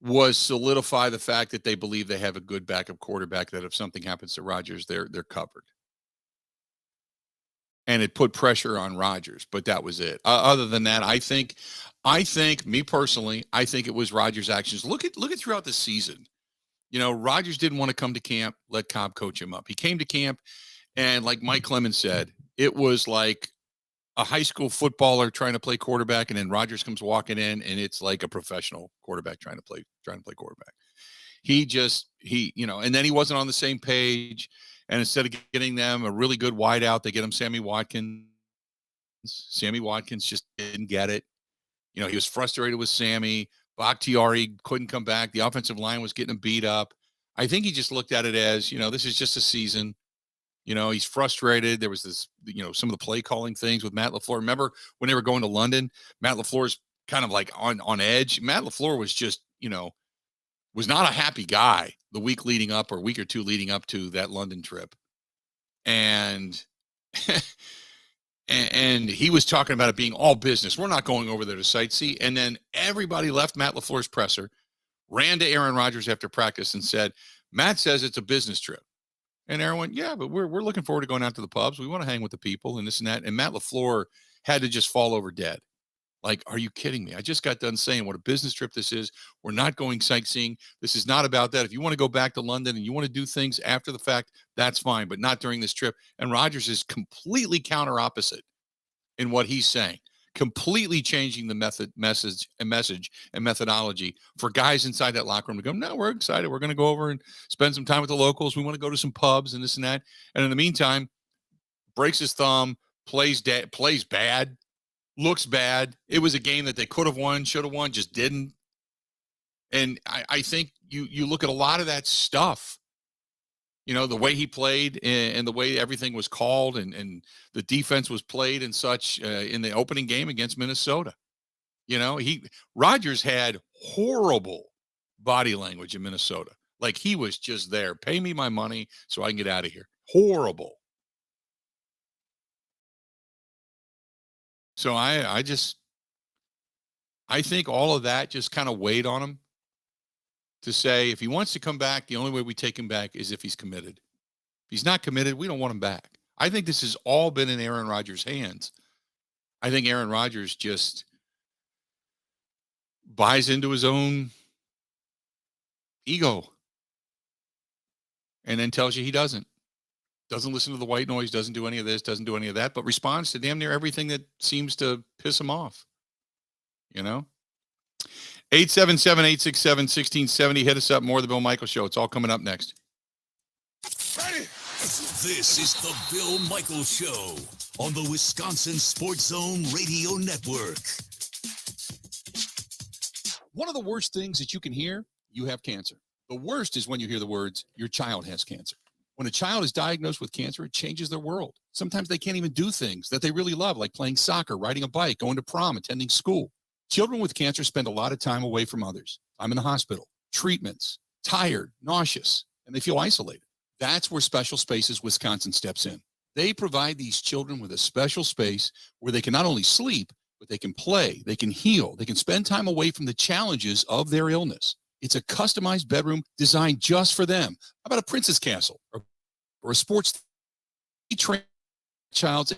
was solidify the fact that they believe they have a good backup quarterback, that if something happens to Rodgers, they're covered. And it put pressure on Rodgers, but that was it. Other than that, I think me personally, I think it was Rodgers' actions. Look at throughout the season. Rodgers didn't want to come to camp, let Cobb coach him up. He came to camp, and like Mike Clemens said, it was like a high school footballer trying to play quarterback, and then Rodgers comes walking in, and it's like a professional quarterback trying to play quarterback. And then he wasn't on the same page. And instead of getting them a really good wideout, they get him Sammy Watkins. Sammy Watkins just didn't get it. He was frustrated with Sammy. Bakhtiari couldn't come back. The offensive line was getting him beat up. I think he just looked at it as, this is just a season. He's frustrated. There was this, some of the play calling things with Matt LaFleur. Remember when they were going to London, Matt LaFleur's kind of like on edge. Matt LaFleur was just, was not a happy guy the week or two leading up to that London trip. And and he was talking about it being all business. We're not going over there to sightsee. And then everybody left Matt LaFleur's presser, ran to Aaron Rodgers after practice and said, Matt says it's a business trip. And Aaron went, yeah, but we're looking forward to going out to the pubs. We want to hang with the people and this and that. And Matt LaFleur had to just fall over dead. Like, are you kidding me? I just got done saying what a business trip this is. We're not going sightseeing. This is not about that. If you want to go back to London and you want to do things after the fact, that's fine, but not during this trip. And Rodgers is completely counter opposite in what he's saying, completely changing the message and methodology for guys inside that locker room to go, no, we're excited. We're going to go over and spend some time with the locals. We want to go to some pubs and this and that. And in the meantime, breaks his thumb, plays bad. Looks bad. It was a game that they could have won, should have won, just didn't. And I think you look at a lot of that stuff, the way he played and the way everything was called and the defense was played and such in the opening game against Minnesota. Rodgers had horrible body language in Minnesota. Like he was just there. Pay me my money so I can get out of here. Horrible. So I think all of that just kind of weighed on him to say, if he wants to come back, the only way we take him back is if he's committed. If he's not committed, we don't want him back. I think this has all been in Aaron Rodgers' hands. I think Aaron Rodgers just buys into his own ego and then tells you he doesn't listen to the white noise, doesn't do any of this, doesn't do any of that, but responds to damn near everything that seems to piss him off. 877-867-1670. Hit us up. More of the Bill Michaels Show. It's all coming up next. This is the Bill Michaels Show on the Wisconsin Sports Zone Radio Network. One of the worst things that you can hear, you have cancer. The worst is when you hear the words, your child has cancer. When a child is diagnosed with cancer, it changes their world. Sometimes they can't even do things that they really love, like playing soccer, riding a bike, going to prom, attending school. Children with cancer spend a lot of time away from others. I'm in the hospital, treatments, tired, nauseous, and they feel isolated. That's where Special Spaces Wisconsin steps in. They provide these children with a special space where they can not only sleep, but they can play, they can heal, they can spend time away from the challenges of their illness. It's a customized bedroom designed just for them. How about a princess castle or a sports train child's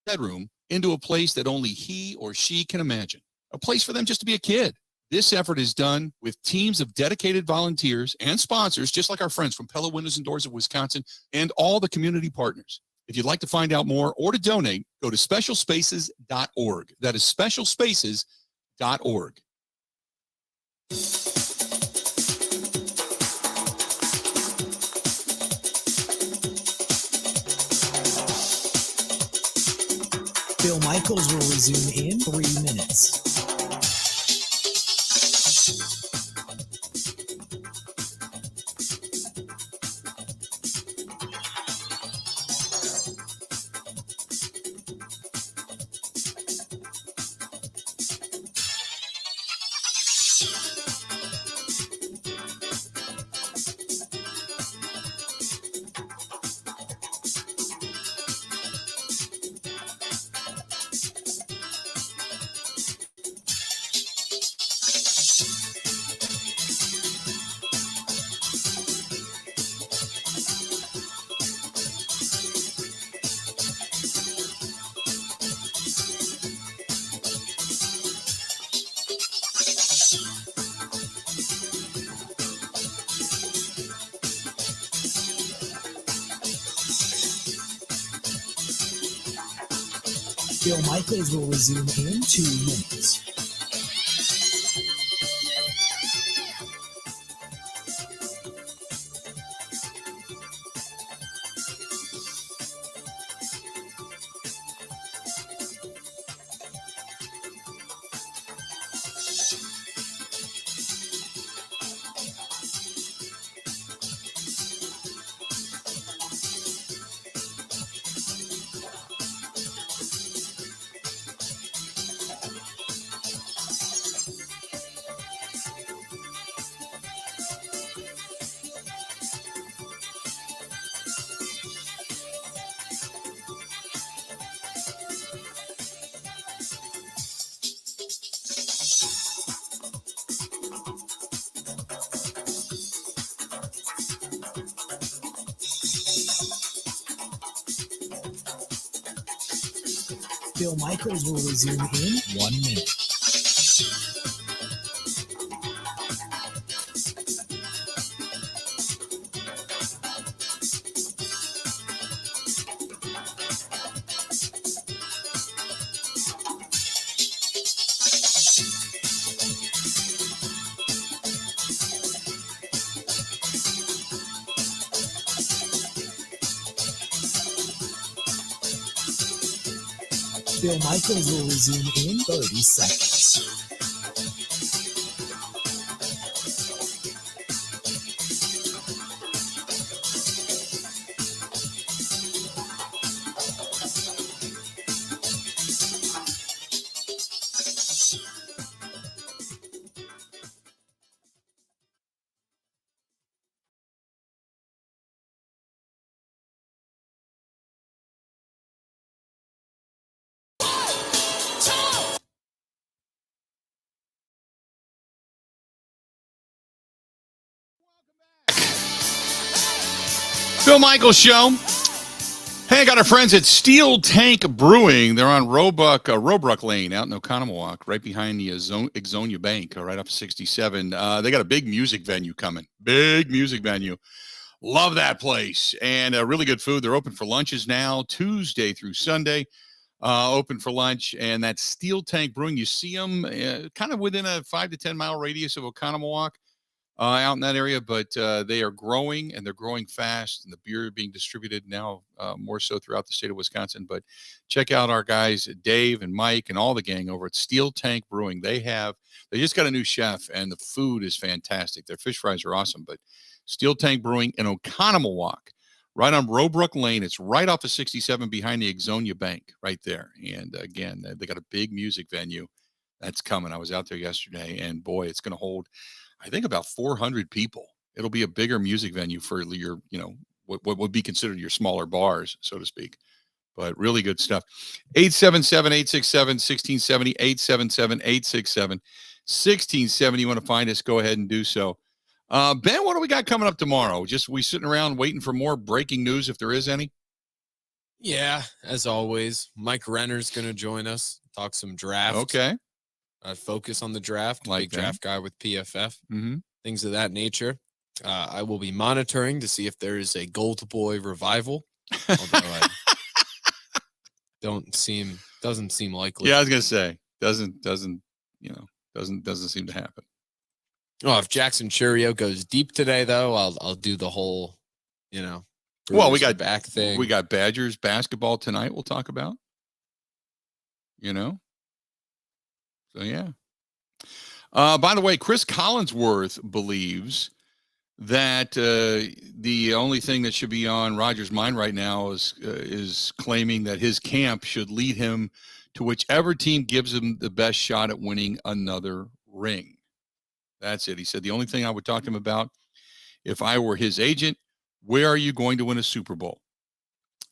bedroom into a place that only he or she can imagine? A place for them just to be a kid. This effort is done with teams of dedicated volunteers and sponsors, just like our friends from Pella Windows and Doors of Wisconsin and all the community partners. If you'd like to find out more or to donate, go to specialspaces.org. That is specialspaces.org. Bill Michaels will resume in 3 minutes. Bill Michaels will resume in 2 minutes. Bill Michaels will resume in 1 minute. Bill Michaels will resume in 30 seconds. Bill Michaels Show. Hey, I got our friends at Steel Tank Brewing. They're on Robruck Lane out in Oconomowoc, right behind the Exonia Bank, right off of 67. They got a big music venue coming. Big music venue. Love that place. And really good food. They're open for lunches now, Tuesday through Sunday. Open for lunch. And that's Steel Tank Brewing. You see them kind of within a 5 to 10 mile radius of Oconomowoc. Out in that area, but they are growing, and they're growing fast, and the beer being distributed now more so throughout the state of Wisconsin. But check out our guys, Dave and Mike and all the gang over at Steel Tank Brewing. They just got a new chef, and the food is fantastic. Their fish fries are awesome. But Steel Tank Brewing in Oconomowoc, right on Robruck Lane. It's right off of 67 behind the Exonia Bank right there. And again, they got a big music venue that's coming. I was out there yesterday, and boy, it's going to hold, I think, about 400 people. It'll be a bigger music venue for your, what would be considered your smaller bars, so to speak. But really good stuff. 877-867-1670, 877-867-1670. You want to find us, go ahead and do so. Ben, what do we got coming up tomorrow? Just we sitting around waiting for more breaking news, if there is any? Yeah, as always. Mike Renner's going to join us, talk some draft. Okay. Focus on the draft, like big that. draft guy with PFF, Mm-hmm. things of that nature. I will be monitoring to see if there is a Gold Boy revival. Although doesn't seem likely. Yeah, I was gonna say doesn't seem to happen. Oh, if Jackson Churio goes deep today, though, I'll do the whole, Well, we got back thing. We got Badgers basketball tonight. We'll talk about. So yeah. By the way, Chris Collinsworth believes that the only thing that should be on Rodgers' mind right now is claiming that his camp should lead him to whichever team gives him the best shot at winning another ring. That's it. He said the only thing I would talk to him about if I were his agent, where are you going to win a Super Bowl?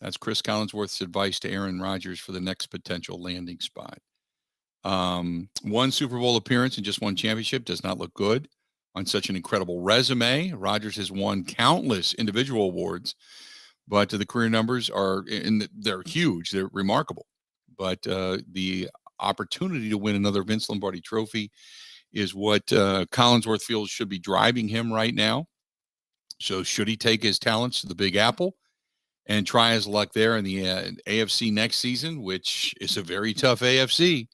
That's Chris Collinsworth's advice to Aaron Rodgers for the next potential landing spot. One Super Bowl appearance and just one championship does not look good on such an incredible resume. Rodgers has won countless individual awards, but the career numbers they're huge. They're remarkable. But the opportunity to win another Vince Lombardi trophy is what Collinsworth feels should be driving him right now. So should he take his talents to the Big Apple and try his luck there in the AFC next season, which is a very tough AFC?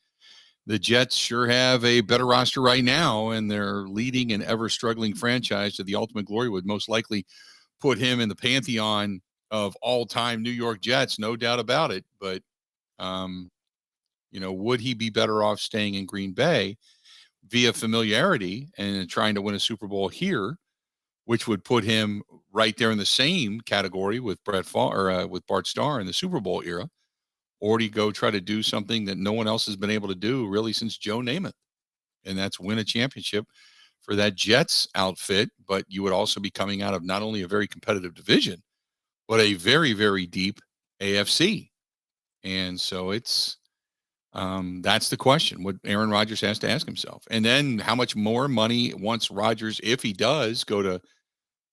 The Jets sure have a better roster right now, and their leading and ever-struggling franchise to the ultimate glory would most likely put him in the pantheon of all-time New York Jets, no doubt about it. But, would he be better off staying in Green Bay via familiarity and trying to win a Super Bowl here, which would put him right there in the same category with with Bart Starr in the Super Bowl era? Or do you go try to do something that no one else has been able to do really since Joe Namath? And that's win a championship for that Jets outfit. But you would also be coming out of not only a very competitive division, but a very, very deep AFC. And so that's the question, what Aaron Rodgers has to ask himself. And then how much more money once Rodgers, if he does go to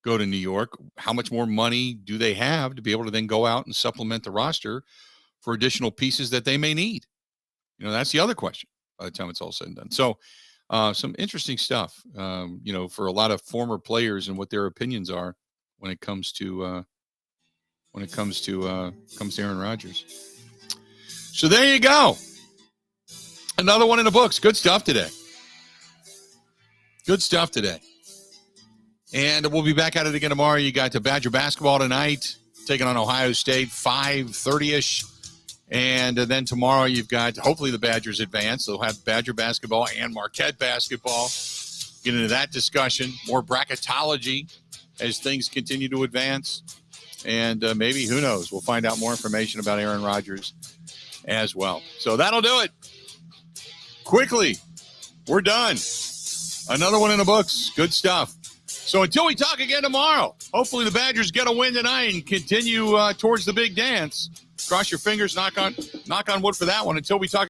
New York, how much more money do they have to be able to then go out and supplement the roster for additional pieces that they may need? That's the other question by the time it's all said and done. So some interesting stuff, for a lot of former players and what their opinions are when it comes to Aaron Rodgers. So there you go. Another one in the books. Good stuff today. And we'll be back at it again tomorrow. You got the Badger basketball tonight, taking on Ohio State, 5:30-ish. And then tomorrow you've got, hopefully the Badgers advance. They'll have Badger basketball and Marquette basketball. Get into that discussion. More bracketology as things continue to advance. And maybe, who knows, we'll find out more information about Aaron Rodgers as well. So that'll do it. Quickly, we're done. Another one in the books. Good stuff. So until we talk again tomorrow, hopefully the Badgers get a win tonight and continue towards the big dance. Cross your fingers, knock on wood for that one. Until we talk